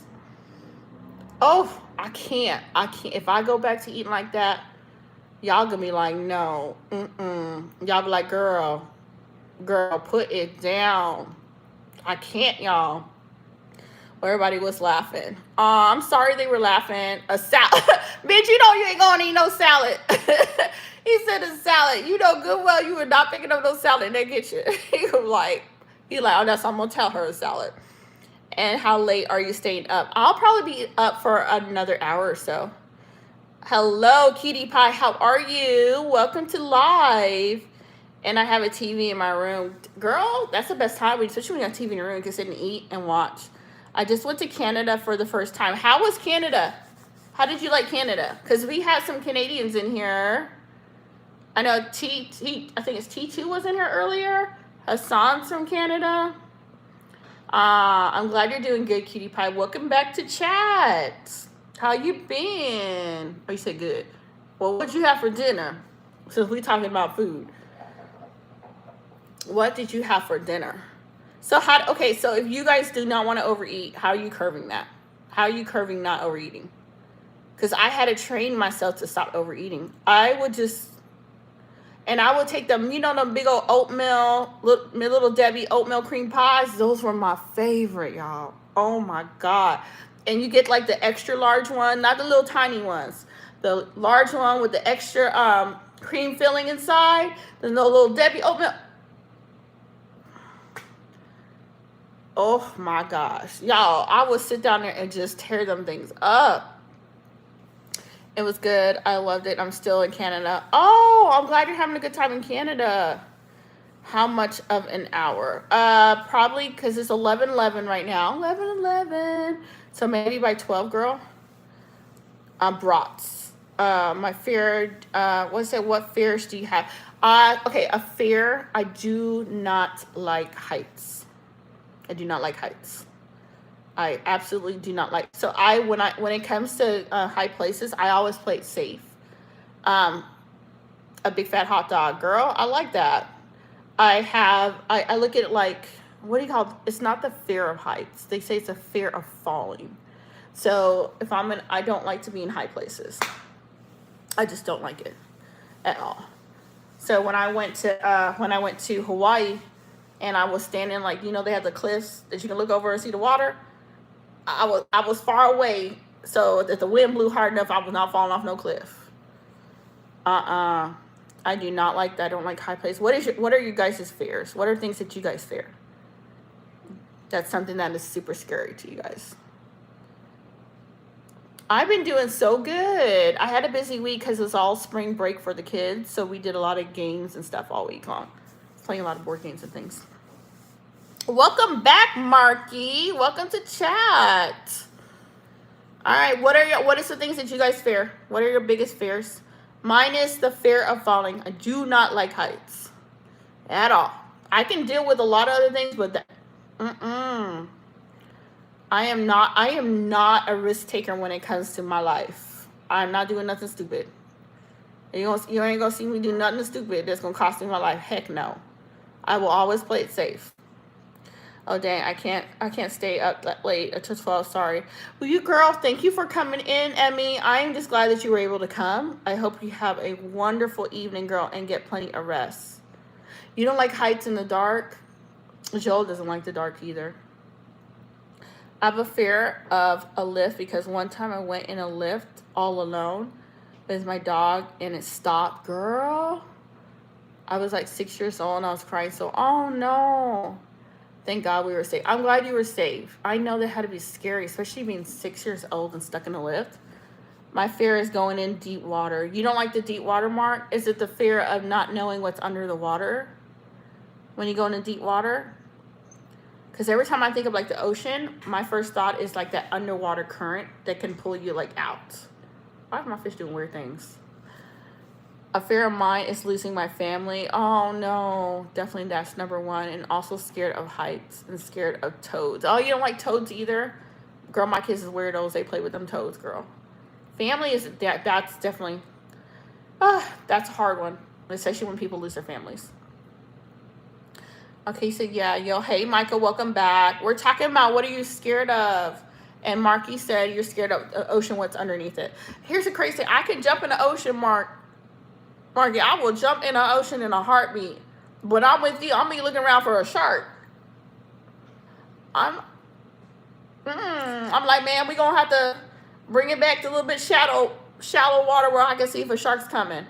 oh, I can't. If I go back to eating like that, y'all gonna be like, no. Y'all be like, girl, put it down. I can't, y'all. Well, everybody was laughing. I'm sorry they were laughing. A salad. Bitch, you know you ain't gonna eat no salad. He said a salad. You know good well you were not picking up no salad in that kitchen. He was like, oh, that's, I'm gonna tell her a salad. And how late are you staying up? I'll probably be up for another hour or so. Hello, Cutie Pie. How are you? Welcome to live. And I have a TV in my room. Girl, that's the best time, especially when you have TV in your room. You can sit and eat and watch. I just went to Canada for the first time. How was Canada? How did you like Canada? Because we had some Canadians in here. I know I think it's T2 was in here earlier. Hassan's from Canada. I'm glad you're doing good, Cutie Pie. Welcome back to chat. How you been? Oh, you said good. Well, what'd you have for dinner? Since we talking about food. What did you have for dinner? So so if you guys do not want to overeat, how are you curving that? How are you curving not overeating? Because I had to train myself to stop overeating. I would take them, them big old oatmeal, little Debbie oatmeal cream pies. Those were my favorite, y'all. Oh my God. And you get like the extra large one, not the little tiny ones. The large one with the extra cream filling inside. The little Debbie oatmeal. Oh my gosh. Y'all, I would sit down there and just tear them things up. It was good. I loved it. I'm still in Canada. Oh, I'm glad you're having a good time in Canada. How much of an hour? Probably because it's 11:11 right now. 11:11. So maybe by 12, girl. Brats. My fear, what fears do you have? Okay, a fear. I do not like heights. I do not like heights. I absolutely do not like. So when it comes to high places, I always play it safe. A big fat hot dog, girl. I like that. I look at it like, what do you call it? It's not the fear of heights. They say it's a fear of falling. So if I don't like to be in high places. I just don't like it at all. So when I went to Hawaii, and I was standing like, they have the cliffs that you can look over and see the water. I was far away, so that the wind blew hard enough, I was not falling off no cliff. I do not like that. I don't like high places. What are you guys' fears? What are things that you guys fear? That's something that is super scary to you guys. I've been doing so good. I had a busy week because it was all spring break for the kids, so we did a lot of games and stuff all week long. Playing a lot of board games and things. Welcome back, Marky. Welcome to chat. All right, what are some things that you guys fear? What are your biggest fears? Mine is the fear of falling. I do not like heights at all. I can deal with a lot of other things, but that, I am not a risk taker when it comes to my life. I'm not doing nothing stupid. You ain't gonna see me do nothing stupid that's gonna cost me my life. Heck no. I will always play it safe. Oh dang, I can't stay up that late until 12. Sorry. Well, you girl, thank you for coming in, Emmy. I am just glad that you were able to come. I hope you have a wonderful evening, girl, and get plenty of rest. You don't like heights in the dark? Joel doesn't like the dark either. I have a fear of a lift because one time I went in a lift all alone with my dog and it stopped. Girl, I was like 6 years old and I was crying. So, oh no. Thank God we were safe. I'm glad you were safe. I know that had to be scary, especially being 6 years old and stuck in a lift. My fear is going in deep water. You don't like the deep water, Mark? Is it the fear of not knowing what's under the water when you go into deep water? Because every time I think of like the ocean, my first thought is like that underwater current that can pull you like out. Why are my fish doing weird things? A fear of mine is losing my family. Oh no, definitely that's number one. And also scared of heights and scared of toads. Oh, you don't like toads either? Girl, my kids is weirdos. They play with them toads, girl. Family is that's definitely that's a hard one, especially when people lose their families. Okay, so yeah, yo, hey Michael, welcome back. We're talking about what are you scared of? And Marky said you're scared of the ocean, what's underneath it. Here's the crazy thing. I can jump in the ocean, Marky, I will jump in the ocean in a heartbeat. But I'm with you, I'm be looking around for a shark. I'm like, man, we gonna have to bring it back to a little bit shallow water where I can see if a shark's coming.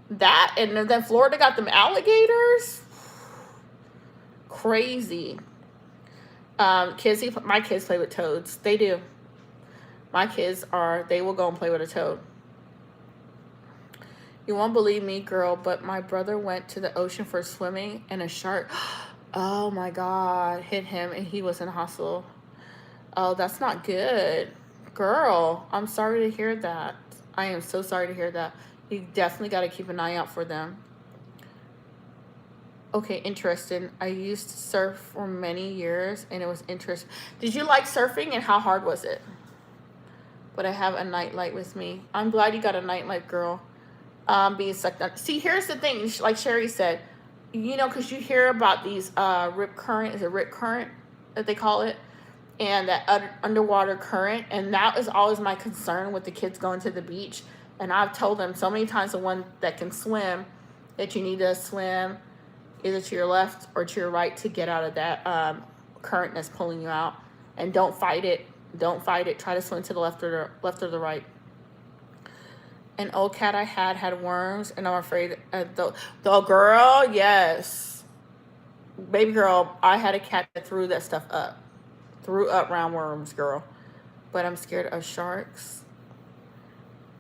That, and then Florida got them alligators. Crazy. My kids play with toads. They do. My kids they will go and play with a toad. You won't believe me, girl, but my brother went to the ocean for swimming and a shark, oh my God, hit him and he was in the hospital. Oh, that's not good. Girl, I'm sorry to hear that. I am so sorry to hear that. You definitely got to keep an eye out for them. Okay, interesting. I used to surf for many years and it was interesting. Did you like surfing and how hard was it? But I have a nightlight with me. I'm glad you got a nightlight, girl. Being sucked up. See, here's the thing. Like Sherry said, you know, because you hear about these rip current. Is it rip current that they call it? And that underwater current. And that is always my concern with the kids going to the beach. And I've told them so many times, the one that can swim, that you need to swim either to your left or to your right to get out of that current that's pulling you out. And don't fight it. Don't fight it. Try to swim to the left or the right. An old cat I had worms, and I'm afraid the girl, yes. Baby girl, I had a cat that threw that stuff up. Threw up roundworms, girl. But I'm scared of sharks.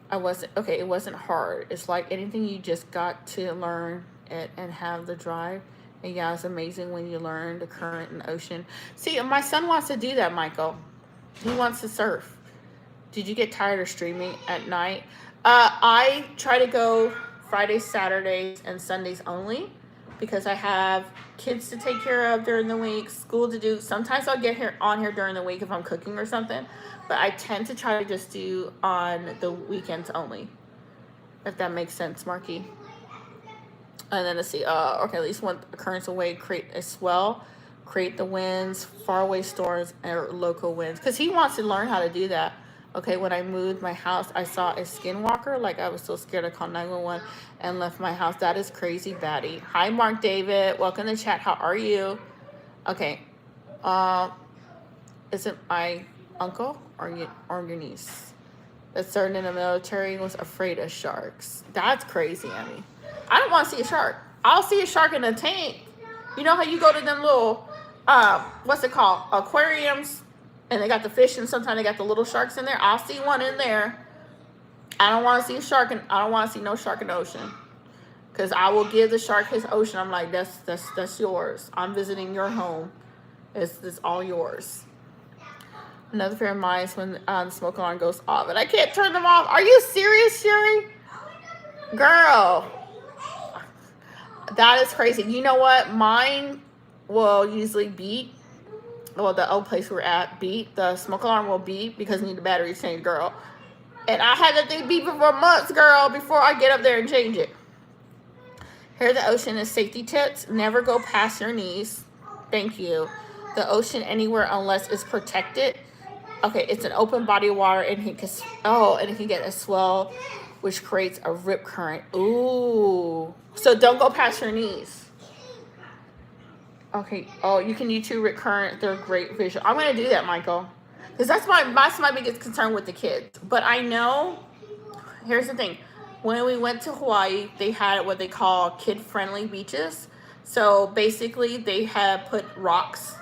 It wasn't hard. It's like anything, you just got to learn it and have the drive. And yeah, it's amazing when you learn the current and ocean. See, my son wants to do that, Michael. He wants to surf. Did you get tired of streaming at night? I try to go Fridays, Saturdays, and Sundays only because I have kids to take care of during the week, school to do. Sometimes I'll get on here during the week if I'm cooking or something, but I tend to try to just do on the weekends only, if that makes sense, Marky. And then let's see, okay, at least one occurrence away, create a swell, create the winds, faraway storms, or local winds, because he wants to learn how to do that. Okay, when I moved my house, I saw a skinwalker. Like, I was so scared I called 911 and left my house. That is crazy, baddie. Hi, Mark David. Welcome to chat. How are you? Okay. Is it my uncle or your niece that served in the military was afraid of sharks? That's crazy, Emmy. I don't want to see a shark. I'll see a shark in a tank. You know how you go to them little, what's it called? Aquariums. And they got the fish, and sometimes they got the little sharks in there. I'll see one in there. I don't want to see a shark, and I don't want to see no shark in the ocean, because I will give the shark his ocean. I'm like, that's yours. I'm visiting your home. It's all yours. Another fear of mine is when the smoke alarm goes off, and I can't turn them off. Are you serious, Sherry? Girl, that is crazy. You know what? Mine will usually beep. Well, the old place we're at beep. The smoke alarm will beep because I need the battery changed, girl. And I had that thing beeping for months, girl, before I get up there and change it. Here the ocean is safety tips. Never go past your knees. Thank you. The ocean anywhere unless it's protected. Okay, it's an open body of water, and it can get a swell, which creates a rip current. Ooh. So don't go past your knees. Okay. Oh, you can YouTube rip current. They're great visual. I'm gonna do that, Michael, because that's my biggest concern with the kids. But I know. Here's the thing. when we went to Hawaii, they had what they call kid-friendly beaches. So basically, they had put rocks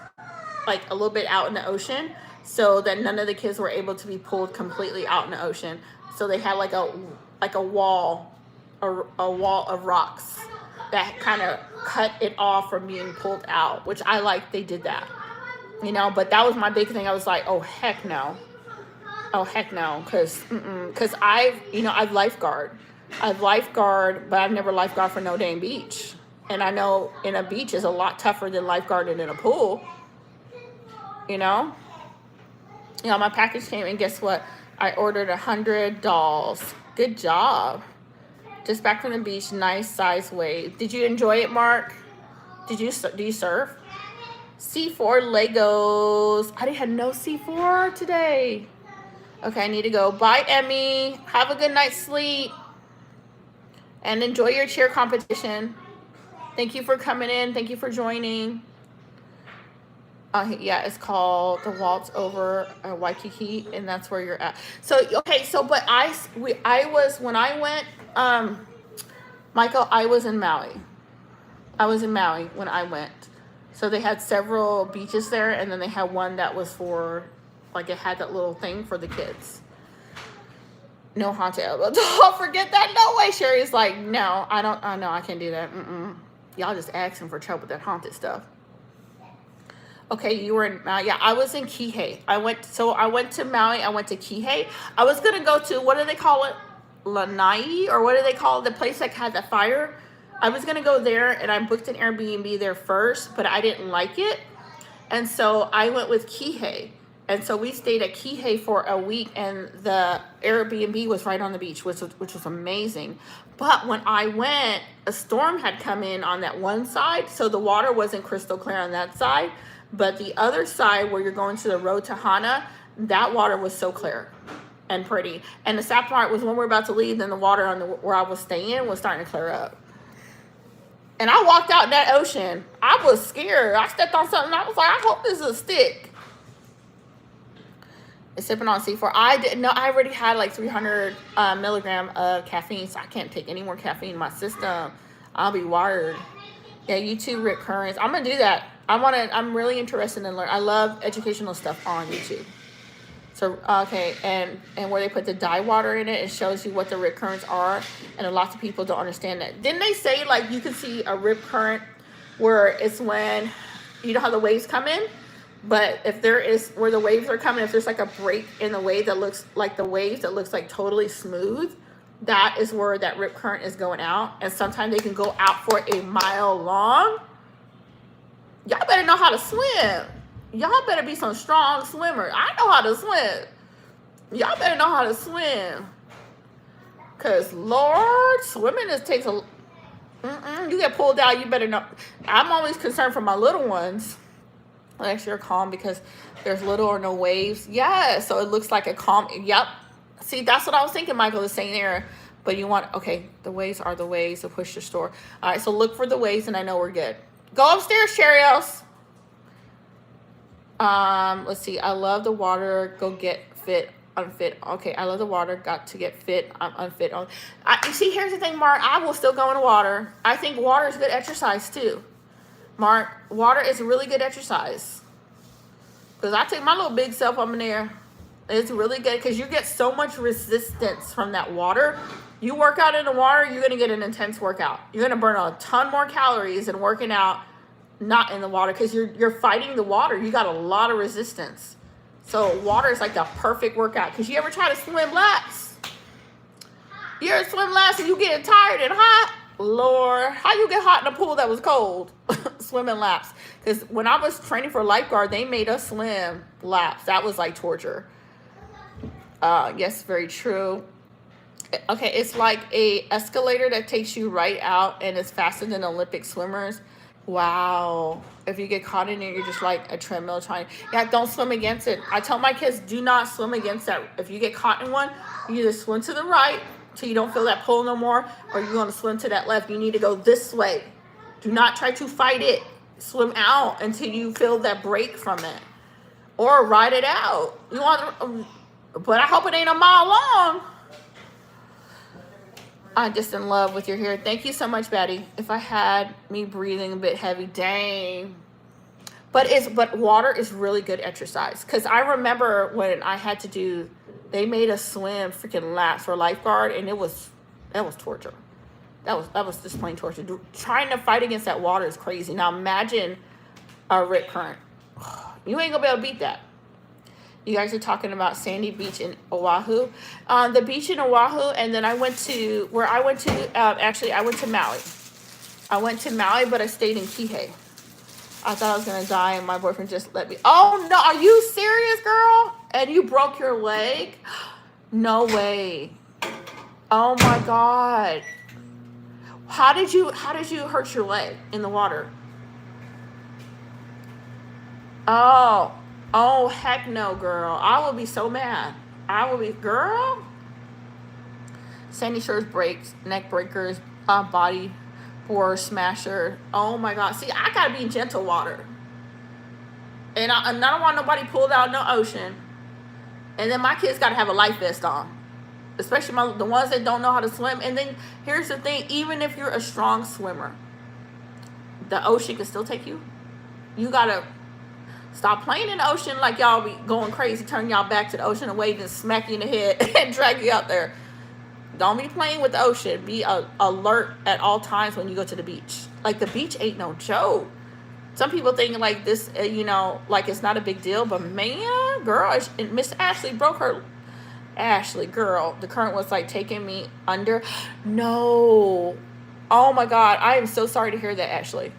like a little bit out in the ocean so that none of the kids were able to be pulled completely out in the ocean. So they had like a wall, a wall of rocks that kind of cut it off from being pulled out, which I like. They did that, you know. But that was my big thing. I was like, oh heck no, because I've lifeguard, but I've never lifeguard for no dang beach. And I know in a beach is a lot tougher than lifeguarding in a pool. You know, my package came, and guess what? I ordered 100 dolls. Good job. Just back from the beach. Nice size wave. Did you enjoy it, Mark? Do you surf? C4 Legos. I had no C4 today. Okay, I need to go. Bye, Emmy. Have a good night's sleep. And enjoy your cheer competition. Thank you for coming in. Thank you for joining. Yeah, it's called The Waltz Over Waikiki, and that's where you're at. So, okay, but when I went, Michael, I was in Maui. I was in Maui when I went. So they had several beaches there, and then they had one that was for, like, it had that little thing for the kids. No haunted elbow. Don't forget that. No way. Sherry's like, no, I can't do that. Y'all just asking for trouble with that haunted stuff. Okay, you were in Maui. Yeah, I was in Kihei. I went to Maui. I went to Kihei. I was going to go to, what do they call it? Lanai? Or what do they call it? The place that had the fire? I was going to go there, and I booked an Airbnb there first, but I didn't like it. And so I went with Kihei. And so we stayed at Kihei for a week, and the Airbnb was right on the beach, which was amazing. But when I went, a storm had come in on that one side, so the water wasn't crystal clear on that side. But the other side, where you're going to the road to Hana, that water was so clear and pretty. And the sad part was when we were about to leave, then the water where I was staying was starting to clear up. And I walked out in that ocean. I was scared. I stepped on something. I was like, I hope this is a stick. It's sipping on C4. I didn't know. I already had like 300 milligram of caffeine, so I can't take any more caffeine in my system. I'll be wired. Yeah, YouTube Rick Currents. I'm gonna do that. I'm really interested in learning. I love educational stuff on YouTube. So okay, and where they put the dye water in it, it shows you what the rip currents are, and lots of people don't understand that. Didn't they say like you can see a rip current where it's when you know how the waves come in? But if there is where the waves are coming, if there's like a break in the wave that looks like the waves that looks like totally smooth, that is where that rip current is going out. And sometimes they can go out for a mile long. Y'all better know how to swim. Y'all better be some strong swimmers. I know how to swim. Y'all better know how to swim. Because, Lord, swimming takes a... you get pulled out, you better know. I'm always concerned for my little ones. Actually, you're calm because there's little or no waves. Yeah, so it looks like a calm... Yep. See, that's what I was thinking, Michael, the same there. But you want... Okay, the waves are the waves to push the store. All right, so look for the waves, and I know we're good. Go upstairs, Cheerios. Let's see. I love the water. Go get fit, unfit. Okay, I love the water. Got to get fit. I'm unfit. You see, here's the thing, Mark. I will still go in the water. I think water is good exercise, too. Mark, water is really good exercise. Because I take my little big self up in there. It's really good because you get so much resistance from that water. You work out in the water, you're going to get an intense workout. You're going to burn a ton more calories than working out not in the water because you're fighting the water. You got a lot of resistance. So water is like the perfect workout. Because you ever try to swim laps? You ever swim laps and you get tired and hot? Lord, how you get hot in a pool that was cold? Swimming laps. Because when I was training for lifeguard, they made us swim laps. That was like torture. Yes, very true. Okay, it's like a escalator that takes you right out and it's faster than Olympic swimmers. Wow. If you get caught in it, you're just like a treadmill trying. Yeah, don't swim against it. I tell my kids, do not swim against that. If you get caught in one, you either swim to the right till you don't feel that pull no more, or you're going to swim to that left. You need to go this way. Do not try to fight it. Swim out until you feel that break from it. Or ride it out. You want, but I hope it ain't a mile long. I'm just in love with your hair. Thank you so much, Betty. If I had me breathing a bit heavy, dang. But water is really good exercise. Cause I remember when I had to do, they made us swim freaking laps for lifeguard, and that was torture. That was just plain torture. Trying to fight against that water is crazy. Now imagine a rip current. You ain't gonna be able to beat that. You guys are talking about Sandy Beach in Oahu. The beach in Oahu, and then I went to, actually I went to Maui. I went to Maui, but I stayed in Kihei. I thought I was gonna die, and my boyfriend just let me. Oh no, are you serious, girl? And you broke your leg? No way. Oh my God. How did you hurt your leg in the water? Oh heck no, girl. I will be so mad. I will be, girl. Sandy Shores breaks, neck breakers, body board smasher. Oh my God. See, I gotta be in gentle water. And I don't want nobody pulled out in the ocean. And then my kids gotta have a life vest on. Especially the ones that don't know how to swim. And then here's the thing, even if you're a strong swimmer, the ocean can still take you. You gotta stop playing in the ocean like y'all be going crazy, turn y'all back to the ocean and wave and smack you in the head and drag you out there. Don't be playing with the ocean. Be alert at all times when you go to the beach. Like, the beach ain't no joke. Some people think like this, like it's not a big deal, but man, girl, Miss Ashley broke her. Ashley, girl, the current was like taking me under. No. Oh my God. I am so sorry to hear that, Ashley.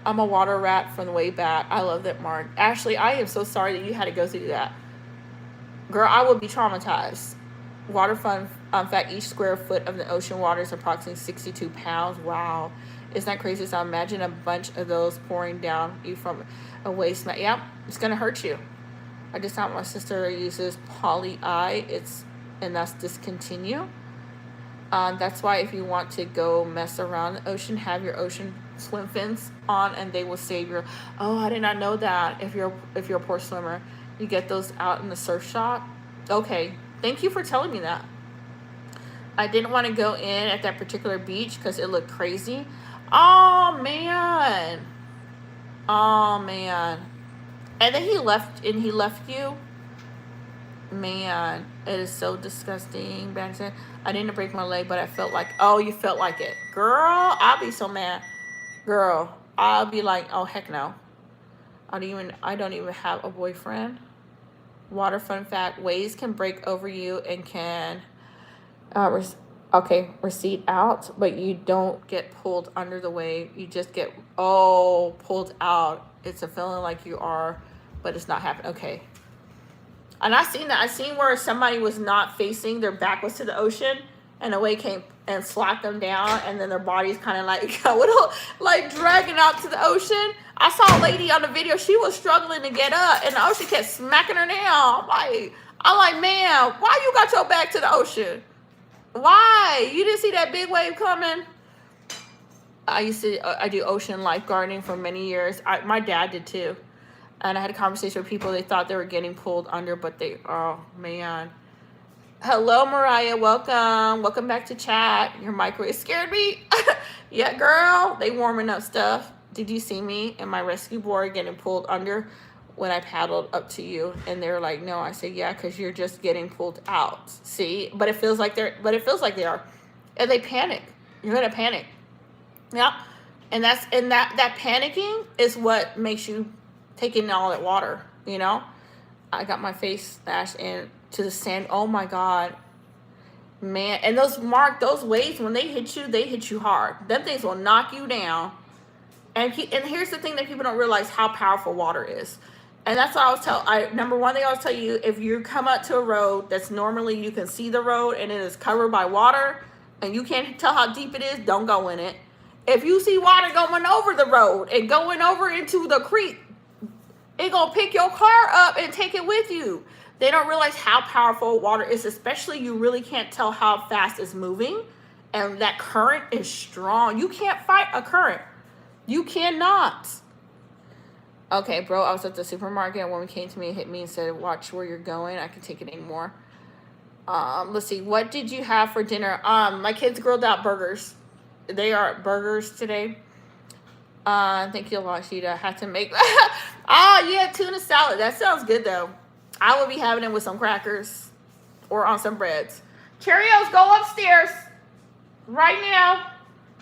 I'm a water rat from the way back. I love that, Mark. Ashley, I am so sorry that you had to go through that. Girl, I would be traumatized. Water fun fact, each square foot of the ocean water is approximately 62 pounds. Wow. Isn't that crazy? So imagine a bunch of those pouring down you from a waist. Yep, it's going to hurt you. I just found my sister uses poly eye. And that's discontinue. That's why if you want to go mess around the ocean, have your ocean swim fins on, and they will save your. Oh, I did not know that. If you're a poor swimmer, you get those out in the surf shop. Okay, thank you for telling me that. I didn't want to go in at that particular beach because it looked crazy. Oh man. And then he left you. Man, it is so disgusting. I didn't break my leg, but I felt like, oh, you felt like it. Girl, I'll be so mad. Girl, I'll be like, oh, heck no. I don't even have a boyfriend. Water fun fact, waves can break over you and can, recede out, but you don't get pulled under the wave. You just get, pulled out. It's a feeling like you are, but it's not happening. Okay. And I seen that. I seen where somebody was not facing, their back was to the ocean, and a wave came and slapped them down, and then their body's kind of like dragging out to the ocean. I saw a lady on the video. She was struggling to get up, and the ocean kept smacking her down. I'm like, man, why you got your back to the ocean? Why? You didn't see that big wave coming? I do ocean lifeguarding for many years. My dad did too. And I had a conversation with people. They thought they were getting pulled under, but oh man. Hello, Mariah. Welcome back to chat. Your microwave scared me. Yeah, girl. They warming up stuff. Did you see me and my rescue board getting pulled under when I paddled up to you? And they're like, no. I said, yeah, because you're just getting pulled out. See? But it feels like they are. And they panic. You're gonna panic. Yeah. And that panicking is what makes you take in all that water, I got my face slashed into the sand. Oh my God, man. And those waves, when they hit you hard. Them things will knock you down. And here's the thing that people don't realize, how powerful water is. And that's what number one thing I always tell you, if you come up to a road that's normally you can see the road and it is covered by water and you can't tell how deep it is, don't go in it. If you see water going over the road and going over into the creek, it's going to pick your car up and take it with you. They don't realize how powerful water is, especially you really can't tell how fast it's moving. And that current is strong. You can't fight a current. You cannot. Okay, bro, I was at the supermarket and a woman came to me and hit me and said, watch where you're going. I can take it anymore. Let's see. What did you have for dinner? My kids grilled out burgers. They are burgers today. Thank you, Lashida. I had to make. Oh, yeah, tuna salad. That sounds good, though. I would be having it with some crackers or on some breads. Cheerios, go upstairs right now.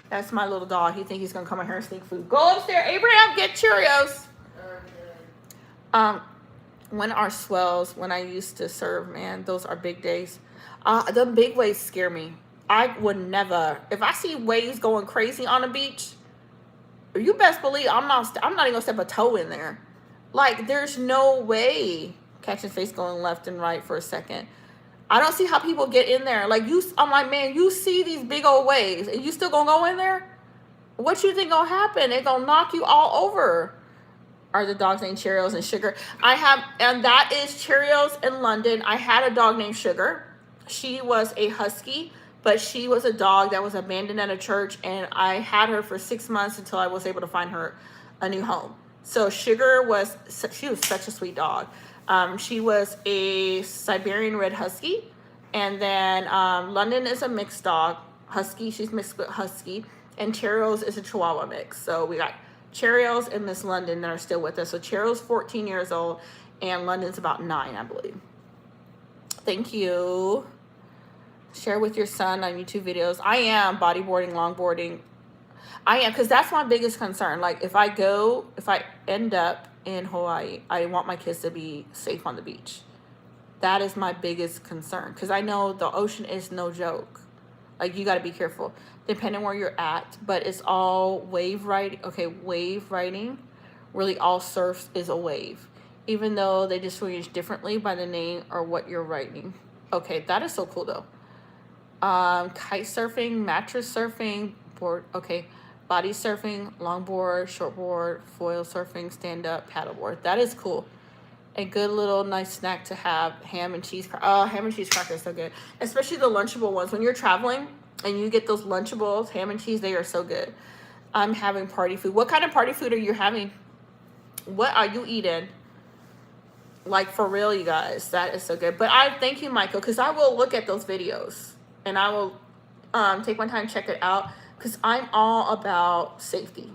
That's my little dog. He thinks he's going to come in here and sneak food. Go upstairs. Abraham, get Cheerios. When our swells, when I used to serve, man, those are big days. The big waves scare me. I would never. If I see waves going crazy on the beach, you best believe I'm not even gonna step a toe in there. Like, there's no way. Catching face going left and right for a second. I don't see how people get in there. Like, I'm like, man, you see these big old waves and you still gonna go in there? What you think gonna happen? It gonna knock you all over. Are the dogs named Cheerios and Sugar? And that is Cheerios in London. I had a dog named Sugar. She was a husky, but she was a dog that was abandoned at a church, and I had her for 6 months until I was able to find her a new home. So Sugar she was such a sweet dog. She was a Siberian Red Husky, and then London is a mixed dog. Husky, she's mixed with Husky, and Cheerios is a Chihuahua mix. So we got Cheerios and Miss London that are still with us. So Cheerios 14 years old, and London's about 9, I believe. Thank you. Share with your son on YouTube videos. I am bodyboarding, longboarding. I am, because that's my biggest concern. Like, if I end up in Hawaii, I want my kids to be safe on the beach. That is my biggest concern, because I know the ocean is no joke. Like, you got to be careful depending where you're at, but it's all wave riding. Okay, wave riding, really all surf is a wave, even though they distinguish differently by the name or what you're riding. Okay, that is so cool though. Kite surfing, mattress surfing, board, okay, body surfing, longboard, shortboard, foil surfing, stand-up, paddleboard. That is cool. A good little nice snack to have. Ham and cheese. Ham and cheese crackers are so good, especially the Lunchable ones. When you're traveling and you get those Lunchables, ham and cheese, they are so good. I'm having party food. What kind of party food are you having? What are you eating? Like, for real, you guys. That is so good. But I thank you, Michael, because I will look at those videos and I will take my time to check it out, because I'm all about safety.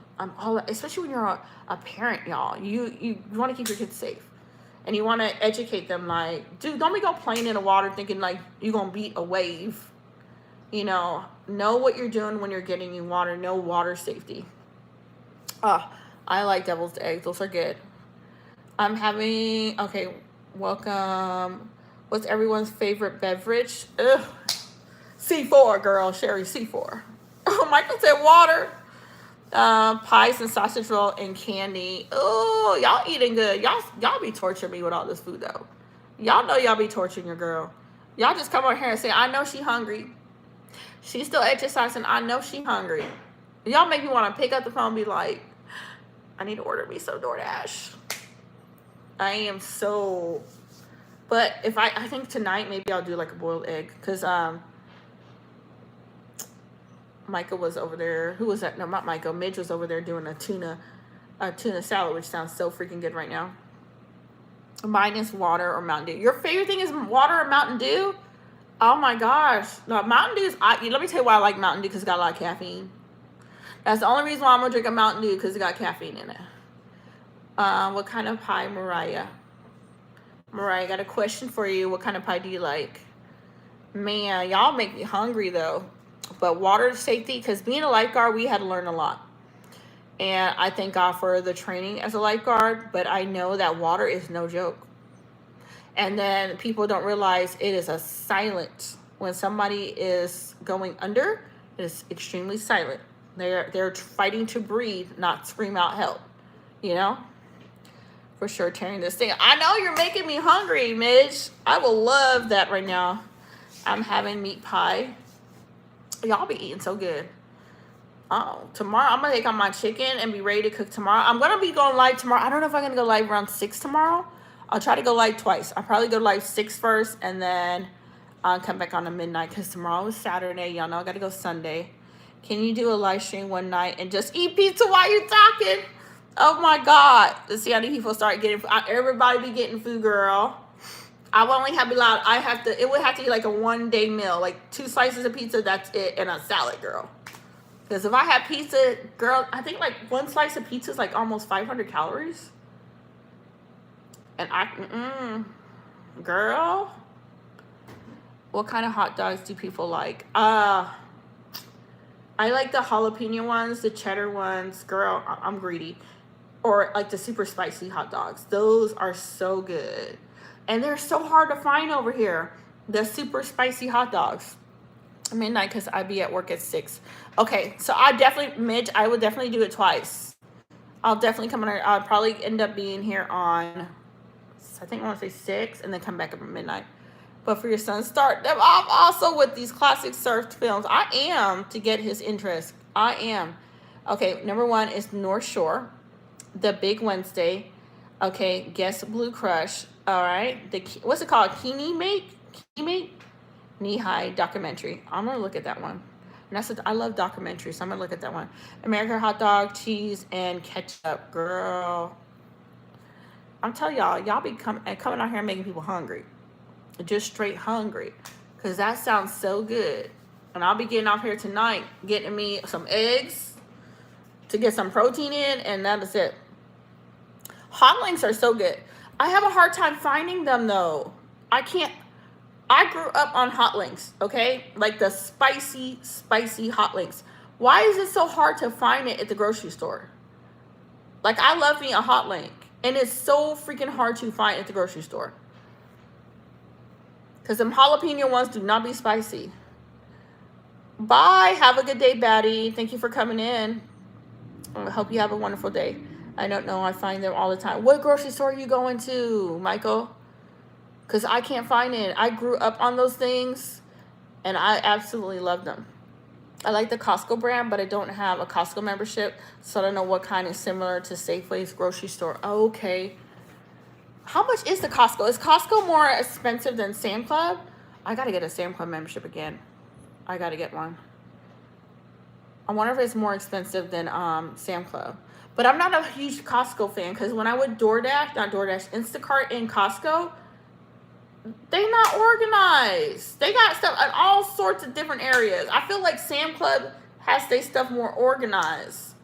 Especially when you're a parent, y'all. You want to keep your kids safe. And you want to educate them, like, dude, don't be going playing in the water thinking, like, you're going to beat a wave. You know what you're doing when you're getting in water. Know water safety. I like deviled eggs. Those are good. I'm having, okay, welcome. What's everyone's favorite beverage? Ugh. C4, girl. Sherry, C4. Oh, Michael said water. Pies and sausage roll and candy. Oh, y'all eating good. Y'all be torturing me with all this food though. Y'all know y'all be torturing your girl. Y'all just come over here and say, I know she hungry. She's still exercising. I know she hungry. Y'all make me want to pick up the phone and be like, I need to order me some DoorDash. I am so, but if I think tonight maybe I'll do like a boiled egg, because Micah was over there. Who was that? No, not Micah. Midge was over there doing a tuna salad, which sounds so freaking good right now. Mine is water or Mountain Dew. Your favorite thing is water or Mountain Dew? Oh my gosh. No, Mountain Dew is, let me tell you why I like Mountain Dew, because it's got a lot of caffeine. That's the only reason why I'm going to drink a Mountain Dew, because it got caffeine in it. What kind of pie, Mariah? Mariah, I got a question for you. What kind of pie do you like? Man, y'all make me hungry though. But water safety, because being a lifeguard, we had to learn a lot. And I thank God for the training as a lifeguard, but I know that water is no joke. And then people don't realize it is a silent. When somebody is going under, it is extremely silent. They're fighting to breathe, not scream out help. You know? For sure, tearing this thing. I know you're making me hungry, Midge. I will love that right now. I'm having meat pie. Y'all be eating so good. Oh, tomorrow I'm going to take out my chicken and be ready to cook tomorrow. I'm going to be going live tomorrow. I don't know if I'm going to go live around 6 tomorrow. I'll try to go live twice. I'll probably go live 6 first and then I'll come back on the midnight, because tomorrow is Saturday. Y'all know I got to go Sunday. Can you do a live stream one night and just eat pizza while you're talking? Oh my God. Let's see how many people start getting food. Everybody be getting food, girl. I will only have allowed. It would have to be like a 1-day meal, like 2 slices of pizza. That's it, and a salad, girl. Because if I had pizza, girl, I think like 1 slice of pizza is like almost 500 calories. And girl, what kind of hot dogs do people like? I like the jalapeno ones, the cheddar ones. Girl, I'm greedy. Or like the super spicy hot dogs. Those are so good. And they're so hard to find over here. The super spicy hot dogs. Midnight, because I'd be at work at 6. Okay, so Midge, I would definitely do it twice. I'll definitely come on. I'll probably end up being here on, I think I want to say 6, and then come back at midnight. But for your son, start them off also with these classic surf films. I am to get his interest. I am. Okay, number 1 is North Shore, The Big Wednesday. Okay, Guess Blue Crush. All right, what's it called? Kini Mate? Knee High documentary. I'm gonna look at that one. And I love documentaries, so I'm gonna look at that one. American hot dog, cheese, and ketchup. Girl, I'm telling y'all be coming out here and making people hungry. Just straight hungry. Because that sounds so good. And I'll be getting off here tonight, getting me some eggs to get some protein in, and that is it. Hot links are so good. I have a hard time finding them though. I grew up on hot links, okay? Like the spicy hot links. Why is it so hard to find it at the grocery store? Like, I love me a hot link, and it's so freaking hard to find at the grocery store. Because them jalapeno ones do not be spicy. Bye. Have a good day, Batty. Thank you for coming in. I hope you have a wonderful day. I don't know. I find them all the time. What grocery store are you going to, Michael? Because I can't find it. I grew up on those things, and I absolutely love them. I like the Costco brand, but I don't have a Costco membership, so I don't know what kind is similar to Safeway's grocery store. Okay. How much is the Costco? Is Costco more expensive than Sam Club? I got to get a Sam Club membership again. I got to get one. I wonder if it's more expensive than Sam Club. But I'm not a huge Costco fan, because when I would Instacart in Costco, they not organized. They got stuff in all sorts of different areas. I feel like Sam Club has their stuff more organized.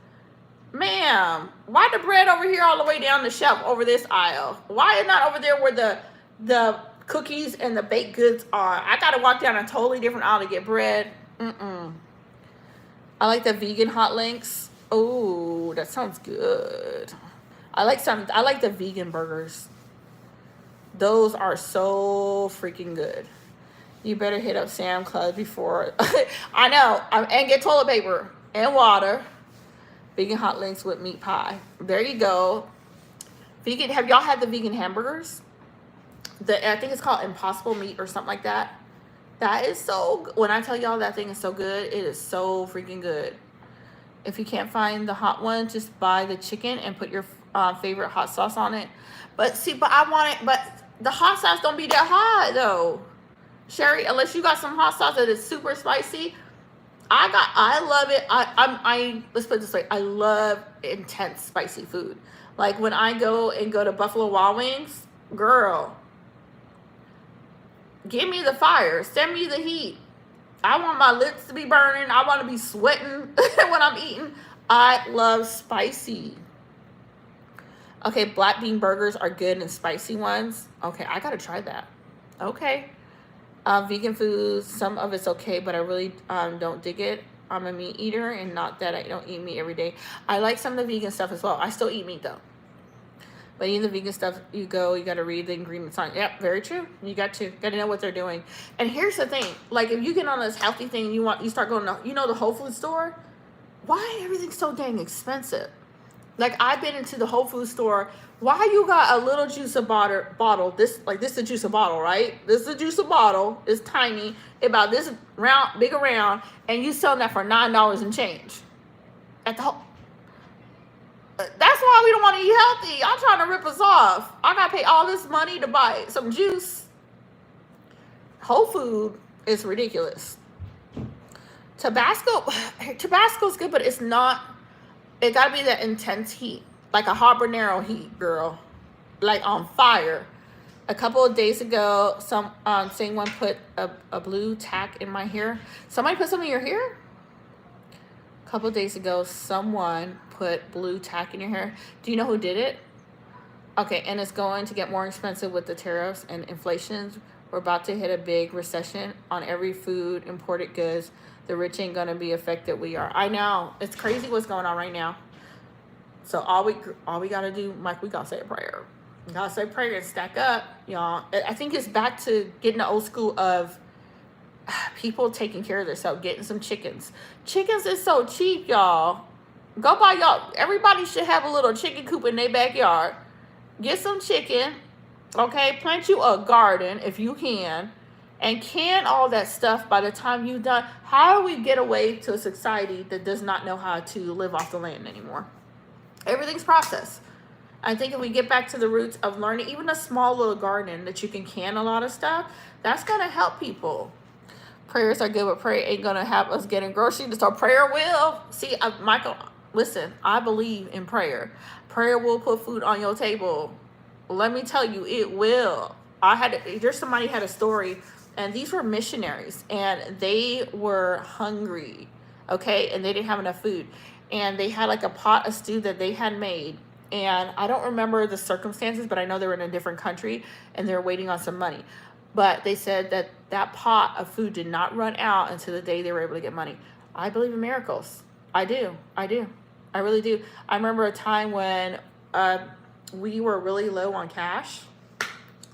Ma'am, why the bread over here all the way down the shelf over this aisle? Why is not over there where the cookies and the baked goods are? I gotta walk down a totally different aisle to get bread. I like the vegan hot links. Oh, that sounds good. I like the vegan burgers. Those are so freaking good. You better hit up Sam Club before. I know. And get toilet paper and water. Vegan hot links with meat pie. There you go. Vegan. Have y'all had the vegan hamburgers? I think it's called Impossible Meat or something like that. That is so good. When I tell y'all that thing is so good, it is so freaking good. If you can't find the hot one, just buy the chicken and put your favorite hot sauce on it. But I want it. But the hot sauce don't be that hot though, Sherry. Unless you got some hot sauce that is super spicy. I love it. Let's put it this way. I love intense spicy food. Like when I go to Buffalo Wild Wings, girl, give me the fire. Send me the heat. I want my lips to be burning. I want to be sweating when I'm eating. I love spicy. Okay, black bean burgers are good and spicy ones. Okay, I got to try that. Okay. Vegan foods, some of it's okay, but I really don't dig it. I'm a meat eater, and not that I don't eat meat every day. I like some of the vegan stuff as well. I still eat meat though. But even the vegan stuff, you got to read the ingredients on it. Yep, very true. You got to know what they're doing. And here's the thing. Like, if you get on this healthy thing, you start going to, the Whole Foods store, why everything's so dang expensive? Like, I've been into the Whole Foods store. Why you got a little juicer bottle? This is a juicer bottle, right? This is a juicer bottle. It's tiny, about this round, big around, and you selling that for $9 and change. At the whole. That's why we don't want to eat healthy. I'm trying to rip us off. I gotta pay all this money to buy some juice. Whole food is ridiculous. Tabasco's good, but it's not. It gotta be that intense heat, like a habanero heat, girl, like on fire. A couple of days ago, someone put a blue tack in my hair. Somebody put some in your hair? A couple of days ago, someone put blue tack in your hair. Do you know who did it? Okay, and it's going to get more expensive with the tariffs and inflation. We're about to hit a big recession on every food, imported goods. The rich ain't gonna be affected. We are. I know. It's crazy what's going on right now. So all we gotta do, Mike, we gotta say a prayer. We gotta say a prayer and stack up, y'all. I think it's back to getting the old school of people taking care of themselves, getting some chickens. Chickens is so cheap, y'all. Go buy y'all. Everybody should have a little chicken coop in their backyard. Get some chicken, okay? Plant you a garden if you can, and can all that stuff by the time you're done. How do we get away to a society that does not know how to live off the land anymore? Everything's processed. I think if we get back to the roots of learning, even a small little garden that you can a lot of stuff, that's going to help people. Prayers are good, but prayer ain't going to have us getting groceries. So prayer will. See, Michael, listen, I believe in prayer. Prayer will put food on your table. Let me tell you, it will. Somebody had a story, and these were missionaries, and they were hungry, okay, and they didn't have enough food, and they had like a pot of stew that they had made, and I don't remember the circumstances, but I know they were in a different country, and they were waiting on some money, but they said that pot of food did not run out until the day they were able to get money. I believe in miracles. I do. I really do. I remember a time when we were really low on cash,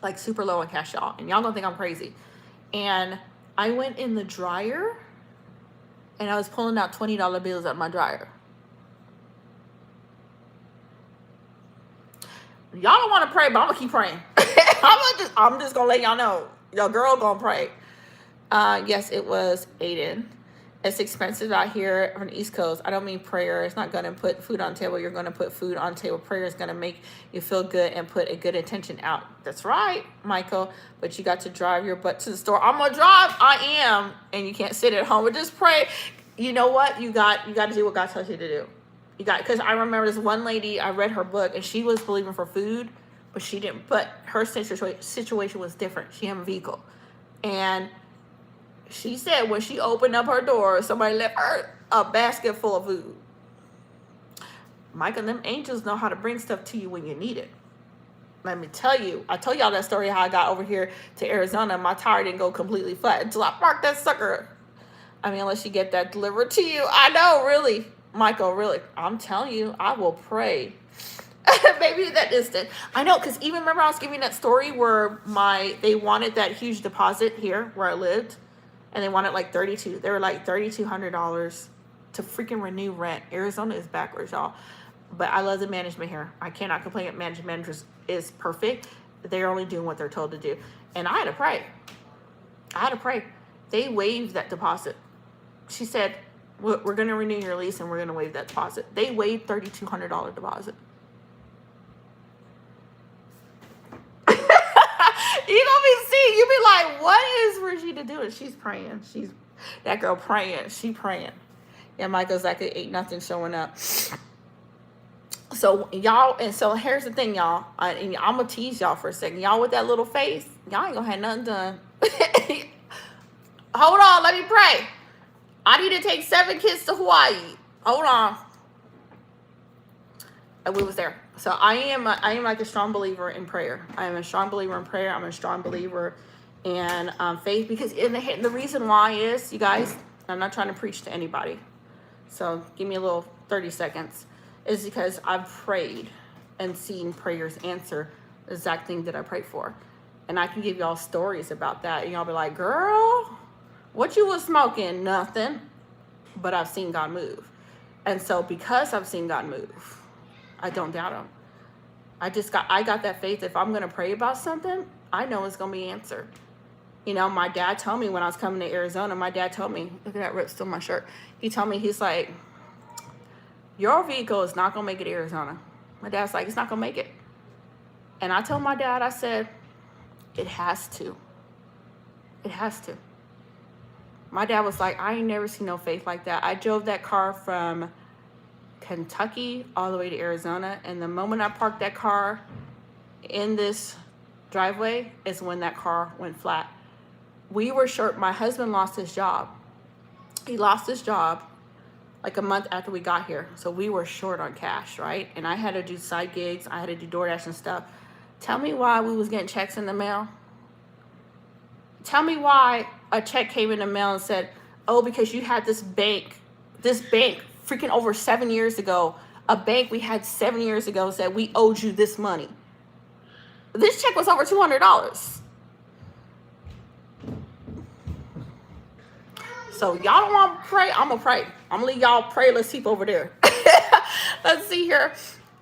like super low on cash, y'all. And y'all don't think I'm crazy. And I went in the dryer and I was pulling out $20 bills out of my dryer. Y'all don't want to pray, but I'm going to keep praying. I'm just going to let y'all know. Your girl going to pray. Yes, it was Aiden. It's expensive out here on the East Coast. I don't mean prayer. It's not going to put food on the table. You're going to put food on the table. Prayer is going to make you feel good and put a good intention out. That's right, Michael. But you got to drive your butt to the store. I'm going to drive. I am. And you can't sit at home and just pray. You know what? You got to do what God tells you to do. Because I remember this one lady, I read her book, and she was believing for food, but she didn't. But her situation was different. She had a vehicle. And she said when she opened up her door, somebody left her a basket full of food. Michael, them angels know how to bring stuff to you when you need it. Let me tell you. I told y'all that story how I got over here to Arizona. My tire didn't go completely flat until I parked that sucker. I mean, unless you get that delivered to you. I know, really. Michael, really. I'm telling you, I will pray. Maybe that instant. I know, because even remember I was giving that story where they wanted that huge deposit here where I lived. And they wanted like they were like $3,200 to freaking renew rent. Arizona is backwards, y'all. But I love the management here. I cannot complain. Management is perfect. They're only doing what they're told to do. And I had to pray. They waived that deposit. She said, we're going to renew your lease and we're going to waive that deposit. They waived $3,200 deposit. You don't be seeing. You be like, what is Regina doing? She's praying. That girl praying. She praying. Yeah, Michael's like, it ain't nothing showing up. So y'all, and so here's the thing, y'all. And I'm gonna tease y'all for a second. Y'all with that little face, y'all ain't gonna have nothing done. Hold on, let me pray. I need to take 7 kids to Hawaii. Hold on. And we was there. So I am like a strong believer in prayer. I am a strong believer in prayer. I'm a strong believer in faith, because the reason why is, you guys, I'm not trying to preach to anybody. So give me a little 30 seconds. Is because I've prayed and seen prayers answer the exact thing that I prayed for. And I can give y'all stories about that. And y'all be like, girl, what you was smoking? Nothing. But I've seen God move. And so because I've seen God move, I don't doubt him. I got that faith. If I'm going to pray about something, I know it's going to be answered. You know, my dad told me when I was coming to Arizona, look at that rip still on my shirt. He told me, he's like, your vehicle is not going to make it to Arizona. My dad's like, it's not going to make it. And I told my dad, I said, it has to. It has to. My dad was like, I ain't never seen no faith like that. I drove that car from Kentucky all the way to Arizona. And the moment I parked that car in this driveway is when that car went flat. We were short. My husband lost his job. He lost his job like a month after we got here. So we were short on cash, right? And I had to do side gigs. I had to do DoorDash and stuff. Tell me why we was getting checks in the mail. Tell me why a check came in the mail and said, oh, because you had this bank freaking over 7 years ago, a bank we had 7 years ago said we owed you this money. This check was over $200. So y'all don't want to pray? I'm going to pray. I'm going to leave y'all pray. Let's see over there. Let's see here.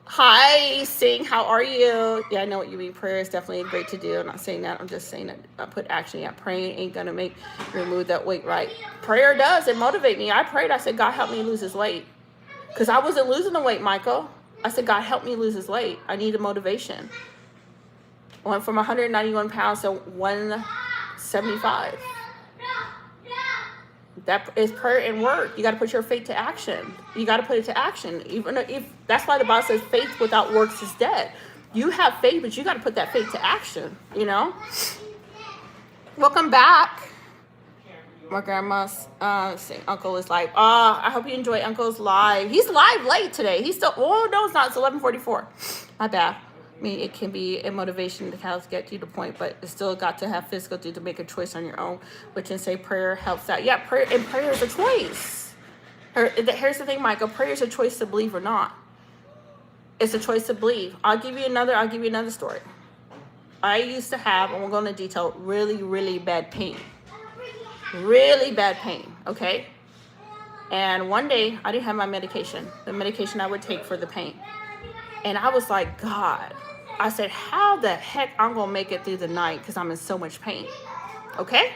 Hi, Sing. How are you? Yeah, I know what you mean. Prayer is definitely great to do. I'm not saying that. I'm just saying that I put action. Yeah, praying ain't going to make you remove that weight, right? Prayer does. It motivates me. I prayed. I said, God, help me lose this weight. Because I wasn't losing the weight, Michael. I said, God, help me lose this weight. I need a motivation. I went from 191 pounds to 175. That is prayer and work. You got to put your faith to action. You got to put it to action. Even if that's why the Bible says faith without works is dead. You have faith, but you got to put that faith to action. You know. Welcome back. My grandma's saying Uncle is live. I hope you enjoy Uncle's live. He's live late today. He's still. Oh no, it's not. It's 11:44. My bad. I mean, it can be a motivation to help get you to the point, but it's still got to have physical to make a choice on your own, which can say prayer helps out. Yeah, prayer is a choice. Here's the thing, Michael. Prayer is a choice to believe or not. It's a choice to believe. I'll give you another story. I used to have, and we're going to detail, really, really bad pain. Really bad pain, okay? And one day, I didn't have my medication. The medication I would take for the pain. And I was like, God. I said, how the heck I'm going to make it through the night because I'm in so much pain. Okay?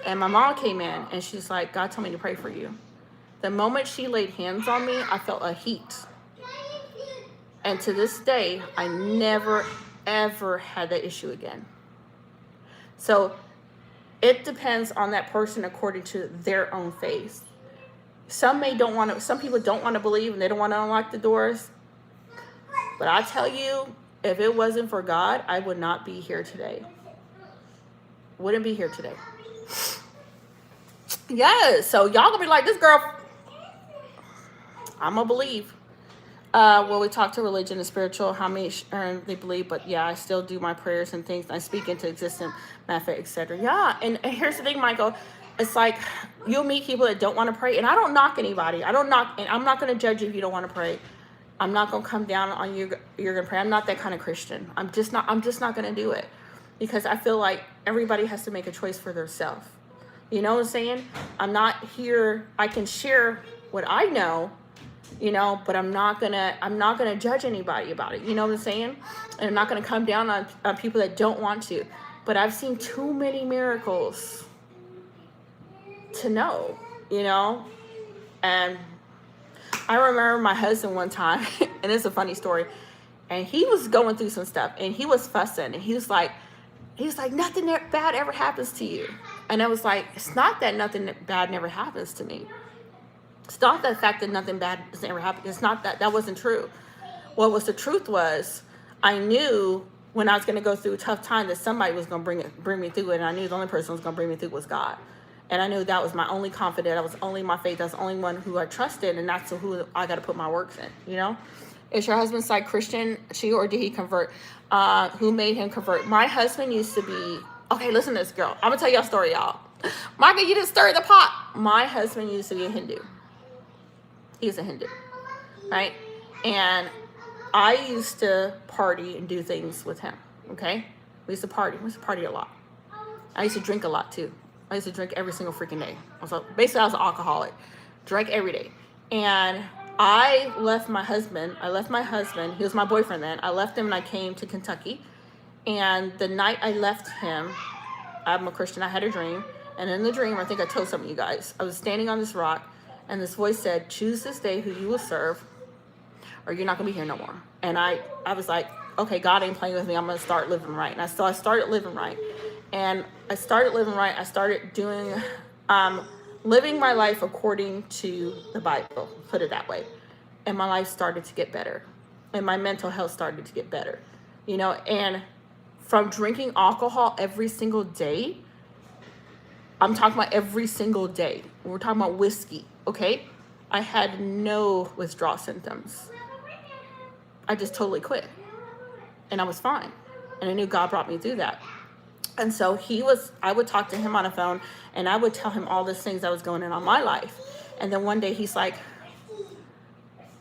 And my mom came in and she's like, God told me to pray for you. The moment she laid hands on me, I felt a heat. And to this day, I never, ever had that issue again. So it depends on that person according to their own faith. Some people don't want to believe and they don't want to unlock the doors. But I tell you, if it wasn't for God, I would not be here today. Wouldn't be here today. Yes. So y'all gonna be like, this girl, I'm gonna believe. Well, we talk to religion and spiritual, how many they believe, but yeah, I still do my prayers and things. I speak into existence, method, etc. Yeah, and here's the thing, Michael. It's like you'll meet people that don't want to pray, and I don't knock anybody. And I'm not going to judge you if you don't want to pray. I'm not going to come down on you. You're going to pray. I'm not that kind of Christian. I'm just not going to do it because I feel like everybody has to make a choice for themselves. You know what I'm saying? I'm not here. I can share what I know, you know, but I'm not going to judge anybody about it. You know what I'm saying? And I'm not going to come down on people that don't want to. But I've seen too many miracles to know, you know. And I remember my husband one time, and it's a funny story, and he was going through some stuff, and he was fussing, and he was like, nothing bad ever happens to you. And I was like, it's not that nothing bad never happens to me. It's not the fact that nothing bad doesn't ever happen. It's not that wasn't true. What was the truth was, I knew when I was going to go through a tough time that somebody was going to bring me through it, and I knew the only person who was going to bring me through was God. And I knew that was my only confidence. That was only my faith. That's the only one who I trusted, and that's who I got to put my works in, you know? Is your husband's side Christian, or did he convert? Who made him convert? My husband used to be, okay, listen to this, girl. I'm going to tell y'all a story, y'all. Michael, you didn't stir the pot. My husband used to be a Hindu. He's a Hindu, right? And I used to party and do things with him, okay? We used to party. We used to party a lot. I used to drink a lot, too. I used to drink every single freaking day. Basically, I was an alcoholic. Drank every day. And I left my husband. He was my boyfriend then. I left him and I came to Kentucky. And the night I left him, I'm a Christian. I had a dream. And in the dream, I think I told some of you guys, I was standing on this rock. And this voice said, choose this day who you will serve, or you're not going to be here no more. And I was like, okay, God ain't playing with me. I'm going to start living right. And I started living right. And I started living right. I started doing, living my life according to the Bible, put it that way. And my life started to get better. And my mental health started to get better. You know, and from drinking alcohol every single day. I'm talking about every single day. We're talking about whiskey, okay? I had no withdrawal symptoms. I just totally quit. And I was fine. And I knew God brought me through that. And so I would talk to him on the phone, and I would tell him all these things that was going on in my life. And then one day he's like,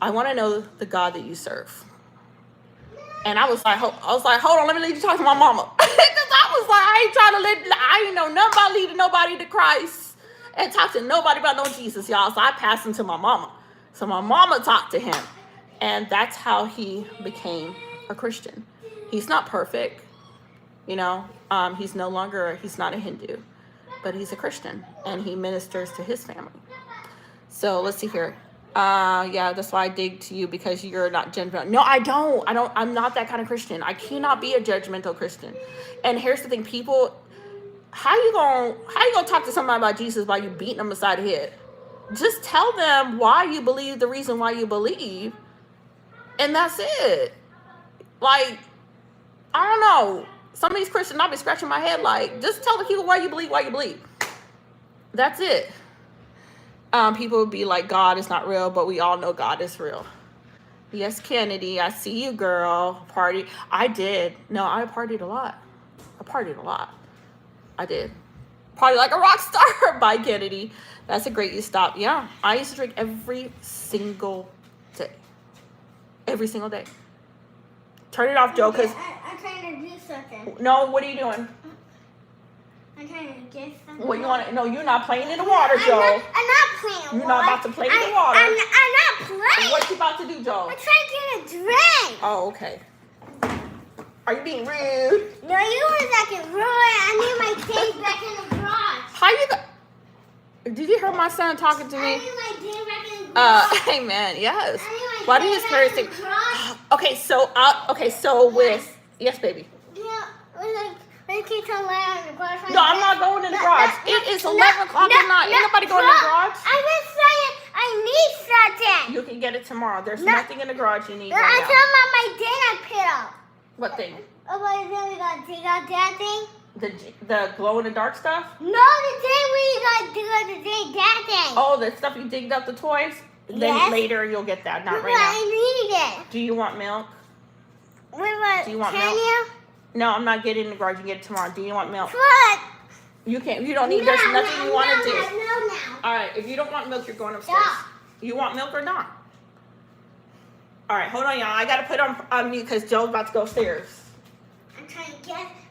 I want to know the God that you serve. And I was like, hold on, let me lead you to talk to my mama. Because I was like, I ain't know nothing about leading nobody to Christ and talk to nobody about no Jesus, y'all. So I passed him to my mama. So my mama talked to him. And that's how he became a Christian. He's not perfect, you know. He's not a Hindu, but he's a Christian, and he ministers to his family. So let's see here. Yeah, that's why I dig to you, because you're not judgmental. No, I'm not that kind of Christian. I cannot be a judgmental Christian. And here's the thing, people, how you gonna talk to somebody about Jesus while you beating them beside the head? Just tell them why you believe, the reason why you believe, and that's it. Like, I don't know. Some of these Christians, I'll be scratching my head like, just tell the people why you believe. That's it. People would be like, God is not real, but we all know God is real. Yes, Kennedy, I see you, girl. Party. I did. No, I partied a lot. I did. Party like a rock star. Bye, Kennedy. That's a great you stop. Yeah, I used to drink every single day. Every single day. Turn it off, Joe, because... I'm trying to do something. No, what are you doing? I'm trying to get something. What you want to... No, you're not playing in the water, Joe. I'm not playing. You're not about to play in the water. I'm not playing. What you about to do, Joe? I'm trying to get a drink. Oh, okay. Are you being rude? No, you was acting rude. I need my things back in the garage. How you got... Did you hear my son talking to I me? need my things back in the garage. Amen. Yes. I need my Why do you things just back carry in the garage. Okay, so with... Yes, baby. Yeah, we keep on laying on the garage. No, I'm not going in the garage. It is 11 o'clock at night. Ain't nobody going in the garage. I'm just saying I need something. You can get it tomorrow. There's nothing in the garage you need I right saw my thing I put up. What thing? Oh, but then we got to dig out that thing. The glow in the dark stuff? No, the thing we got to dig that thing. Oh, the stuff you digged up the toys? Then Yes. later you'll get that. Not But right now. I need it. Do you want milk? What? Do you want Can milk? you? No, I'm not getting in the garage. You get it tomorrow. Do you want milk? What? You can't. You don't need. There's nothing you want to do. No. All right. If you don't want milk, you're going upstairs. Stop. You want milk or not? All right. Hold on, y'all. I gotta put on mute because Joe's about to go upstairs.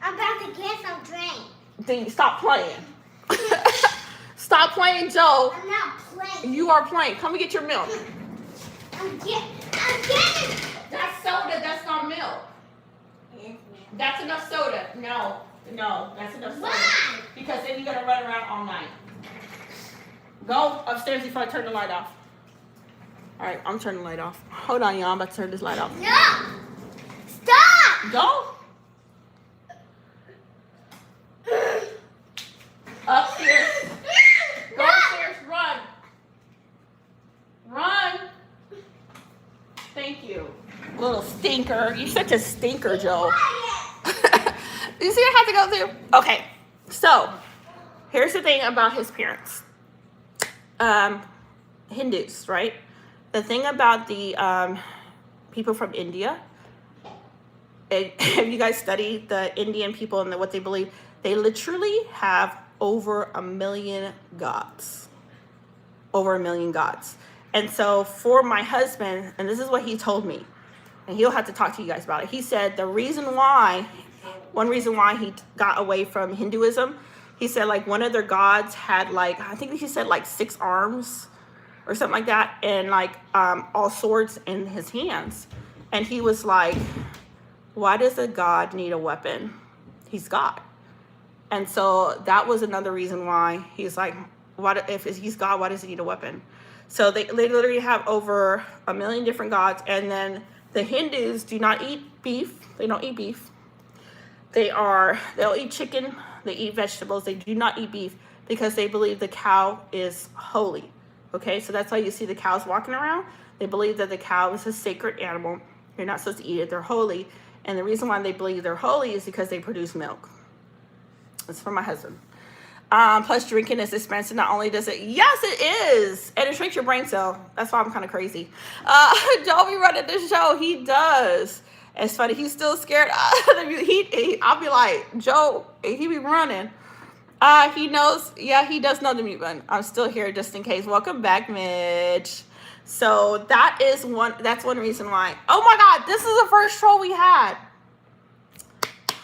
I'm about to get some drink. Then stop playing. Stop playing, Joe. I'm not playing. You are playing. Come and get your milk. I'm getting. That's soda. That's not milk. That's enough soda. No, that's enough soda. Why? Because then you're gonna run around all night. Go upstairs before I turn the light off. All right, I'm turning the light off. Hold on, y'all. I'm about to turn this light off. No. Stop. Go. Upstairs. Go upstairs. Run. Run. Thank you. Little stinker. You're such a stinker, Joe. You see what I have to go through? Okay. So, here's the thing about his parents. Hindus, right? The thing about the people from India, have you guys studied the Indian people and what they believe? They literally have over 1 million gods. Over 1 million gods. And so for my husband, and this is what he told me, and he'll have to talk to you guys about it. He said one reason why he got away from Hinduism, he said like one of their gods had like, I think he said like 6 arms or something like that, and like all swords in his hands. And he was like, why does a god need a weapon? He's God. And so that was another reason why he's like, if he's God, why does he need a weapon? So they literally have over 1 million different gods. And then the Hindus do not eat beef. They don't eat beef. They'll eat chicken. They eat vegetables. They do not eat beef because they believe the cow is holy. Okay, so that's why you see the cows walking around. They believe that the cow is a sacred animal. You're not supposed to eat it. They're holy. And the reason why they believe they're holy is because they produce milk. It's from my husband. Plus, drinking is expensive. Not only does it, yes, it is, and it shrinks your brain cell. That's why I'm kind of crazy. Joe be running the show. He does. It's funny. He's still scared. I'll be like, Joe, he be running. He knows. Yeah, he does know the mute button. I'm still here just in case. Welcome back, Mitch. So that's one reason why. Oh my God, this is the first troll we had.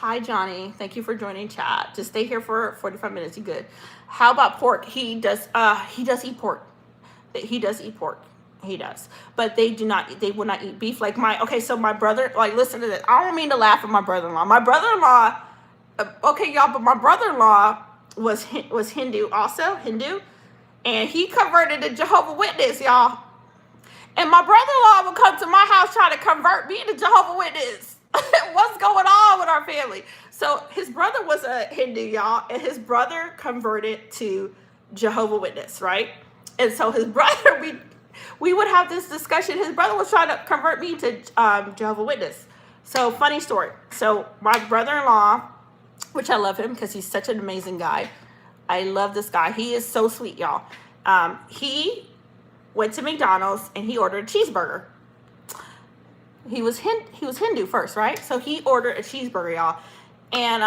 Hi, Johnny. Thank you for joining chat. Just stay here for 45 minutes. You good? How about pork? He does eat pork. He does eat pork. He does. But they will not eat beef. Like so my brother, like, listen to this. I don't mean to laugh at my brother-in-law. My brother-in-law, okay, y'all, but my brother-in-law was Hindu also, and he converted to Jehovah's Witness, y'all. And my brother-in-law would come to my house trying to convert me to Jehovah's Witness. What's going on with our family? So his brother was a Hindu, y'all, and his brother converted to Jehovah's Witness, right? And so his brother, we would have this discussion. His brother was trying to convert me to Jehovah's Witness. So funny story. So my brother-in-law, which I love him because he's such an amazing guy. I love this guy. He is so sweet, y'all. He went to McDonald's and he ordered a cheeseburger. He was Hindu first, right? So he ordered a cheeseburger, y'all. And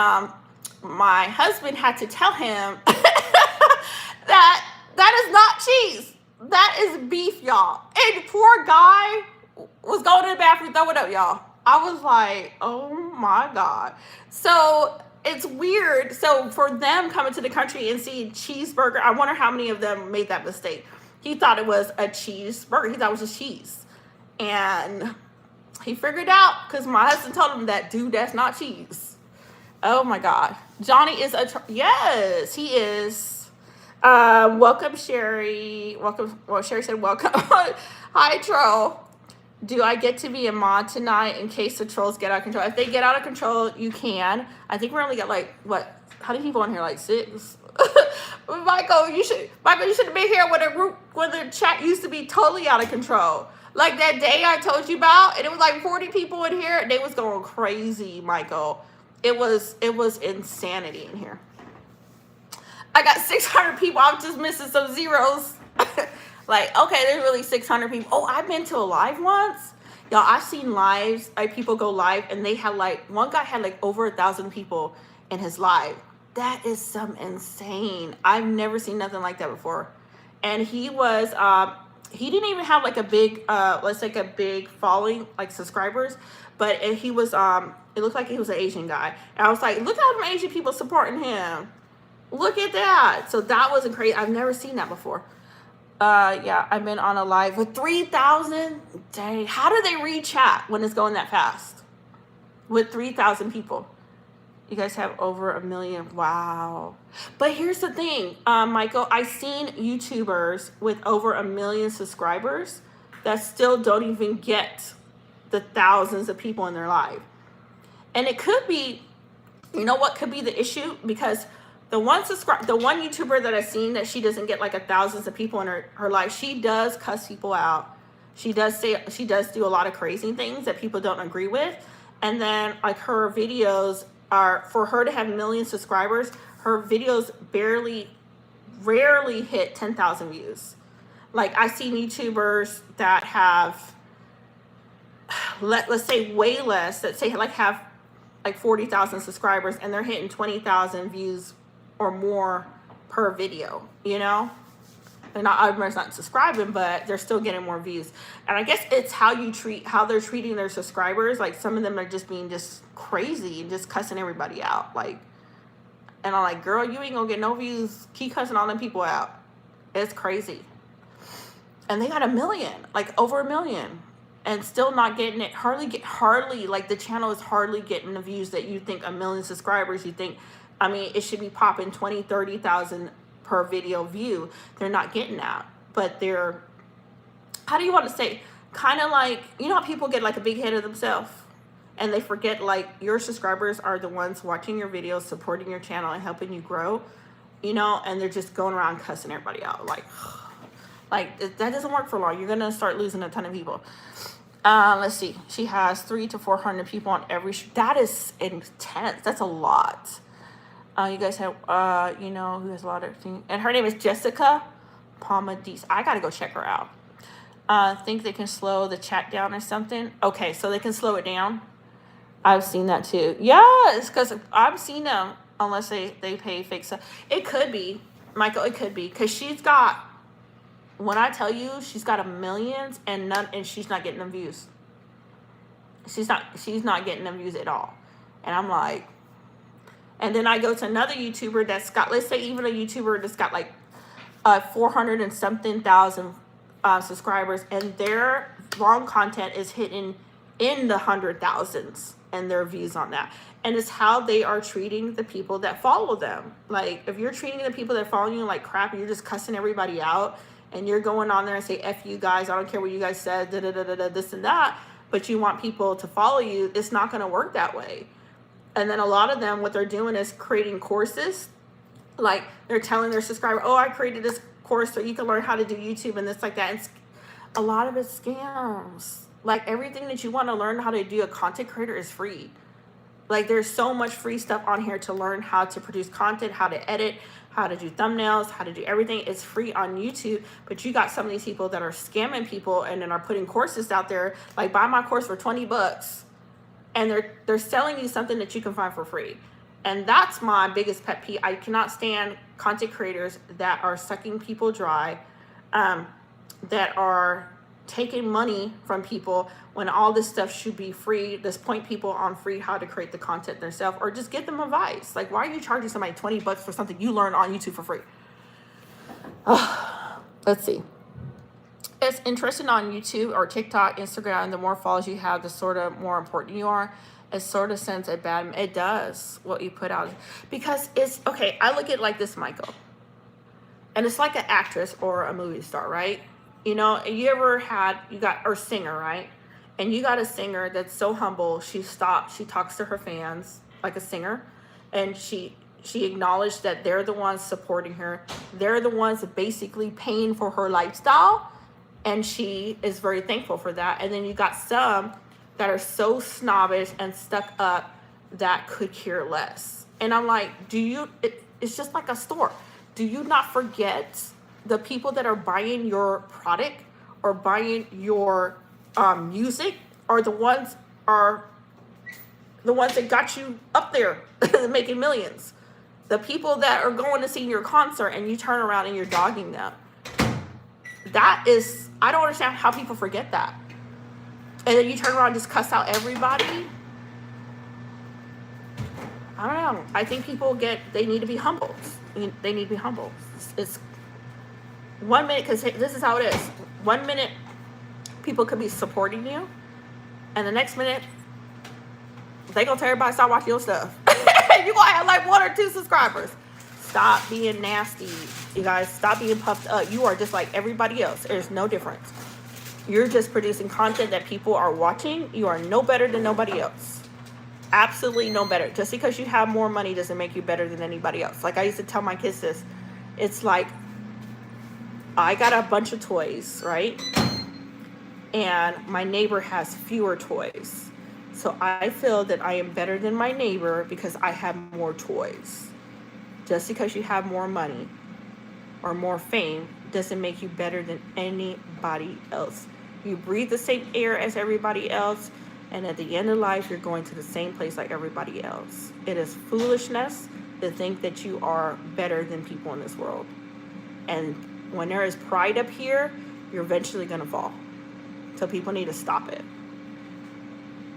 my husband had to tell him that is not cheese. That is beef, y'all. And poor guy was going to the bathroom, throwing up, y'all. I was like, oh my God. So it's weird. So for them coming to the country and seeing cheeseburger, I wonder how many of them made that mistake. He thought it was a cheeseburger. He thought it was just cheese. And he figured out because my husband told him that, dude, that's not cheese. Oh my God. Johnny is yes, he is. Welcome, Sherry. Welcome. Well, Sherry said welcome. Hi, troll. Do I get to be a mod tonight in case the trolls get out of control? If they get out of control, you can. I think we're only got like, what? How many people on here? Like 6? Michael, you should have been here when the chat used to be totally out of control. Like that day I told you about, and it was like 40 people in here, and they was going crazy, Michael. It was insanity in here. I got 600 people. I'm just missing some zeros. Like, okay, there's really 600 people. Oh, I've been to a live once. Y'all, I've seen lives, like people go live, and they had like, one guy had like over 1,000 people in his live. That is some insane. I've never seen nothing like that before. And he was, he didn't even have like a big, a big following, like subscribers, but he was, it looked like he was an Asian guy. And I was like, look at all them Asian people supporting him. Look at that. So that wasn't crazy. I've never seen that before. Yeah, I've been on a live with 3,000. Dang, how do they read chat when it's going that fast? With 3,000 people. You guys have over 1 million. Wow. But here's the thing, Michael, I've seen YouTubers with over 1 million subscribers that still don't even get the thousands of people in their live. And it could be, you know what could be the issue? Because the one YouTuber that I've seen that she doesn't get like thousands of people in her life, she does cuss people out. She does do a lot of crazy things that people don't agree with. And then like her videos are, for her to have 1 million subscribers, her videos rarely hit 10,000 views. Like I've seen YouTubers that have, let's say way less, that say like have like 40,000 subscribers and they're hitting 20,000 views or more per video, you know? They're not subscribing, but they're still getting more views. And I guess it's how they're treating their subscribers. Like some of them are just being just crazy and just cussing everybody out. Like, and I'm like, girl, you ain't gonna get no views. Keep cussing all them people out. It's crazy. And they got 1 million, like over 1 million, and still not getting it. Hardly, like the channel is hardly getting the views that you think 1 million subscribers. You think, I mean, it should be popping 20, 30,000 per video view. They're not getting that, but they're, how do you want to say, kind of like, you know how people get like a big head of themselves and they forget like your subscribers are the ones watching your videos, supporting your channel and helping you grow, you know, and they're just going around cussing everybody out. Like that doesn't work for long. You're going to start losing a ton of people. Let's see. She has 300 to 400 people on every that is intense. That's a lot. You guys have, you know, who has a lot of things. And her name is Jessica Palmadis. I got to go check her out. Think they can slow the chat down or something. Okay, so they can slow it down. I've seen that too. Yeah, it's because I've seen them, unless they pay fake stuff. It could be, Michael, it could be. Because she's got, when I tell you, she's got millions and she's not getting them views. She's not getting them views at all. And I'm like, and then I go to another YouTuber that's got, let's say even a YouTuber that's got like 400 and something thousand subscribers, and their wrong content is hitting in the 100,000s and their views on that. And it's how they are treating the people that follow them. Like, if you're treating the people that follow you like crap, and you're just cussing everybody out, and you're going on there and say, F you guys, I don't care what you guys said, this and that, but you want people to follow you, it's not going to work that way. And then a lot of them, what they're doing is creating courses. Like, they're telling their subscriber, oh, I created this course so you can learn how to do YouTube and this like that. And a lot of it's scams. Like, everything that you want to learn how to do a content creator is free. Like, there's so much free stuff on here to learn how to produce content, how to edit, how to do thumbnails, how to do everything. It's free on YouTube. But you got some of these people that are scamming people and then are putting courses out there, like, buy my course for $20. And they're selling you something that you can find for free. And that's my biggest pet peeve. I cannot stand content creators that are sucking people dry, that are taking money from people when all this stuff should be free. Just point people on free how to create the content themselves, or just give them advice. Like, why are you charging somebody $20 for something you learn on YouTube for free? Let's see. It's interesting on YouTube or TikTok, Instagram, the more followers you have, the sort of more important you are. It sort of sends a bad, it does what you put out. Because it's, okay, I look at it like this, Michael. And it's like an actress or a movie star, right? You know, you ever had, or singer, right? And you got a singer that's so humble, she talks to her fans like a singer. And she acknowledged that they're the ones supporting her. They're the ones basically paying for her lifestyle. And she is very thankful for that. And then you got some that are so snobbish and stuck up that could care less. And I'm like, it's just like a store. Do you not forget the people that are buying your product or buying your music are the ones that got you up there making millions. The people that are going to see your concert and you turn around and you're dogging them. That is, I don't understand how people forget that. And then you turn around and just cuss out everybody. I don't know. I think people they need to be humbled. They need to be humble. It's 1 minute, because this is how it is. 1 minute, people could be supporting you. And the next minute, they gonna tell everybody stop watching your stuff. You gonna have like 1 or 2 subscribers. Stop being nasty, you guys. Stop being puffed up. You are just like everybody else. There's no difference. You're just producing content that people are watching. You are no better than nobody else. Absolutely no better. Just because you have more money doesn't make you better than anybody else. Like I used to tell my kids this. It's like, I got a bunch of toys, right? And my neighbor has fewer toys. So I feel that I am better than my neighbor because I have more toys. Just because you have more money or more fame doesn't make you better than anybody else. You breathe the same air as everybody else, and at the end of life, you're going to the same place like everybody else. It is foolishness to think that you are better than people in this world. And when there is pride up here, you're eventually going to fall. So people need to stop it.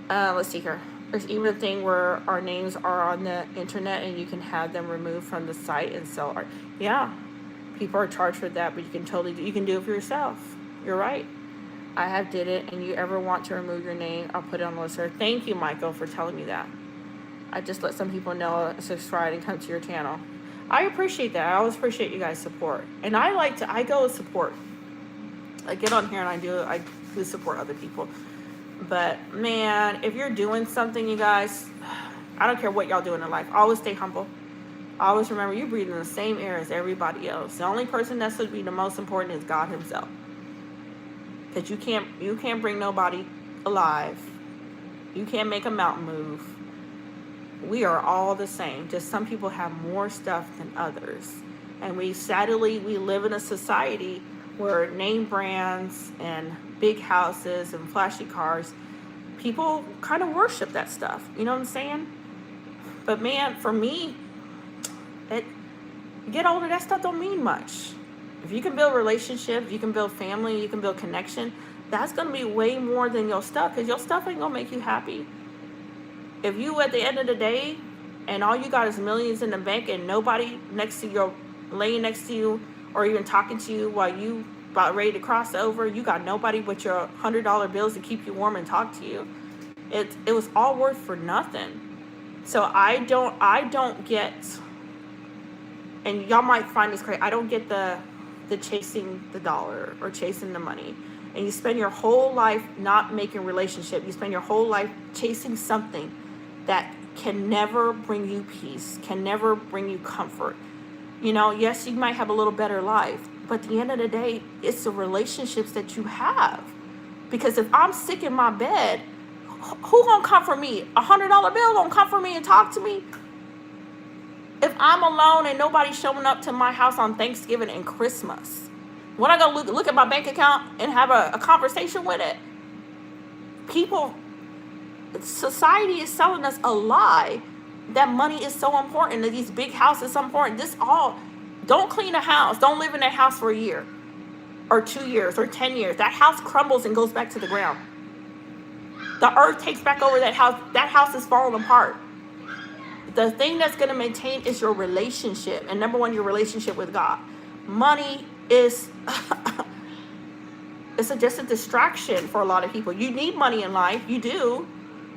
Let's see here. There's even a thing where our names are on the internet and you can have them removed from the site and sell art. Yeah, people are charged for that, but you can do it for yourself. You're right. I have did it, and you ever want to remove your name, I'll put it on the list here. Thank you, Michael, for telling me that. I just let some people know, subscribe and come to your channel. I appreciate that. I always appreciate you guys' support. And I go with support. I get on here and I do support other people. But man, if you're doing something, you guys, I don't care what y'all do in life. Always stay humble. Always remember, you're breathing the same air as everybody else. The only person that should be the most important is God himself. Because you can't bring nobody alive. You can't make a mountain move. We are all the same. Just some people have more stuff than others. And we live in a society where name brands and big houses and flashy cars, people kind of worship that stuff. You know what I'm saying? But man, for me, you get older, that stuff don't mean much. If you can build relationships, you can build family, you can build connection, that's going to be way more than your stuff, because your stuff ain't going to make you happy. If you, at the end of the day, and all you got is millions in the bank and nobody laying next to you or even talking to you while you about ready to cross over, you got nobody but your $100 bills to keep you warm and talk to you, it was all worth for nothing. So I don't get, and y'all might find this crazy, I don't get the chasing the dollar or chasing the money. And you spend your whole life not making relationship. You spend your whole life chasing something that can never bring you peace, can never bring you comfort. You know, yes, you might have a little better life, but at the end of the day, it's the relationships that you have. Because if I'm sick in my bed, who gonna comfort me? $100 bill gonna comfort me and talk to me? If I'm alone and nobody's showing up to my house on Thanksgiving and Christmas, when I go look at my bank account and have a conversation with it, society is selling us a lie that money is so important, that these big houses are so important. Don't clean a house. Don't live in that house for a year or 2 years or 10 years. That house crumbles and goes back to the ground. The earth takes back over that house. That house is falling apart. The thing that's going to maintain is your relationship. And number one, your relationship with God. Money is just a distraction for a lot of people. You need money in life. You do.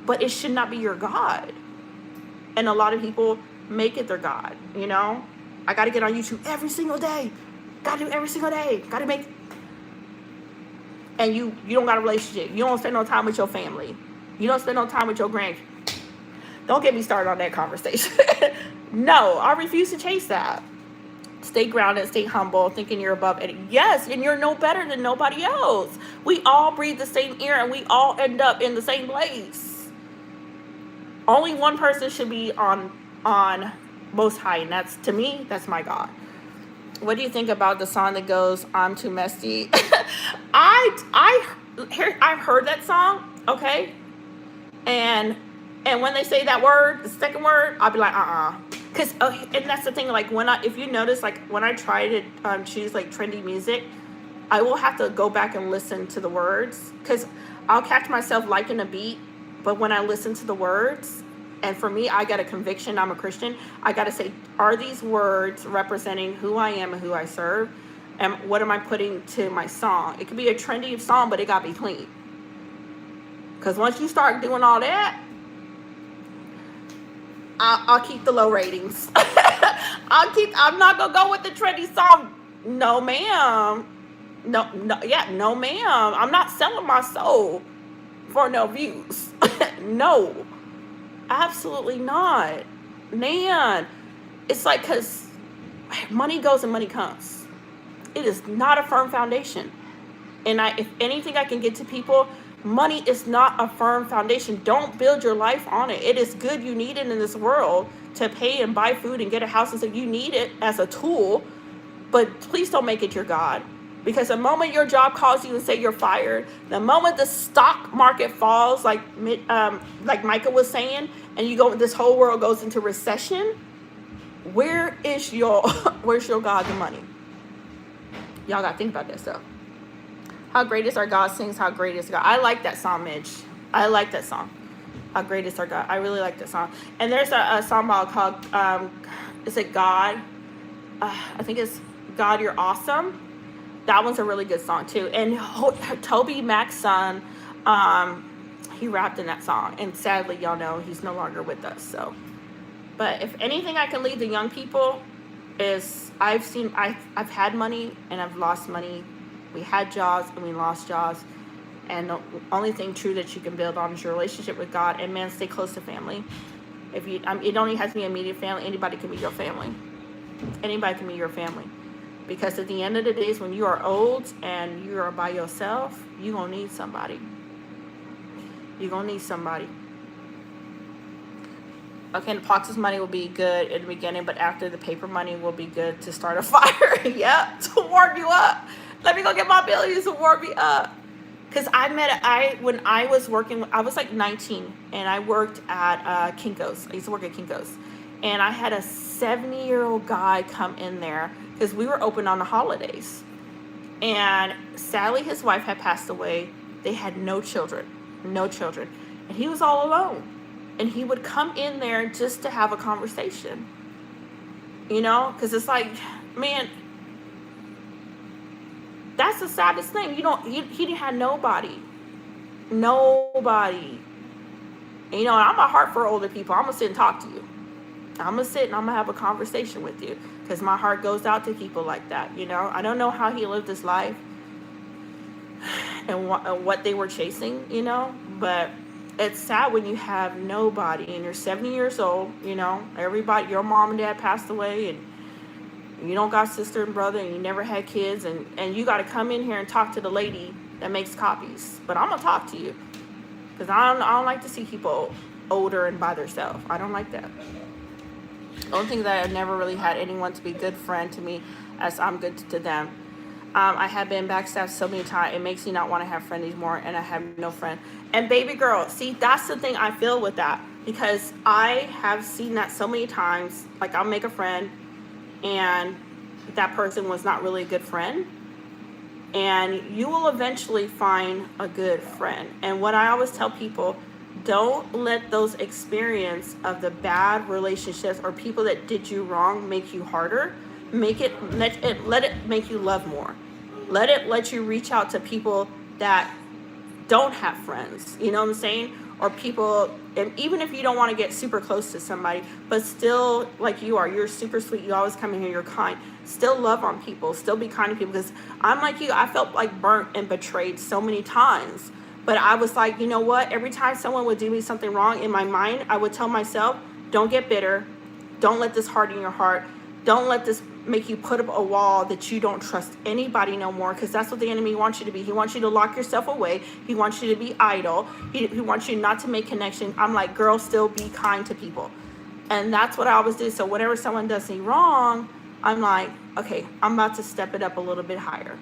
But it should not be your God. And a lot of people make it their God. You know? I got to get on YouTube every single day. Got to do every single day. Got to make... And you don't got a relationship. You don't spend no time with your family. You don't spend no time with your grandkids. Don't get me started on that conversation. No, I refuse to chase that. Stay grounded, stay humble, thinking you're above it. Yes, and you're no better than nobody else. We all breathe the same air and we all end up in the same place. Only one person should be on most high, and that's, to me, that's my God. What do you think about the song that goes, "I'm too messy"? I've heard that song, okay? And when they say that word, the second word, I'll be like, Because, and that's the thing, like, if you notice, like, when I try to choose, like, trendy music, I will have to go back and listen to the words. Because I'll catch myself liking a beat, but when I listen to the words, and for me, I got a conviction, I'm a Christian, I got to say, are these words representing who I am and who I serve? And what am I putting to my song? It could be a trendy song, but it got to be clean. Because once you start doing all that, I'll keep the low ratings. I'm not going to go with the trendy song. No, ma'am. No, ma'am. I'm not selling my soul for no views. No, absolutely not. Man, it's like, because money goes and money comes. It is not a firm foundation. And if anything I can get to people, money is not a firm foundation. Don't build your life on it. It is good. You need it in this world to pay and buy food and get a house. And so you need it as a tool, but please don't make it your God. Because the moment your job calls you and say you're fired, the moment the stock market falls, like Micah was saying, and this whole world goes into recession, where's your God the money? Y'all got to think about that stuff. How great is our God? Sings How Great Is God. I like that song, Midge. I like that song. How great is our God. I really like that song. And there's a song called, is it God? I think it's God, You're Awesome. That one's a really good song too. And Toby Mac's son, he rapped in that song. And sadly, y'all know he's no longer with us. So, but if anything I can leave the young people is I've had money and I've lost money. We had jobs and we lost jobs. And the only thing true that you can build on is your relationship with God. And man, stay close to family. It only has to be immediate family. Anybody can be your family. Anybody can be your family. Because at the end of the days, when you are old and you are by yourself, you're going to need somebody. You're going to need somebody. Okay, the pox's money will be good in the beginning, but after the paper money will be good to start a fire. Yep, to warm you up. Let me go get my billions to warm me up. Because when I was working, I was like 19, and I worked at Kinko's. I used to work at Kinko's. And I had a 70-year-old guy come in there because we were open on the holidays. And sadly, his wife had passed away. They had no children. And he was all alone. And he would come in there just to have a conversation. You know? Because it's like, man, that's the saddest thing. He didn't have nobody. Nobody. And, you know, I'm a heart for older people. I'm going to sit and talk to you. I'm going to sit and I'm going to have a conversation with you. Because my heart goes out to people like that, you know. I don't know how he lived his life and what they were chasing, you know. But it's sad when you have nobody and you're 70 years old, you know. Everybody, your mom and dad passed away, and you don't got sister and brother, and you never had kids, and you got to come in here and talk to the lady that makes copies. But I'm going to talk to you. Because I don't like to see people older and by themselves. I don't like that. The only thing that I've never really had anyone to be a good friend to me as I'm good to them. I have been backstabbed so many times. It makes me not want to have friends anymore, and I have no friend. And baby girl, see, that's the thing I feel with that. Because I have seen that so many times. Like, I'll make a friend, and that person was not really a good friend. And you will eventually find a good friend. And what I always tell people, don't let those experience of the bad relationships or people that did you wrong make you harder. Let it make you love more. Let you reach out to people that don't have friends. You know what I'm saying? Or people, and even if you don't want to get super close to somebody, but still, like you are, you're super sweet. You always come in here, you're kind. Still love on people. Still be kind to people. Because I'm like you. I felt like burnt and betrayed so many times. But I was like, you know what? Every time someone would do me something wrong, in my mind, I would tell myself, don't get bitter. Don't let this harden your heart. Don't let this make you put up a wall that you don't trust anybody no more, because that's what the enemy wants you to be. He wants you to lock yourself away. He wants you to be idle. He wants you not to make connection. I'm like, girl, still be kind to people. And that's what I always do. So whenever someone does me wrong, I'm like, okay, I'm about to step it up a little bit higher.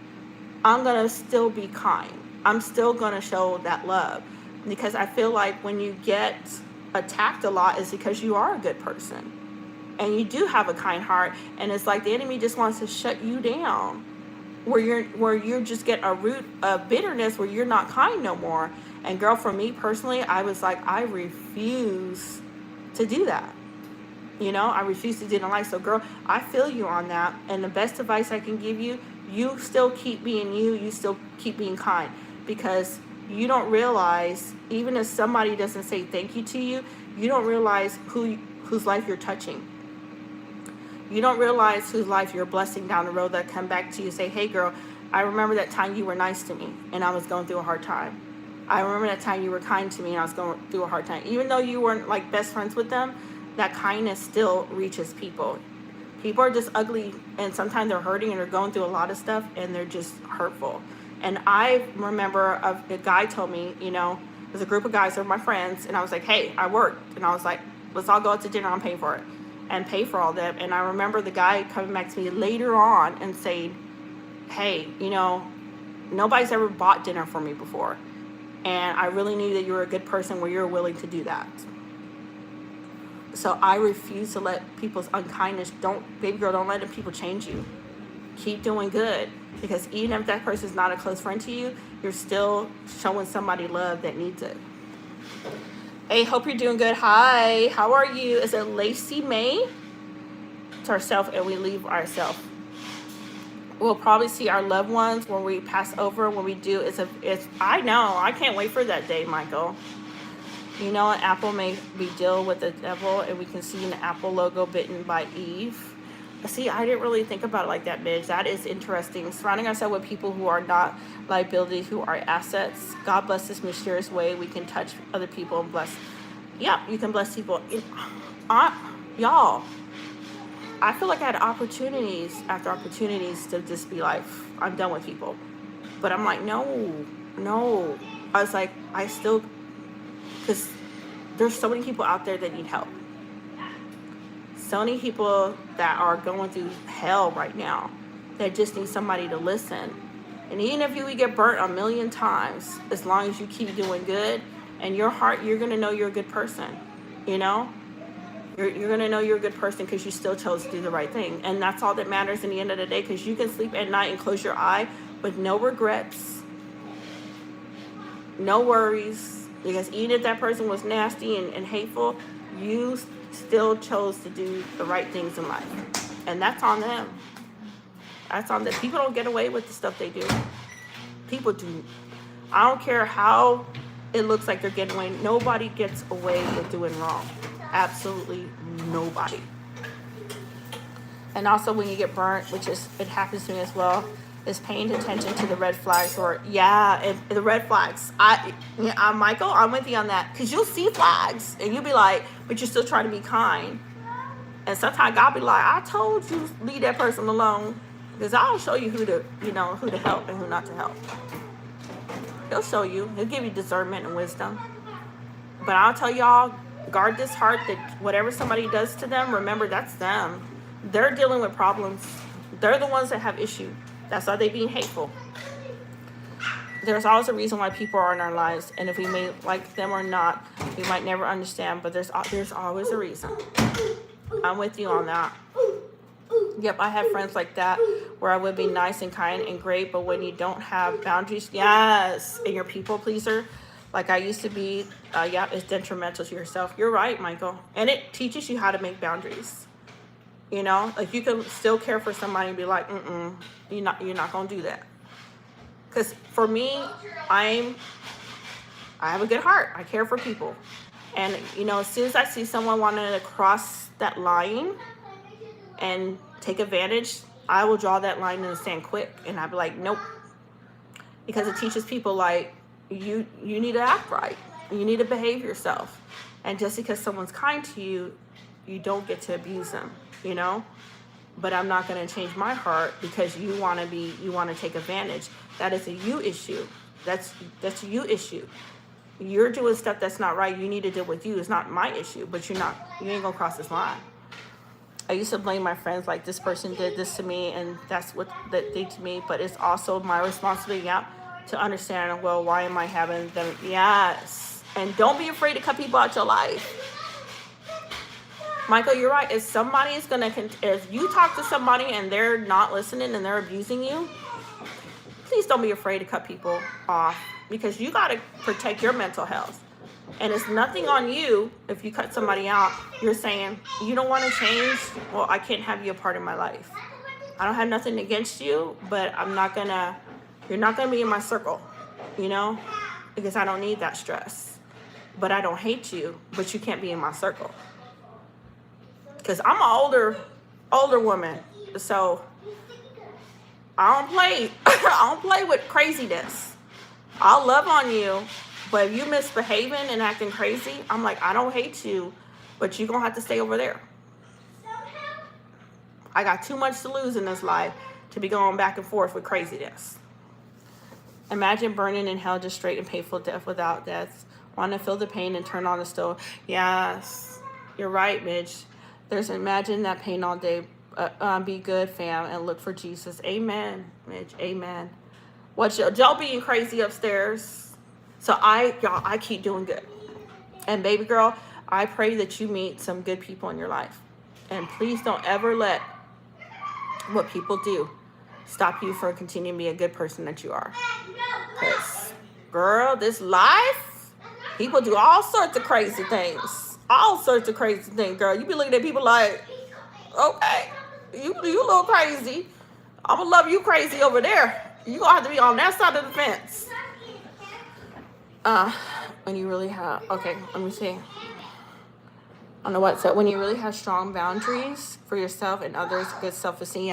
I'm going to still be kind. I'm still going to show that love, because I feel like when you get attacked a lot is because you are a good person and you do have a kind heart, and it's like the enemy just wants to shut you down, where you just get a root of bitterness where you're not kind no more. And girl, for me personally, I was like, I refuse to do that. You know, I refuse to do it in life. So girl, I feel you on that. And the best advice I can give you, you still keep being you. You still keep being kind, because you don't realize, even if somebody doesn't say thank you to you, you don't realize whose life you're touching. You don't realize whose life you're blessing down the road that come back to you, say, hey girl, I remember that time you were nice to me and I was going through a hard time. I remember that time you were kind to me and I was going through a hard time. Even though you weren't like best friends with them, that kindness still reaches people. People are just ugly, and sometimes they're hurting and they're going through a lot of stuff, and they're just hurtful. And I remember a guy told me, you know, there's a group of guys that were my friends, and I was like, hey, I worked. And I was like, let's all go out to dinner, I'm paying for it. And pay for all that. And I remember the guy coming back to me later on and saying, hey, you know, nobody's ever bought dinner for me before. And I really knew that you were a good person where you're willing to do that. So I refuse to let people's unkindness, baby girl, don't let people change you. Keep doing good. Because even if that person's not a close friend to you, you're still showing somebody love that needs it. Hey, hope you're doing good. Hi, how are you? Is it Lacey May? It's ourselves, and we leave ourselves. We'll probably see our loved ones when we pass over. When we do, I know, I can't wait for that day, Michael. You know, an apple may be deal with the devil, and we can see an apple logo bitten by Eve. See, I didn't really think about it like that, Midge. That is interesting. Surrounding ourselves with people who are not liabilities, who are assets. God bless this mysterious way we can touch other people and bless. Yeah, you can bless people. Y'all, I feel like I had opportunities after opportunities to just be like, I'm done with people. But I'm like, no. I was like, Because there's so many people out there that need help. So many people that are going through hell right now that just need somebody to listen. And even if you would get burnt a million times, as long as you keep doing good, and your heart, you're going to know you're a good person. You know? You're going to know you're a good person because you still chose to do the right thing. And that's all that matters in the end of the day, because you can sleep at night and close your eye with no regrets, no worries. Because even if that person was nasty and hateful, you still chose to do the right things in life. And that's on them. That's on them. People don't get away with the stuff they do. People do. I don't care how it looks like they're getting away. Nobody gets away with doing wrong. Absolutely nobody. And also when you get burnt, which is, it happens to me as well, is paying attention to the red flags, or the red flags. Michael, I'm with you on that, because you'll see flags and you'll be like, but you're still trying to be kind. And sometimes God be like, I told you leave that person alone, because I'll show you who to help and who not to help. He'll show you. He'll give you discernment and wisdom. But I'll tell y'all, guard this heart, that whatever somebody does to them, remember that's them. They're dealing with problems. They're the ones that have issues. That's why they being hateful. There's always a reason why people are in our lives, and if we may like them or not, we might never understand, but there's always a reason. I'm with you on that. Yep, I have friends like that where I would be nice and kind and great, but when you don't have boundaries, yes, and you're people pleaser, like I used to be, it's detrimental to yourself. You're right, Michael. And it teaches you how to make boundaries. You know, like you can still care for somebody and be like, you're not gonna do that. Because for me, I have a good heart. I care for people. And, as soon as I see someone wanting to cross that line and take advantage, I will draw that line in the sand quick. And I'll be like, nope. Because it teaches people, like, you need to act right. You need to behave yourself. And just because someone's kind to you, you don't get to abuse them, But I'm not going to change my heart because you want to take advantage. That is a you issue. That's a you issue. You're doing stuff that's not right. You need to deal with you. It's not my issue, but you ain't gonna cross this line. I used to blame my friends, like, this person did this to me and that's what they did to me, but it's also my responsibility to understand, well, why am I having them? Yes. And don't be afraid to cut people out your life. Michael, you're right. If you talk to somebody and they're not listening and they're abusing you, please don't be afraid to cut people off, because you got to protect your mental health. And it's nothing on you if you cut somebody out. You're saying, you don't want to change? Well, I can't have you a part of my life. I don't have nothing against you, but you're not going to be in my circle, because I don't need that stress. But I don't hate you, but you can't be in my circle. Because I'm an older woman, so I don't play. I don't play with craziness. I'll love on you, but if you misbehaving and acting crazy, I'm like, I don't hate you, but you're going to have to stay over there. I got too much to lose in this life to be going back and forth with craziness. Imagine burning in hell, just straight and painful death without death. Want to feel the pain and turn on the stove. Yes, you're right, Midge. Imagine that pain all day. Be good, fam, and look for Jesus. Amen, Midge. Amen. What's y'all being crazy upstairs? So I keep doing good. And baby girl, I pray that you meet some good people in your life. And please don't ever let what people do stop you from continuing to be a good person that you are. Because, girl, this life, people do all sorts of crazy things. All sorts of crazy things, girl. You be looking at people like, okay, you a little crazy. I'm going to love you crazy over there. You're going to have to be on that side of the fence. When you really have, okay, let me see. On the what? So when you really have strong boundaries for yourself and others, good self-esteem,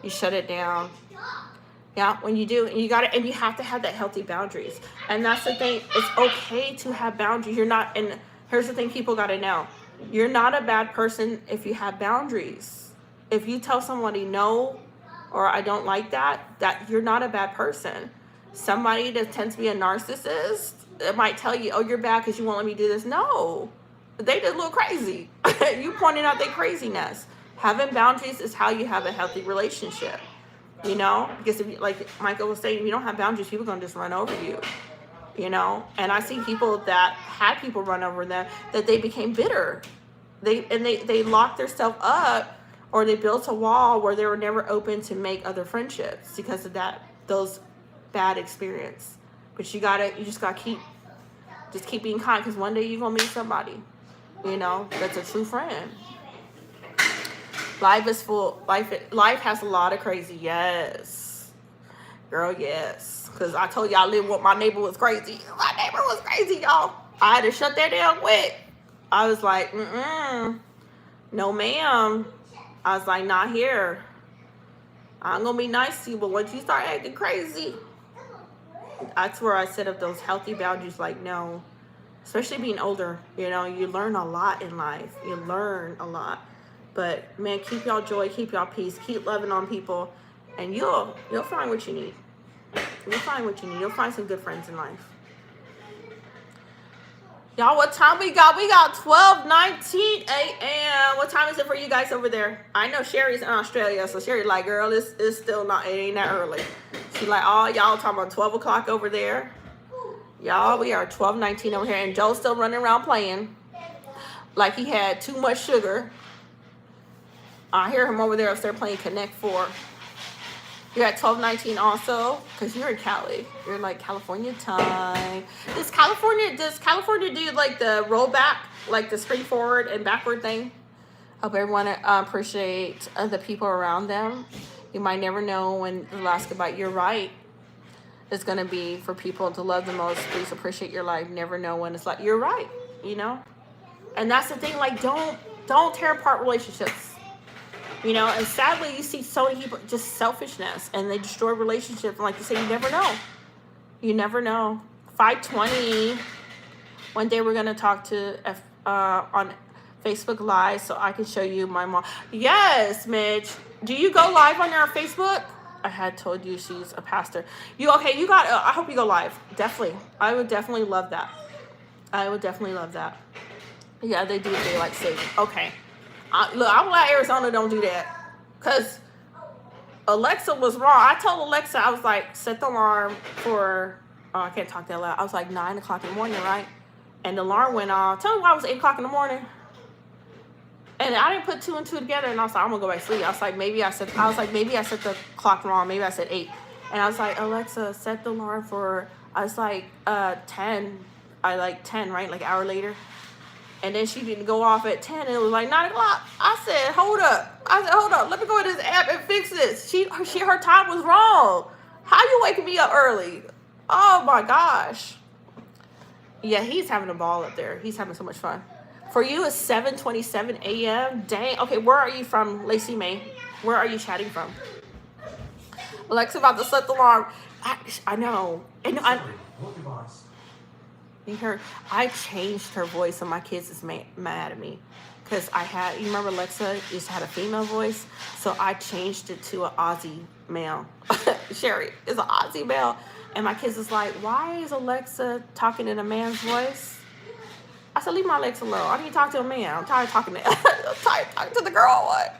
you shut it down. Yeah, when you do, and you have to have that healthy boundaries. And that's the thing. It's okay to have boundaries. And here's the thing people got to know. You're not a bad person if you have boundaries. If you tell somebody no, or I don't like that you're not a bad person. Somebody that tends to be a narcissist, it might tell you, oh, you're bad because you won't let me do this. No, they just a little crazy. You pointed out their craziness. Having boundaries is how you have a healthy relationship. You know, because if you, like Michael was saying, if you don't have boundaries, people are going to just run over you. You know, and I see people that had people run over them, that they became bitter. They locked themselves up, or they built a wall where they were never open to make other friendships because of those bad experience. But you just gotta keep being kind, because one day you're gonna meet somebody, you know, that's a true friend. Life is full. Life has a lot of crazy. Yes, girl. Yes, because I told you I lived with my neighbor was crazy. My neighbor was crazy, y'all. I had to shut that down quick. I was like, no, ma'am. I was like, not here. I'm gonna be nice to you, but once you start acting crazy, that's where I set up those healthy boundaries. Like, no, especially being older. You know, you learn a lot in life. You learn a lot. But man, keep y'all joy, keep y'all peace, keep loving on people, and you'll find what you need. You'll find what you need. You'll find some good friends in life. Y'all, what time we got? We got 12:19 a.m. What time is it for you guys over there? I know Sherry's in Australia, so Sherry's like, girl, it's still not, it ain't that early. She's like, oh, y'all talking about 12 o'clock over there? Y'all, we are 12:19 over here, and Joe's still running around playing like he had too much sugar. I hear him over there upstairs playing Connect 4. You're at 12:19 also, because you're in Cali. You're like California time. Does California do like the rollback, like the screen forward and backward thing? Hope everyone appreciate the people around them. You might never know when the last goodbye. You're right. It's gonna be for people to love the most. Please appreciate your life. Never know when it's like. You're right. You know, and that's the thing. Like, don't tear apart relationships. You know, and sadly, you see so many people just selfishness, and they destroy relationships. And like you say, you never know. You never know. 5:20. One day we're gonna talk to on Facebook Live, so I can show you my mom. Yes, Midge. Do you go live on your Facebook? I had told you she's a pastor. You okay? You got. I hope you go live. Definitely. I would definitely love that. I would definitely love that. Yeah, they do daylight saving. Okay. Look, I'm glad Arizona don't do that, because Alexa was wrong. I told Alexa, I was like, set the alarm for, I can't talk that loud. I was like 9 o'clock in the morning, right? And the alarm went off. Tell me why it was 8 o'clock in the morning. And I didn't put 2 and 2 together, and I was like, I'm gonna go back to sleep. I was like, maybe I set the clock wrong. Maybe I said 8. And I was like, Alexa, set the alarm for, I was like, 10. I like 10, right? Like an hour later. And then she didn't go off at 10, and it was like 9 o'clock. I said, hold up. Let me go in this app and fix this. Her time was wrong. How you waking me up early? Oh my gosh. Yeah, he's having a ball up there. He's having so much fun. For you, it's 7:27 a.m. Dang. Okay, where are you from, Lacey May? Where are you chatting from? Alexa about to set the alarm. I know. And I changed her voice, and my kids is mad at me, because you remember Alexa used to have a female voice, so I changed it to an Aussie male. Sherry is an Aussie male, and my kids is like, why is Alexa talking in a man's voice? I said, leave my Alexa alone. I need to talk to a man. I'm tired of talking to the girl. What?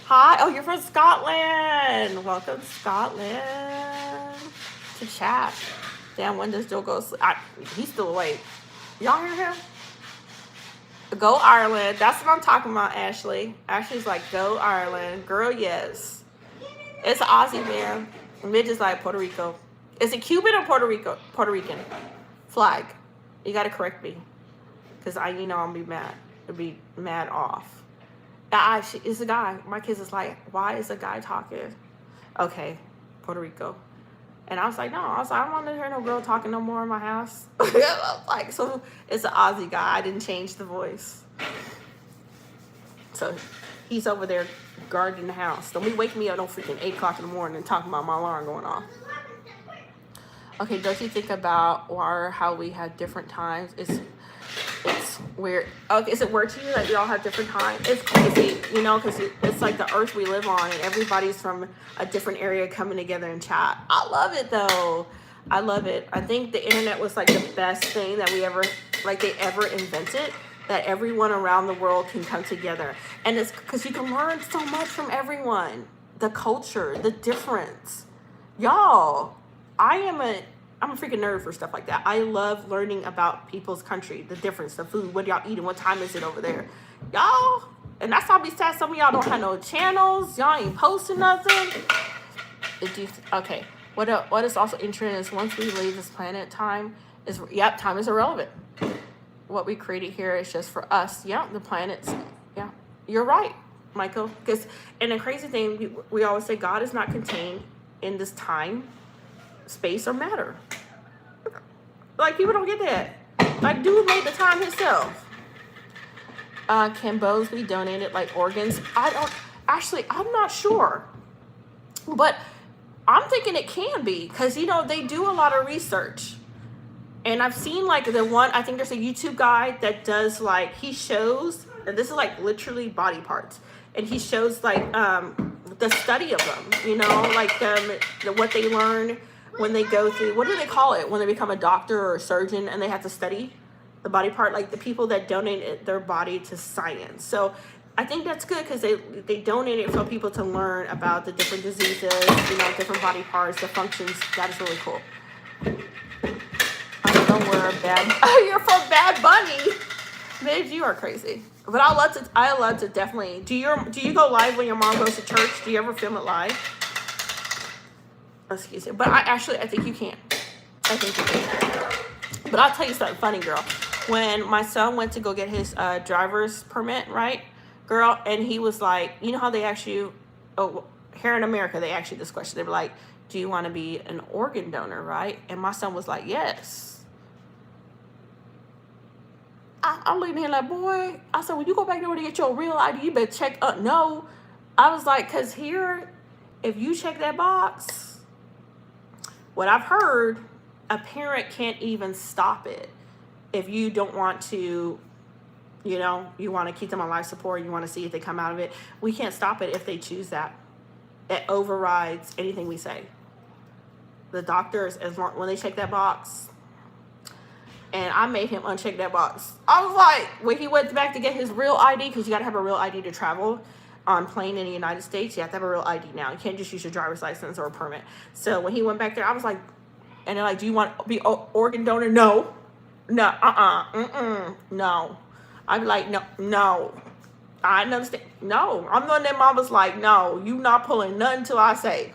Hi. Oh, you're from Scotland. Welcome, Scotland, to chat. Damn, when does Joe go sleep? He's still awake. Y'all hear him? Go Ireland. That's what I'm talking about, Ashley. Ashley's like, go Ireland. Girl, yes. It's an Aussie man. Midge is like Puerto Rico. Is it Cuban or Puerto Rican? Flag. You got to correct me, because I'm going to be mad. I'll be mad off. It's a guy. My kids is like, why is a guy talking? Okay, Puerto Rico. And I was like, I don't want to hear no girl talking no more in my house. Like, so it's an Aussie guy. I didn't change the voice. So he's over there guarding the house. Don't be waking me up no freaking 8 o'clock in the morning and talking about my alarm going off. Okay, don't you think about how we have different times? It's weird. Okay, is it weird to you that we all have different times? It's crazy, because it's like the earth we live on, and everybody's from a different area coming together and chat. I love it, though. I love it. I think the internet was like the best thing that they ever invented, that everyone around the world can come together. And it's because you can learn so much from everyone. The culture, the difference. Y'all, I'm a freaking nerd for stuff like that. I love learning about people's country, the difference, the food, what y'all eating, what time is it over there. Y'all, and that's how be sad some of y'all don't have no channels. Y'all ain't posting nothing. Okay. What is also interesting is once we leave this planet, time is irrelevant. What we created here is just for us. Yeah, the planets. Yeah, you're right, Michael. And the crazy thing, we always say God is not contained in this time, space, or matter. Like, people don't get that. Like, dude made the time himself. Can bones be donated like organs? I'm not sure. But I'm thinking it can be, because, they do a lot of research. And I've seen, like, I think there's a YouTube guy that does, like, he shows, and this is, like, literally body parts. And he shows, like, the study of them, like, what they learn when they go through, what do they call it? When they become a doctor or a surgeon and they have to study the body part, like the people that donate their body to science. So I think that's good, because they donate it for people to learn about the different diseases, different body parts, the functions. That is really cool. I don't know where you're from Bad Bunny. Babes, you are crazy. But I love to definitely. Do you go live when your mom goes to church? Do you ever film it live? Excuse me. But I think you can. I think you can. But I'll tell you something funny, girl. When my son went to go get his driver's permit, right, girl, and he was like, you know how they ask you, here in America, they ask you this question. They were like, do you want to be an organ donor, right? And my son was like, yes. I'm looking at him like, boy, I said, when you go back there to get your real ID, you better check up. No. I was like, because here, if you check that box, what I've heard, a parent can't even stop it. If you don't want to, you want to keep them on life support, you want to see if they come out of it, we can't stop it if they choose that. It overrides anything we say. The doctors, when they check that box, and I made him uncheck that box. I was like, when he went back to get his real ID, because you got to have a real ID to travel on plane in the United States, you have to have a real ID now. You can't just use your driver's license or a permit. So when he went back there, I was like, and they're like, do you want to be organ donor? No. No. I'd be like, no. I understand. No. I'm the one that mom was like, no, you not pulling nothing till I say.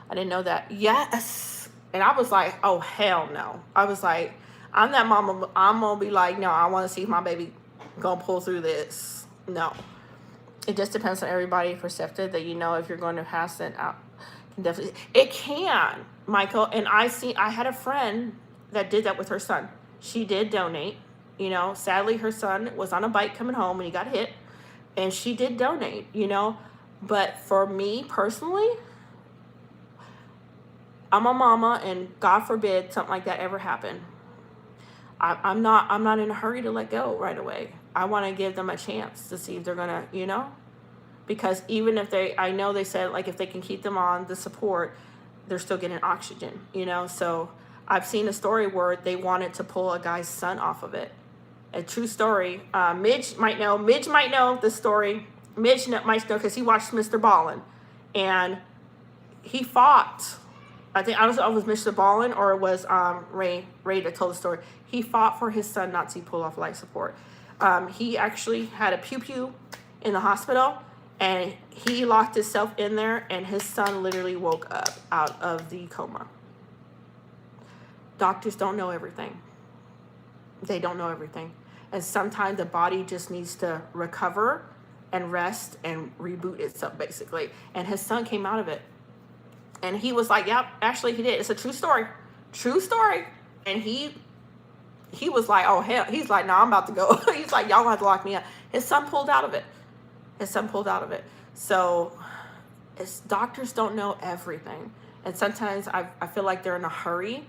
I didn't know that. Yes. And I was like, oh, hell no. I was like, I'm that mama. I'm going to be like, no, I want to see if my baby going to pull through this. No. It just depends on everybody's perspective that, if you're going to pass it out. Definitely. It can, Michael. And I had a friend that did that with her son. She did donate. Sadly, her son was on a bike coming home and he got hit. And she did donate, But for me personally, I'm a mama, and God forbid something like that ever happen. I'm not in a hurry to let go right away. I want to give them a chance to see if they're gonna, because even if I know they said, like, if they can keep them on the support, they're still getting oxygen, So I've seen a story where they wanted to pull a guy's son off of it. A true story. Midge might know the story. Midge might know because he watched Mr. Ballin, and he fought. I don't know if it was Mr. Ballin or it was Ray that told the story. He fought for his son not to pull off life support. He actually had a pew-pew in the hospital, and he locked himself in there, and his son literally woke up out of the coma. Doctors don't know everything. They don't know everything. And sometimes the body just needs to recover and rest and reboot itself, basically. And his son came out of it. And he was like, yep, actually he did. It's a true story. True story. And he was like, oh, hell. He's like, no, I'm about to go. He's like, y'all gonna have to lock me up. His son pulled out of it. So doctors don't know everything. And sometimes I feel like they're in a hurry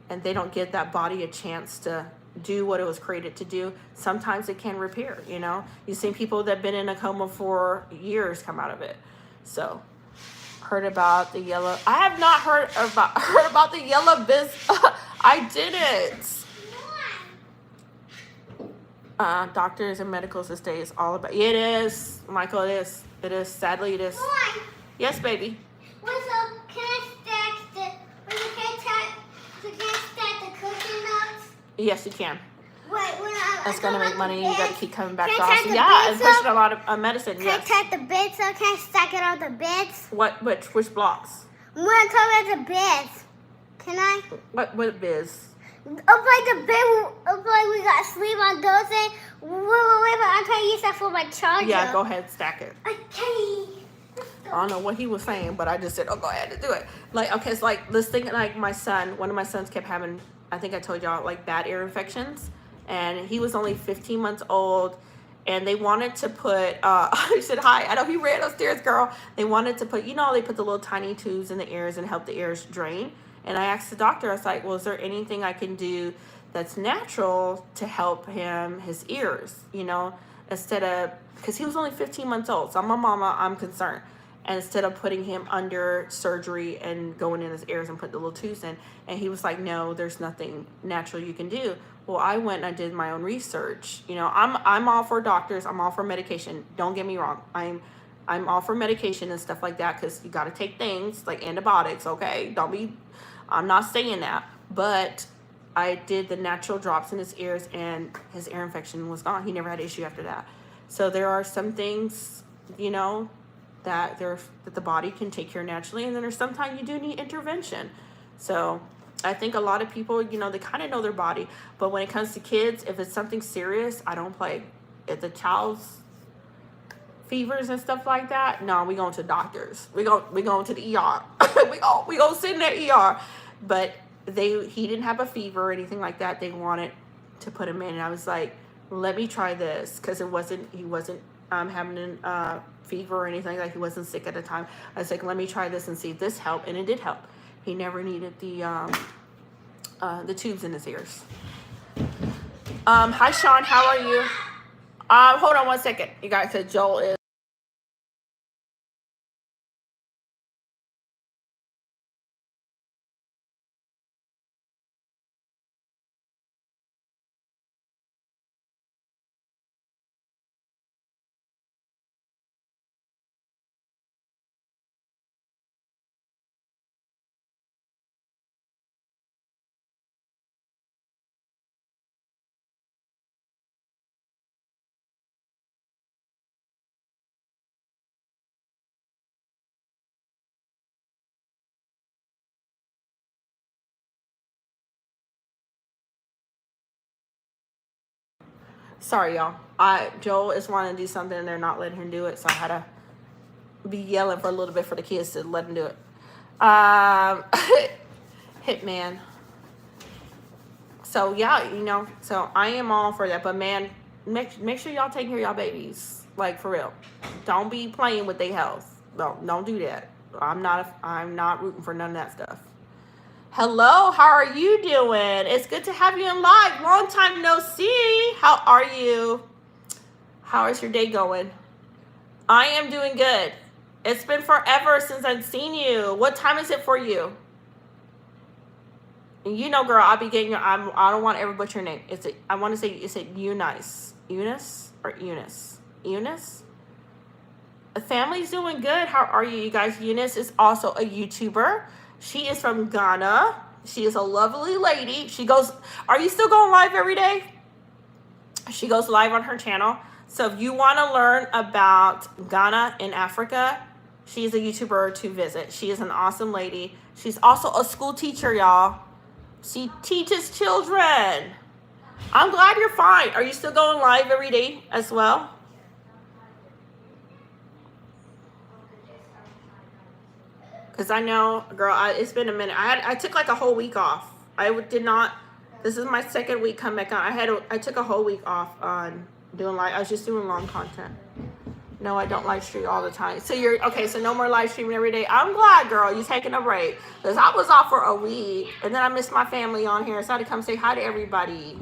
and they don't give that body a chance to do what it was created to do. Sometimes it can repair, You've seen people that have been in a coma for years come out of it. So heard about the yellow. I have not heard about the yellow biz. I didn't. Doctors and medicals this day is all about. It is, Michael. It is. It is. Sadly, it is. Why? Yes, baby. Well, so can I stack the? Can I stack the cooking nuts? Yes, you can. Wait, when That's gonna make money. You gotta keep coming back Can to I take us. the Yeah, and bits up? pushing a lot of medicine. Can Yes. I take the bits up? Can I stack it on the beds? What? Which blocks? When I talk about the beds, can I? What biz? Up like the bed, up like we got sleep on those things. Wait, but I'm trying to use that for my charger. Yeah, go ahead, stack it. Okay. I don't know what he was saying, but I just said, "Oh, go ahead and do it." Like, okay, it's like this thing. Like my son, one of my sons kept having. I think I told y'all like bad ear infections, and he was only 15 months old, and they wanted to put. He said, "Hi." I know he ran upstairs, girl. They wanted to put. You know, they put the little tiny tubes in the ears and help the ears drain. And I asked the doctor. I was like, "Well, is there anything I can do that's natural to help his ears? You know, instead of because he was only 15 months old. So I'm a mama. I'm concerned." And instead of putting him under surgery and going in his ears and putting the little tubes in, and he was like, "No, there's nothing natural you can do." Well, I went and I did my own research. You know, I'm all for doctors. I'm all for medication. Don't get me wrong. I'm all for medication and stuff like that because you got to take things like antibiotics. Okay, don't be. I'm not saying that, but I did the natural drops in his ears, and his ear infection was gone. He never had an issue after that. So there are some things, you know, that the body can take care naturally, and then there's sometimes you do need intervention. So I think a lot of people, you know, they kind of know their body, but when it comes to kids, if it's something serious, I don't play. If the child's fevers and stuff like that, no, we going to doctors. We going to the ER. we go sit in the ER. But he didn't have a fever or anything like that. They wanted to put him in, and I was like, let me try this because he wasn't having a fever or anything, like he wasn't sick at the time. I was like, let me try this and see if this helped, and it did help. He never needed the tubes in his ears. Hi Sean, how are you? Hold on one second. You guys said Joel is. Sorry, y'all. Joel is wanting to do something and they're not letting him do it, so I had to be yelling for a little bit for the kids to let him do it. Hitman. So yeah, you know, so I am all for that, but man, make sure y'all take care of y'all babies, like for real. Don't be playing with their health. No, don't do that. I'm not rooting for none of that stuff. Hello, how are you doing? It's good to have you in live. Long time no see. How are you? How is your day going? I am doing good. It's been forever since I've seen you. What time is it for you? You know, girl, I'll be getting your. I don't want to ever butcher your name. I want to say. Is it Eunice? Eunice or Eunice? Eunice. The family's doing good. How are you guys? Eunice is also a YouTuber. She is from Ghana. She is a lovely lady. She goes, are you still going live every day? She goes live on her channel. So if you want to learn about Ghana in Africa, she is a YouTuber to visit. She is an awesome lady. She's also a school teacher, y'all. She teaches children. I'm glad you're fine. Are you still going live every day as well? Because I know, girl, it's been a minute. I took like a whole week off. This is my second week come back on. I took a whole week off on doing live. I was just doing long content. No, I don't live stream all the time. So so no more live streaming every day. I'm glad, girl, you're taking a break. Because I was off for a week. And then I missed my family on here. So I had to come say hi to everybody.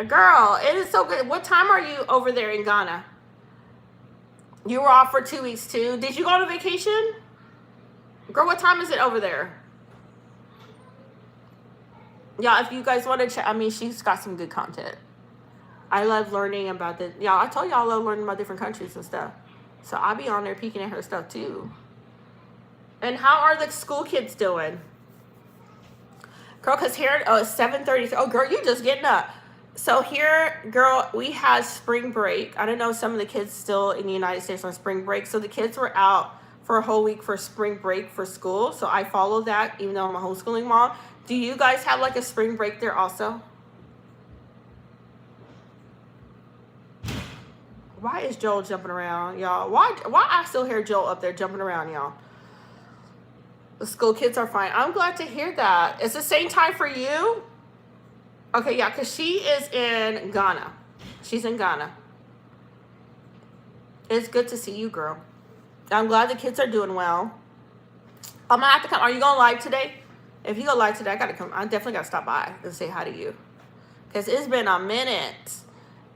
Girl, it is so good. What time are you over there in Ghana? You were off for 2 weeks too. Did you go on a vacation? Girl, what time is it over there? Yeah, if you guys want to check, I mean, she's got some good content. I love learning about the, yeah, I told y'all I love learning about different countries and stuff. So I'll be on there peeking at her stuff too. And how are the school kids doing? Girl, because here, oh, it's 7:30. Oh, girl, you just getting up. So here, girl, we had spring break. I don't know, some of the kids still in the United States on spring break. So the kids were out for a whole week for spring break for school. So I follow that, even though I'm a homeschooling mom. Do you guys have like a spring break there also? Why is Joel jumping around, y'all? Why I still hear Joel up there jumping around, y'all? The school kids are fine. I'm glad to hear that. It's the same time for you? Okay, yeah, because she is in Ghana. She's in Ghana. It's good to see you, girl. I'm glad the kids are doing well. I'm going to have to come. Are you going live today? If you go live today, I got to come. I definitely got to stop by and say hi to you. Because it's been a minute.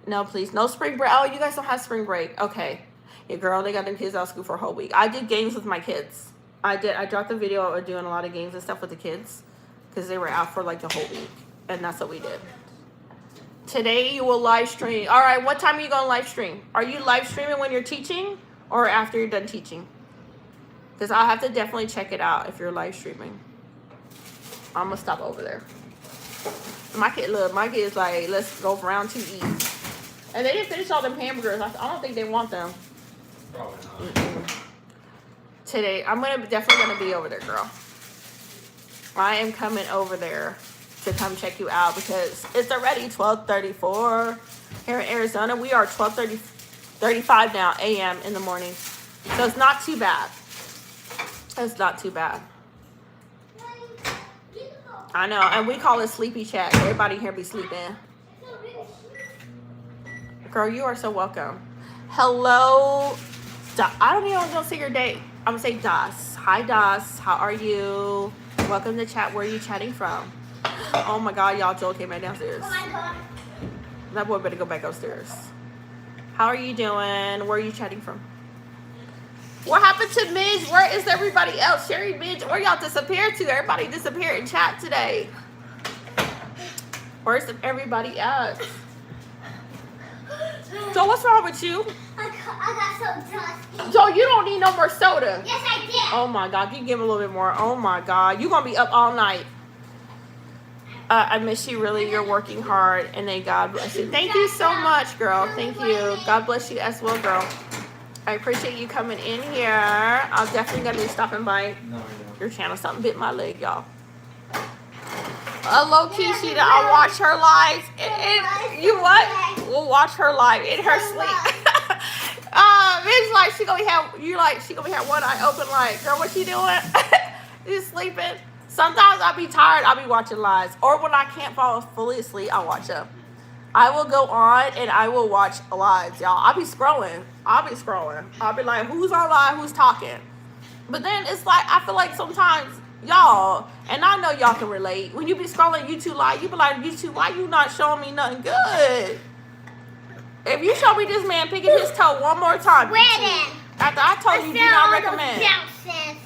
No, please. No spring break. Oh, you guys don't have spring break. Okay. Yeah, girl, they got them kids out of school for a whole week. I did games with my kids. I dropped the video of doing a lot of games and stuff with the kids. Because they were out for like the whole week. And that's what we did. Today you will live stream. All right, what time are you going to live stream? Are you live streaming when you're teaching or after you're done teaching? Because I'll have to definitely check it out if you're live streaming. I'm going to stop over there. My kid, look, my kid's like, let's go for round 2 eat. And they didn't finish all them hamburgers. I don't think they want them. Probably not. Mm-mm. Today, I'm definitely going to be over there, girl. I am coming over there to come check you out because it's already 12:34 here in Arizona. We are 12:35 now a.m. in the morning. So it's not too bad. It's not too bad. I know, and we call it sleepy chat. Everybody here be sleeping. Girl, you are so welcome. Hello. I don't even want to say your day. I'm going to say Das. Hi, Das. How are you? Welcome to chat. Where are you chatting from? Oh, my God. Y'all, Joel came back downstairs. Oh my God. That boy better go back upstairs. How are you doing? Where are you chatting from? What happened to Midge? Where is everybody else? Sherry, Midge, where y'all disappeared to? Everybody disappeared in chat today. Where's everybody else? Joe, what's wrong with you? I got so dusty. Joe, you don't need no more soda. Yes, I did. Oh my God, you give him a little bit more. Oh my God, you gonna be up all night. I miss you really. You're working hard, and then God bless you. Thank you so much, girl. Thank you. God bless you as well, girl. I appreciate you coming in here. I'm definitely gonna be stopping by your channel. Something bit my leg, y'all. Low key, Sheeta, I'll watch her live. You what? We'll watch her live in her sleep. It's like she gonna have one eye open. Like, girl, what you doing? You sleeping? Sometimes I'll be tired. I'll be watching lives, or when I can't fall fully asleep, I'll watch them. I will go on and I will watch lives, y'all. I'll be scrolling. I'll be like, who's on live? Who's talking? But then it's like, I feel like sometimes, y'all, and I know y'all can relate. When you be scrolling YouTube live, you be like, YouTube, why you not showing me nothing good? If you show me this man picking his toe one more time, Brandon. after I told you, do not recommend. Bounces.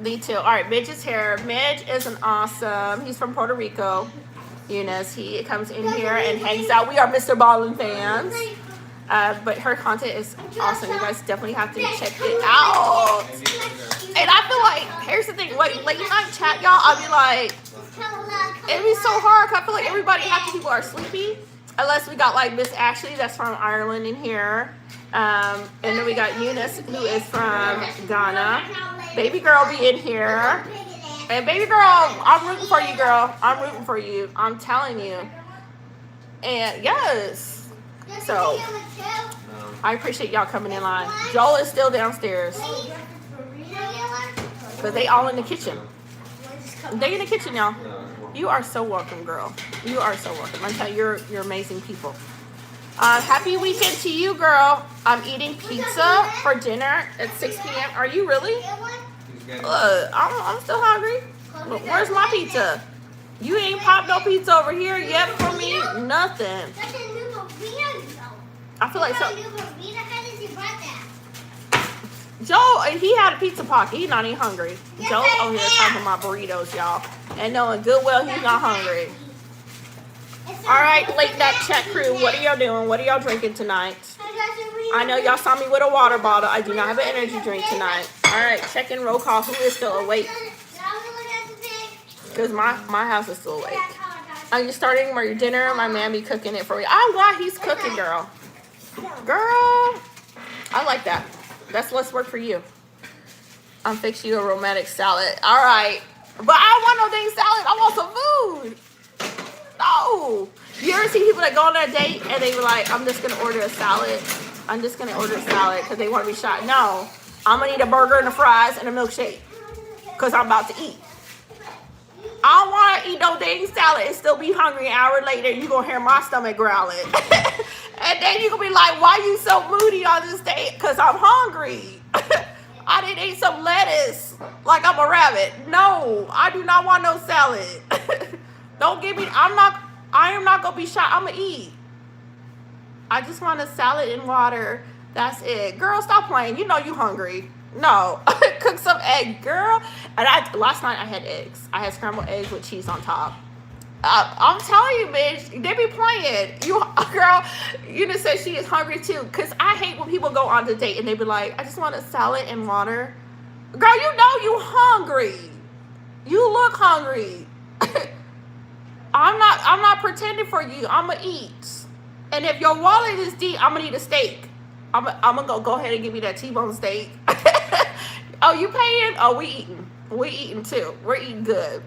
Me too. All right, Midge is here. Midge is an awesome. He's from Puerto Rico. Eunice, he comes in here and hangs out. We are Mr. Ballin fans. But her content is awesome. You guys definitely have to check it out. And I feel like, here's the thing, like late night chat, y'all, I'll be like, it'd be so hard because I feel like everybody, half the people are sleepy. Unless we got like Miss Ashley, that's from Ireland in here. And then we got Eunice, who is from Ghana. Baby girl be in here. And baby girl, I'm rooting for you, girl. I'm rooting for you. I'm telling you. And yes. So, I appreciate y'all coming in line. Joel is still downstairs. But they all in the kitchen. They in the kitchen, y'all. You are so welcome, girl. You are so welcome. I tell you, you're amazing people. Happy weekend to you, girl. I'm eating pizza for dinner at 6 p.m. Are you really? I'm still hungry. Where's my pizza? You ain't popped no pizza over here yet for me? Nothing. I feel like so. Joe, he had a pizza pocket. He's not even hungry. Yes, Joe's I over here am. talking about burritos, y'all. And knowing good well he's not hungry. It's All right, not late that just check a crew. What are y'all doing? What are y'all drinking tonight? I know y'all saw me with a water bottle. I do not have an energy drink tonight. All right, check in roll call. Who is still awake? Because my house is still awake. Are you starting your dinner? My man be cooking it for you. I'm glad he's cooking, girl. Girl, I like that. That's less work for you. I'm fixing you a romantic salad. All right. But I don't want no dang salad. I want some food. No. You ever see people that go on a date and they were like, I'm just going to order a salad. I'm just going to order a salad because they want to be shot. No. I'm going to eat a burger and a fries and a milkshake because I'm about to eat. I don't want to eat no dang salad and still be hungry an hour later. You're going to hear my stomach growling. And then you're going to be like, why you so moody on this date? Because I'm hungry. I didn't eat some lettuce like I'm a rabbit. No, I do not want no salad. Don't give me, I am not going to be shot. I'm going to eat. I just want a salad and water. That's it. Girl, stop playing. You know you hungry. No. Cook some egg, girl. And last night I had eggs. I had scrambled eggs with cheese on top. I'm telling you, bitch, they be playing. You, girl, Eunice says she is hungry too. Because I hate when people go on the date and they be like, I just want a salad and water. Girl, you know you hungry. You look hungry. I'm not pretending for you. I'm going to eat. And if your wallet is deep, I'm going to eat a steak. I'm going to go ahead and give me that T-bone steak. Oh, you paying? Oh, we eating. We eating too. We're eating good.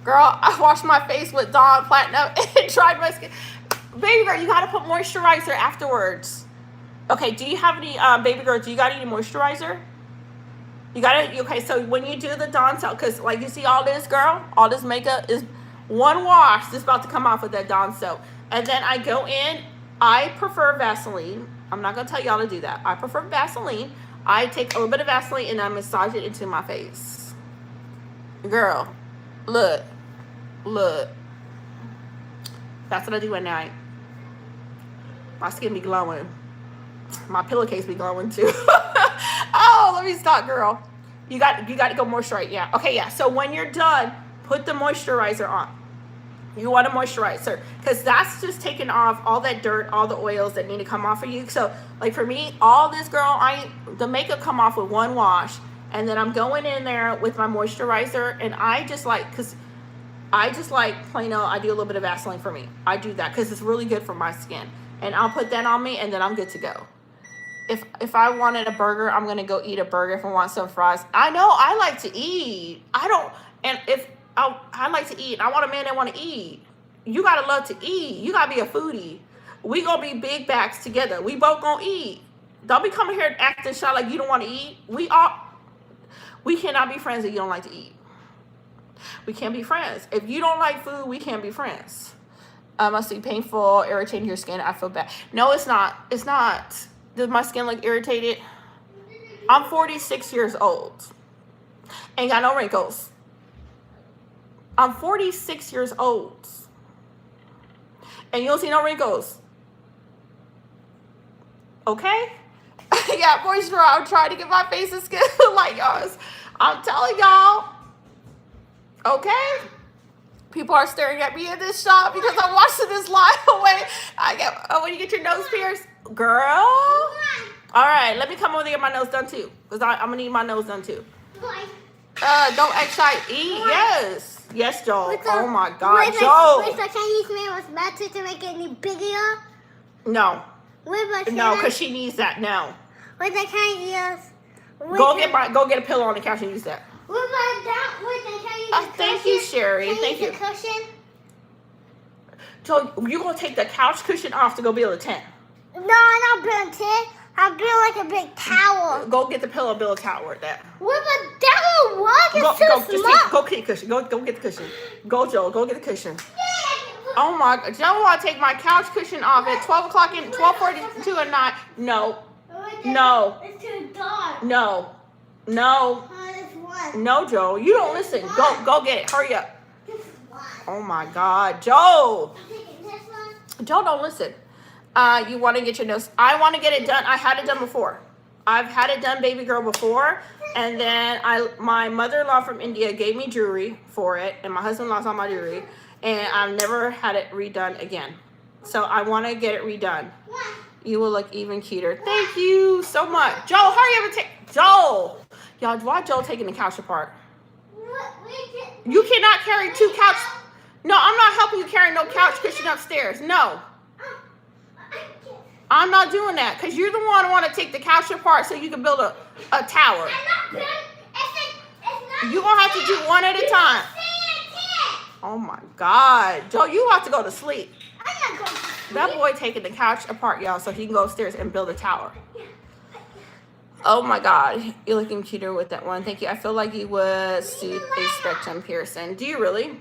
Girl, I washed my face with Dawn Platinum and tried my skin. Baby girl, you got to put moisturizer afterwards. Okay, do you have any, baby girl, do you got any moisturizer? You got to, okay, so when you do the Dawn soap, because like you see all this, girl, all this makeup is one wash. This is about to come off with that Dawn soap. And then I go in, I prefer Vaseline. I'm not going to tell y'all to do that. I prefer Vaseline. I take a little bit of Vaseline and I massage it into my face. Girl, look. That's what I do at night. My skin be glowing. My pillowcase be glowing too. Oh, let me stop, girl. You got to go moisturize. Yeah. Okay, yeah. So when you're done, put the moisturizer on. You want to moisturizer because that's just taking off all that dirt, all the oils that need to come off of you. So like for me, all this, girl, the makeup come off with one wash, and then I'm going in there with my moisturizer, and I just like, because I just like plain old, I do a little bit of Vaseline for me. I do that because it's really good for my skin, and I'll put that on me, and then I'm good to go. If I wanted a burger, I'm gonna go eat a burger. If I want some fries, I know I like to eat. I like to eat. I want a man that want to eat. You gotta love to eat. You gotta be a foodie. We gonna be big bags together. We both gonna eat. Don't be coming here acting shy like you don't want to eat. We cannot be friends if you don't like to eat. We can't be friends. If you don't like food, we can't be friends. Must be painful, irritating your skin. I feel bad. No, it's not. It's not. Does my skin look irritated? I'm 46 years old. Ain't got no wrinkles. I'm 46 years old. And you don't see no wrinkles. Okay? Yeah, moisture. I'm trying to get my face and skin like yours. I'm telling y'all. Okay? People are staring at me in this shop because I'm watching this live away. When you get your nose pierced. Girl. All right, let me come over there and get my nose done too. Because I'm going to need my nose done too. Don't act shy. Eat. Yes. Yes, Joel. Oh my God, Joel. Wait, the Chinese man was better to make it any bigger? No. Wait, No, because she needs that now. Wait, the Chinese. Go get a pillow on the couch and use that. Wait, the Chinese. Thank you, Sherry. Thank you. Cushion? So you're gonna take the couch cushion off to go build a tent? No, I'm not building a tent. I'm building like a big tower. Go get the pillow, build a tower with that. What about that won't work? It's too small. Go get the cushion. Go get the cushion. Go, Joel. Go get the cushion. Oh my God, Joel want to take my couch cushion off at 12 o'clock in 12:42 at night. No. No. It's too dark. No. No. No, Joel. You don't listen. Go get it. Hurry up. Oh my God, Joel. Joel, don't listen. You want to get your nose. I want to get it done. I had it done before. I've had it done baby girl before, and then my mother-in-law from India gave me jewelry for it, and my husband-in-law's all my jewelry, and I've never had it redone again. So I want to get it redone. You will look even cuter. Thank you so much. Joel, hurry up and take... Joel! Y'all, why Joel taking the couch apart? You cannot carry 2 couch... No, I'm not helping you carry no couch cushion upstairs. No. I'm not doing that because you're the one who want to take the couch apart so you can build a tower. You're going to have to do one at a time. Oh my God. Joe, you have to go to sleep. That boy taking the couch apart, y'all, so he can go upstairs and build a tower. Oh my God. You're looking cuter with that one. Thank you. I feel like you would suit a spectrum piercing. Do you really?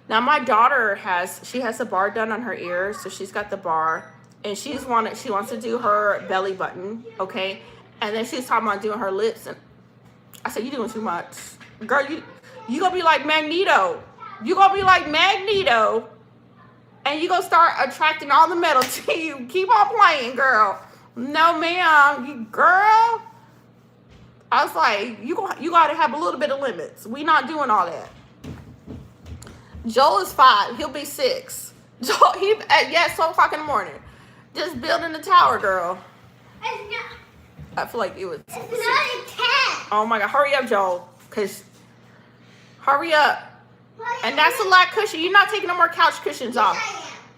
Now my daughter she has a bar done on her ears, so she's got the bar. And she wants to do her belly button, okay? And then she's talking about doing her lips, and I said, "You doing too much, girl. You gonna be like Magneto. You gonna be like Magneto, and you gonna start attracting all the metal to you. Keep on playing, girl. No, ma'am, girl." I was like, "You gotta have a little bit of limits. We not doing all that." Joel is 5. He'll be 6. Joel, 12 o'clock in the morning. Just building the tower, girl. I feel like it was. It's not a 10. Oh my God, hurry up, Joel. Hurry up. And that's a lot cushion. You're not taking no more couch cushions off.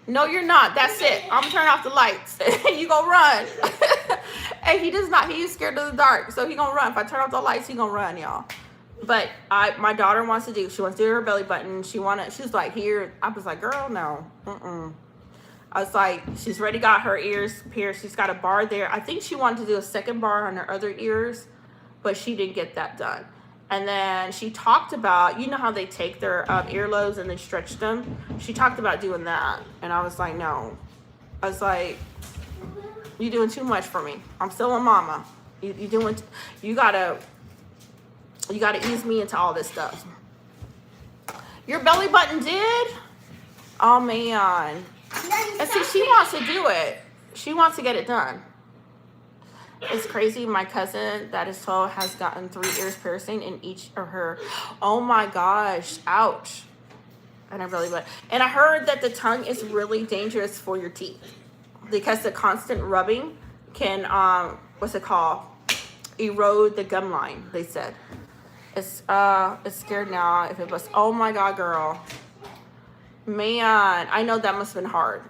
No, you're not. That's it. I'm gonna turn off the lights. You gonna run. And he does not. He is scared of the dark, so he gonna run. If I turn off the lights, he gonna run, y'all. But my daughter wants to do. She wants to do her belly button. She was like, here. I was like, girl, no. I was like, she's already got her ears pierced. She's got a bar there. I think she wanted to do a second bar on her other ears, but she didn't get that done. And then she talked about, you know how they take their earlobes and they stretch them? She talked about doing that. And I was like, no. I was like, you're doing too much for me. I'm still a mama. You gotta ease me into all this stuff. Your belly button did? Oh, man. And see, she wants to do it. She wants to get it done. It's crazy. My cousin that is 12 has gotten 3 ears piercing in each of her. Oh my gosh. Ouch. And I really, and I heard that the tongue is really dangerous for your teeth because the constant rubbing can, what's it called? Erode the gum line, they said. It's scared now if it was, oh my God, girl. Man, I know that must have been hard.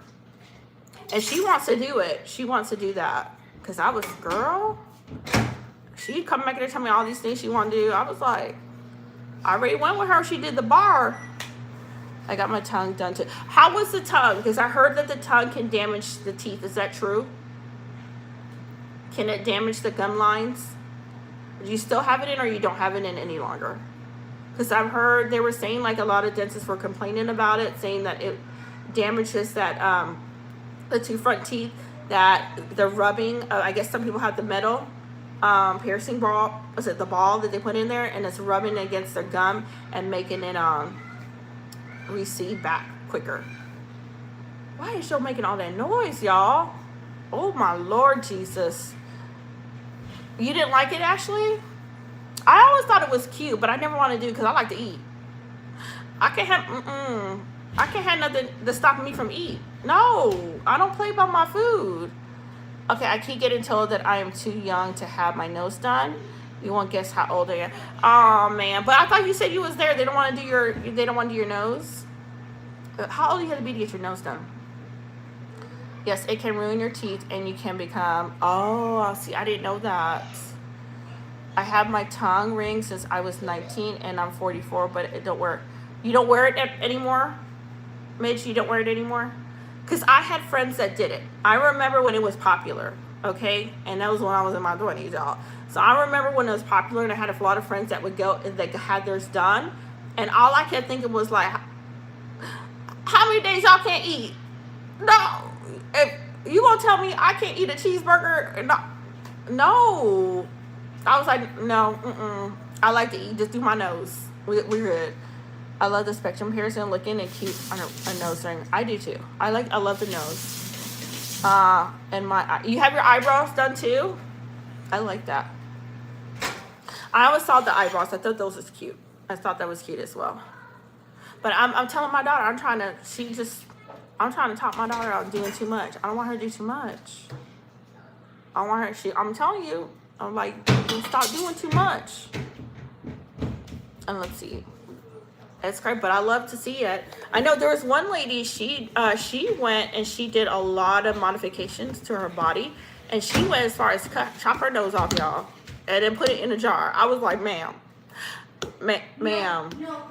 And she wants to do it. She wants to do that. Because I was, girl, she'd come back and tell me all these things she wanted to do. I was like, I already went with her. She did the bar. I got my tongue done too. How was the tongue? Because I heard that the tongue can damage the teeth. Is that true? Can it damage the gum lines? Do you still have it in or you don't have it in any longer? Because I've heard they were saying like a lot of dentists were complaining about it, saying that it damages that the 2 front teeth, that the rubbing, I guess some people have the metal piercing ball, was it the ball that they put in there, and it's rubbing against their gum and making it recede back quicker. Why is she making all that noise, y'all? Oh my Lord Jesus. You didn't like it, Ashley? I always thought it was cute, but I never want to do it because I like to eat. I can't have nothing to stop me from eating. No, I don't play about my food. Okay, I keep getting told that I am too young to have my nose done. You won't guess how old I am. Oh man, but I thought you said you was there. They don't want to do your nose. How old do you have to be to get your nose done? Yes, it can ruin your teeth and you can become. Oh, see, I didn't know that. I have my tongue ring since I was 19 and I'm 44, but it don't work. You don't wear it anymore? Midge, you don't wear it anymore? Because I had friends that did it. I remember when it was popular, okay? And that was when I was in my 20s, y'all. So I remember when it was popular and I had a lot of friends that would go and they had theirs done. And all I kept thinking was like, how many days y'all can't eat? No. If you gonna tell me I can't eat a cheeseburger? No. I was like, no, I like to eat. Just do my nose. We're good. I love the spectrum piercing, looking and cute on a nose ring. I do too. I love the nose. And you have your eyebrows done too? I like that. I always saw the eyebrows. I thought those was cute. I thought that was cute as well. But I'm telling my daughter, I'm trying to talk my daughter out doing too much. I don't want her to do too much. I want her, I'm telling you, I'm like, stop doing too much. And let's see. It's great, but I love to see it. I know there was one lady, she went and she did a lot of modifications to her body. And she went as far as chop her nose off, y'all. And then put it in a jar. I was like, ma'am. Ma'am,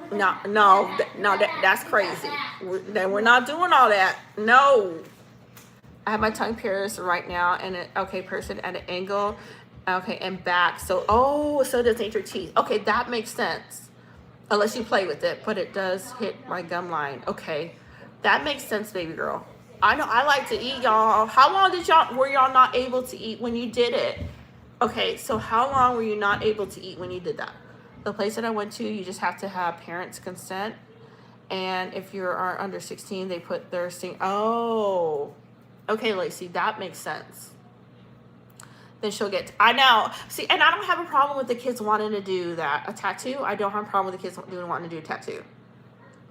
that's crazy. We're not doing all that. No. I have my tongue pierced right now, and person at an angle, and back. So does your teeth. Okay, that makes sense. Unless you play with it, but it does hit my gum line. Okay, that makes sense, baby girl. I know I like to eat, y'all. How long were y'all not able to eat when you did it? Okay, so how long were you not able to eat when you did that? The place that I went to, you just have to have parents' consent. And if you are under 16, they put their Oh, okay, Lacey, that makes sense. Then she'll get, I know. See, and I don't have a problem with the kids wanting to do that. A tattoo, I don't have a problem with the kids wanting to do a tattoo.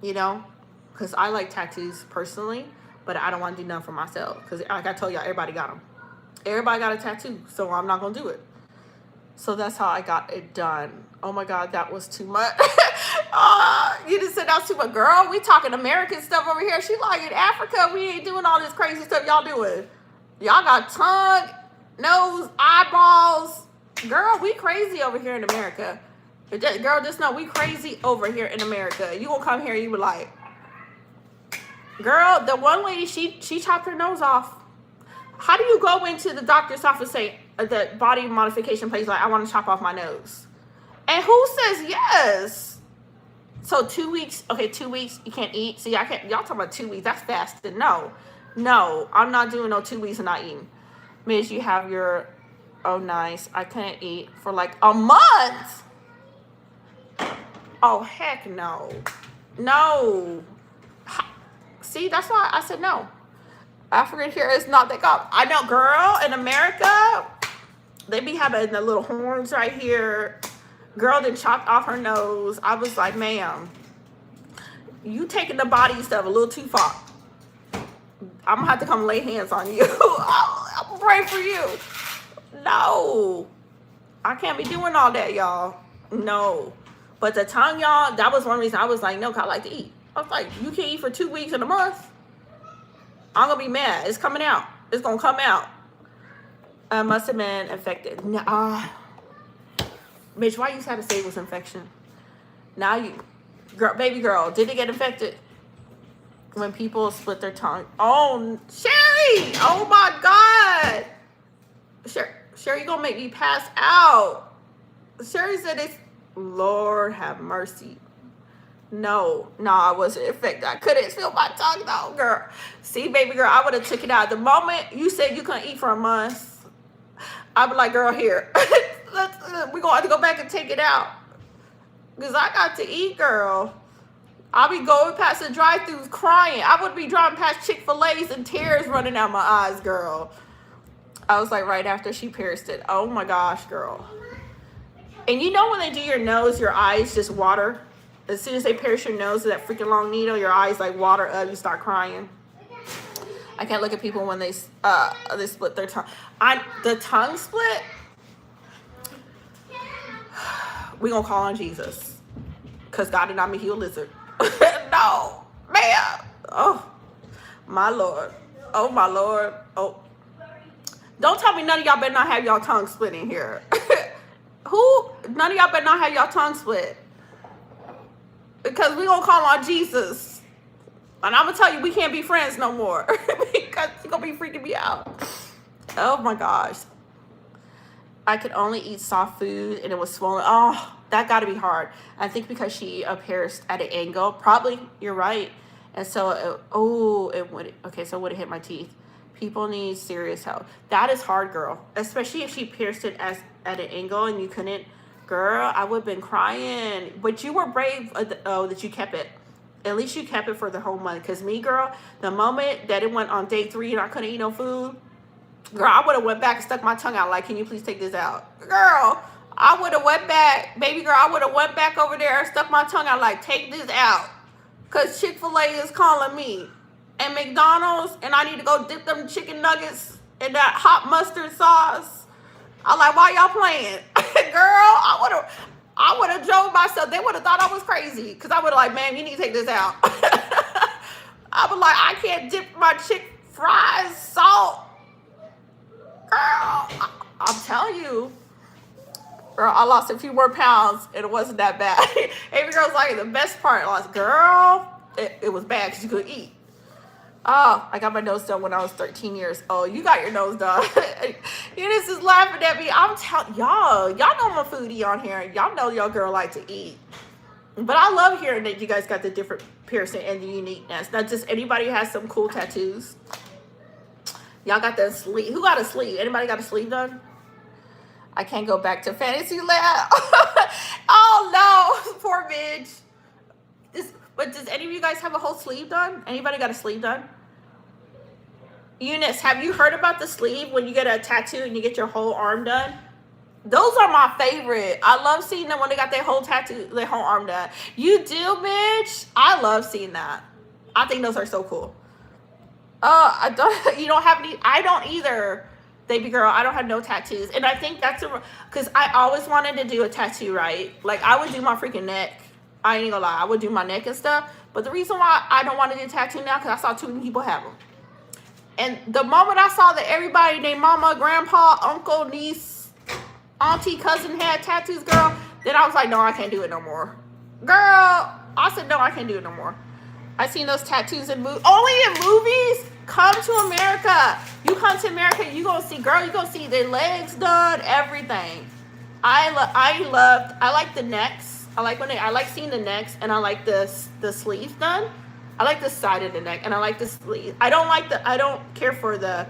You know? Because I like tattoos personally, but I don't want to do none for myself. Because like I told y'all, everybody got them. Everybody got a tattoo, so I'm not going to do it. So that's how I got it done. Oh my God, that was too much. You just said that's too much. Girl, we talking American stuff over here. She like in Africa, we ain't doing all this crazy stuff y'all doing. Y'all got tongue, nose, eyeballs. Girl, we crazy over here in America. Girl, just know we crazy over here in America. You gonna come here and you be like, girl, the one lady, she chopped her nose off. How do you go into the doctor's office and say, the body modification place, like, I want to chop off my nose? And who says yes? So 2 weeks, okay, 2 weeks, you can't eat. See, I can't, y'all talking about 2 weeks, that's fasting. No, I'm not doing no 2 weeks and not eating. Miss, you have your, oh, nice. I couldn't eat for like a month. Oh, heck no. No. See, that's why I said no. African here is not that common. I know, girl, in America, they be having the little horns right here. Girl then chopped off her nose. I was like, ma'am, you taking the body stuff a little too far. I'm gonna have to come lay hands on you. I'm pray for you. No, I can't be doing all that, y'all. No, but the tongue, y'all, that was one reason I was like, no, 'cause I like to eat. I was like, you can't eat for 2 weeks in a month. I'm gonna be mad. It's coming out. It's gonna come out. I must have been infected. Bitch, why you had to say it was infection? Now you, girl, baby girl, did it get infected? When people split their tongue. Oh, Sherry! Oh my God! Sherry, you gonna make me pass out. Sherry said it's, Lord have mercy. No, I wasn't infected. I couldn't feel my tongue though, girl. See, baby girl, I would have took it out. The moment you said you couldn't eat for a month, I'd be like, girl, here. We're going to have to go back and take it out. Because I got to eat, girl. I'll be going past the drive-thrus crying. I would be driving past Chick-fil-A's and tears running out my eyes, girl. I was like, right after she pierced it. Oh my gosh, girl. And you know when they do your nose, your eyes just water? As soon as they pierce your nose with that freaking long needle, your eyes like water up, you start crying. I can't look at people when they split their tongue. The tongue split, we gonna call on Jesus. Because God did not make you a lizard. No, man. Oh, my Lord. Oh, my Lord. Oh. Don't tell me none of y'all better not have y'all tongue split in here. Who? None of y'all better not have y'all tongue split. Because we gonna call on Jesus. And I'm gonna tell you, we can't be friends no more. Because you're gonna be freaking me out. Oh my gosh. I could only eat soft food and it was swollen. Oh, that gotta be hard. I think because she pierced at an angle. Probably, you're right. And so, it would, okay, so it would have hit my teeth. People need serious help. That is hard, girl. Especially if she pierced it at an angle and you couldn't. Girl, I would have been crying. But you were brave that you kept it. At least you kept it for the whole month. Because me, girl, the moment that it went on day 3 and I couldn't eat no food, Girl, I would have went back and stuck my tongue out like, can you please take this out? Girl, I would have went back. Baby girl, I would have went back over there and stuck my tongue out like, take this out. Because Chick-fil-A is calling me. And McDonald's, and I need to go dip them chicken nuggets in that hot mustard sauce. I'm like, why y'all playing? Girl, I would have drove myself. They would have thought I was crazy. Because I would have like, man, you need to take this out. I was like, I can't dip my chick fries, salt. Girl, I'm telling you. Girl, I lost a few more pounds and it wasn't that bad. Amy girl's like, the best part, I was, girl, it was bad because you couldn't eat. Oh, I got my nose done when I was 13 years old. You got your nose done. Eunice is laughing at me. I'm telling y'all know I'm a foodie on here. Y'all know your girl like to eat. But I love hearing that you guys got the different piercing and the uniqueness. Now, does anybody has some cool tattoos? Y'all got the sleeve. Who got a sleeve? Anybody got a sleeve done? I can't go back to Fantasyland. Oh, no. Poor bitch. But does any of you guys have a whole sleeve done? Anybody got a sleeve done? Eunice, have you heard about the sleeve when you get a tattoo and you get your whole arm done? Those are my favorite. I love seeing them when they got their whole tattoo, their whole arm done. You do, bitch? I love seeing that. I think those are so cool. You don't have any, I don't either, baby girl. I don't have no tattoos. And I think that's because I always wanted to do a tattoo, right? Like, I would do my freaking neck. I ain't gonna lie. I would do my neck and stuff. But the reason why I don't want to do a tattoo now, because I saw too many people have them. And the moment I saw that everybody, their mama, grandpa, uncle, niece, auntie, cousin had tattoos, girl, then I was like, no, I can't do it no more. Girl, I said, no, I can't do it no more. I seen those tattoos in movies. Only in movies? Come to America. You come to America, you gonna see, girl, you gonna see their legs done, everything. I like the necks. I like seeing the necks, and I like the sleeves done. I like the side of the neck, and I like the sleeve. I don't care for the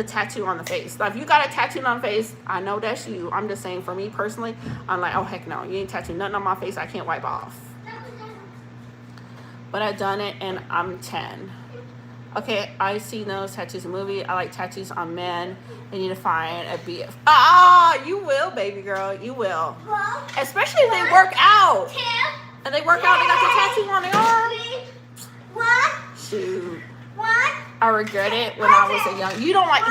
tattoo on the face. Now, if you got a tattoo on the face, I know that's you. I'm just saying, for me personally, I'm like, oh heck no, you ain't tattooed nothing on my face I can't wipe off. But I done it, and I'm 10. Okay, I see those tattoos in movie. I like tattoos on men. You need to find a BF. You will, baby girl. You will. Well, especially if they work out. Two, And they work out, they got the tattoo on their arm. 1, Shoot. 1. I regret it when I was a young. You don't like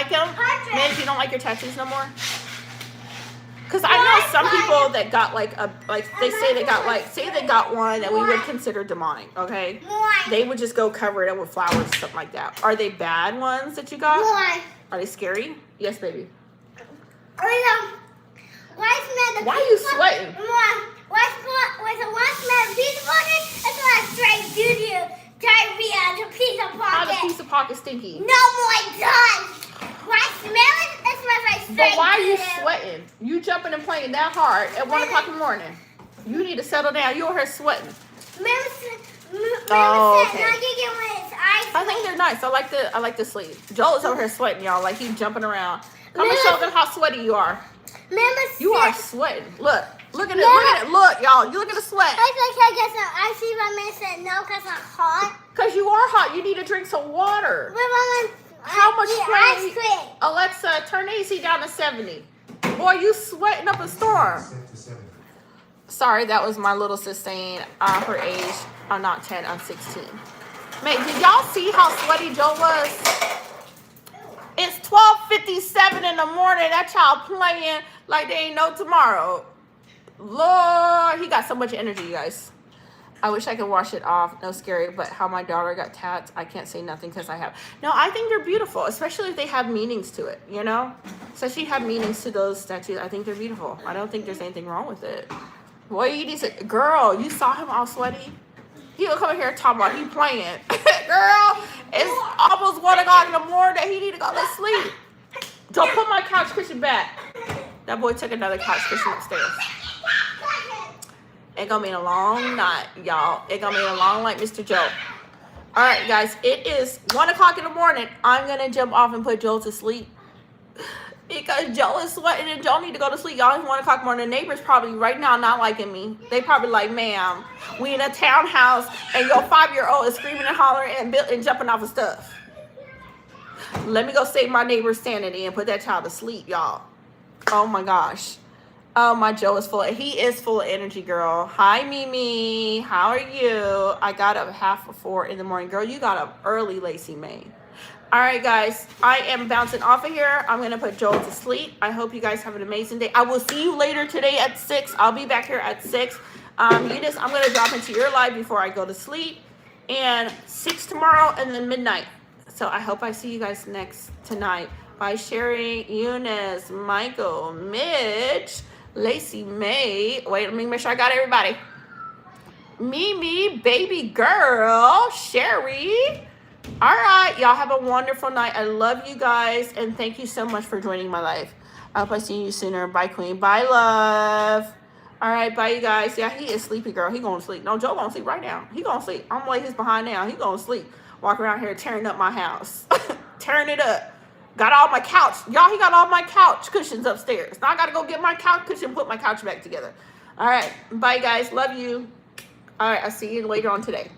them? Man, you don't like your tattoos no more? Because I know some people that got say they got one that we would consider demonic, okay? They would just go cover it up with flowers or something like that. Are they bad ones that you got? Are they scary? Yes, baby. Why are you sweating? How the piece of pocket stinky? No more done. When I smell it, it smells like straight. But why are you doo-doo. sweating? You jumping and playing that hard at 1 o'clock in the morning. You need to settle down. You over here sweating. Oh, okay. I think they're nice. I like the sleeve. Joel is over here sweating, y'all. Like he's jumping around. Come and show them how sweaty you are. You are sweating. Look at it. Look, y'all. You look at the sweat. I get some ice cream. My man said no because I'm hot. Because you are hot. You need to drink some water. But How much ice cream? Alexa, turn the AC down to 70. Boy, you sweating up a storm. Set to 7. Sorry, that was my little sis saying her age. I'm not 10, I'm 16. Man, did y'all see how sweaty Joe was? It's 12:57 in the morning. That child playing like they ain't no tomorrow. Lord, he got so much energy, you guys. I wish I could wash it off. No scary, but how my daughter got tats, I can't say nothing because I have. No, I think they're beautiful, especially if they have meanings to it, you know? Especially have meanings to those tattoos. I think they're beautiful. I don't think there's anything wrong with it. Boy, you need to, girl, you saw him all sweaty? He'll come in here talking about he playing. Girl, it's almost 1 o'clock in the morning. He need to go to sleep. Don't put my couch cushion back. That boy took another couch cushion upstairs. It gonna be a long night, y'all. It gonna be a long night, Mr. Joe. All right, guys. It is 1 o'clock in the morning. I'm gonna jump off and put Joe to sleep because Joe is sweating and Joe need to go to sleep. Y'all, it's 1 o'clock in the morning. The neighbors probably right now not liking me. They probably like, ma'am, we in a townhouse and your 5-year-old is screaming and hollering and jumping off of stuff. Let me go save my neighbor's sanity and put that child to sleep, y'all. Oh my gosh. Oh, my Joe is full. He is full of energy, girl. Hi, Mimi. How are you? I got up 3:30 in the morning. Girl, you got up early, Lacey May. All right, guys. I am bouncing off of here. I'm going to put Joel to sleep. I hope you guys have an amazing day. I will see you later today at 6. I'll be back here at 6. Eunice, I'm going to drop into your live before I go to sleep. And 6 tomorrow and then midnight. So I hope I see you guys tonight. By Sherry, Eunice, Michael, Mitch, Lacey May. Wait, let me make sure I got everybody. Mimi, baby girl, Sherry. All right, y'all have a wonderful night. I love you guys, and thank you so much for joining my life. I hope I see you sooner. Bye, Queen. Bye, love. All right, bye, you guys. Yeah, he is sleepy, girl. He going to sleep. No, Joe going to sleep right now. He going to sleep. I'm going to lay his behind now. He going to sleep. Walk around here tearing up my house. Tearing it up. Got all my couch. Y'all, he got all my couch cushions upstairs. Now I got to go get my couch cushion and put my couch back together. All right. Bye, guys. Love you. All right. I'll see you later on today.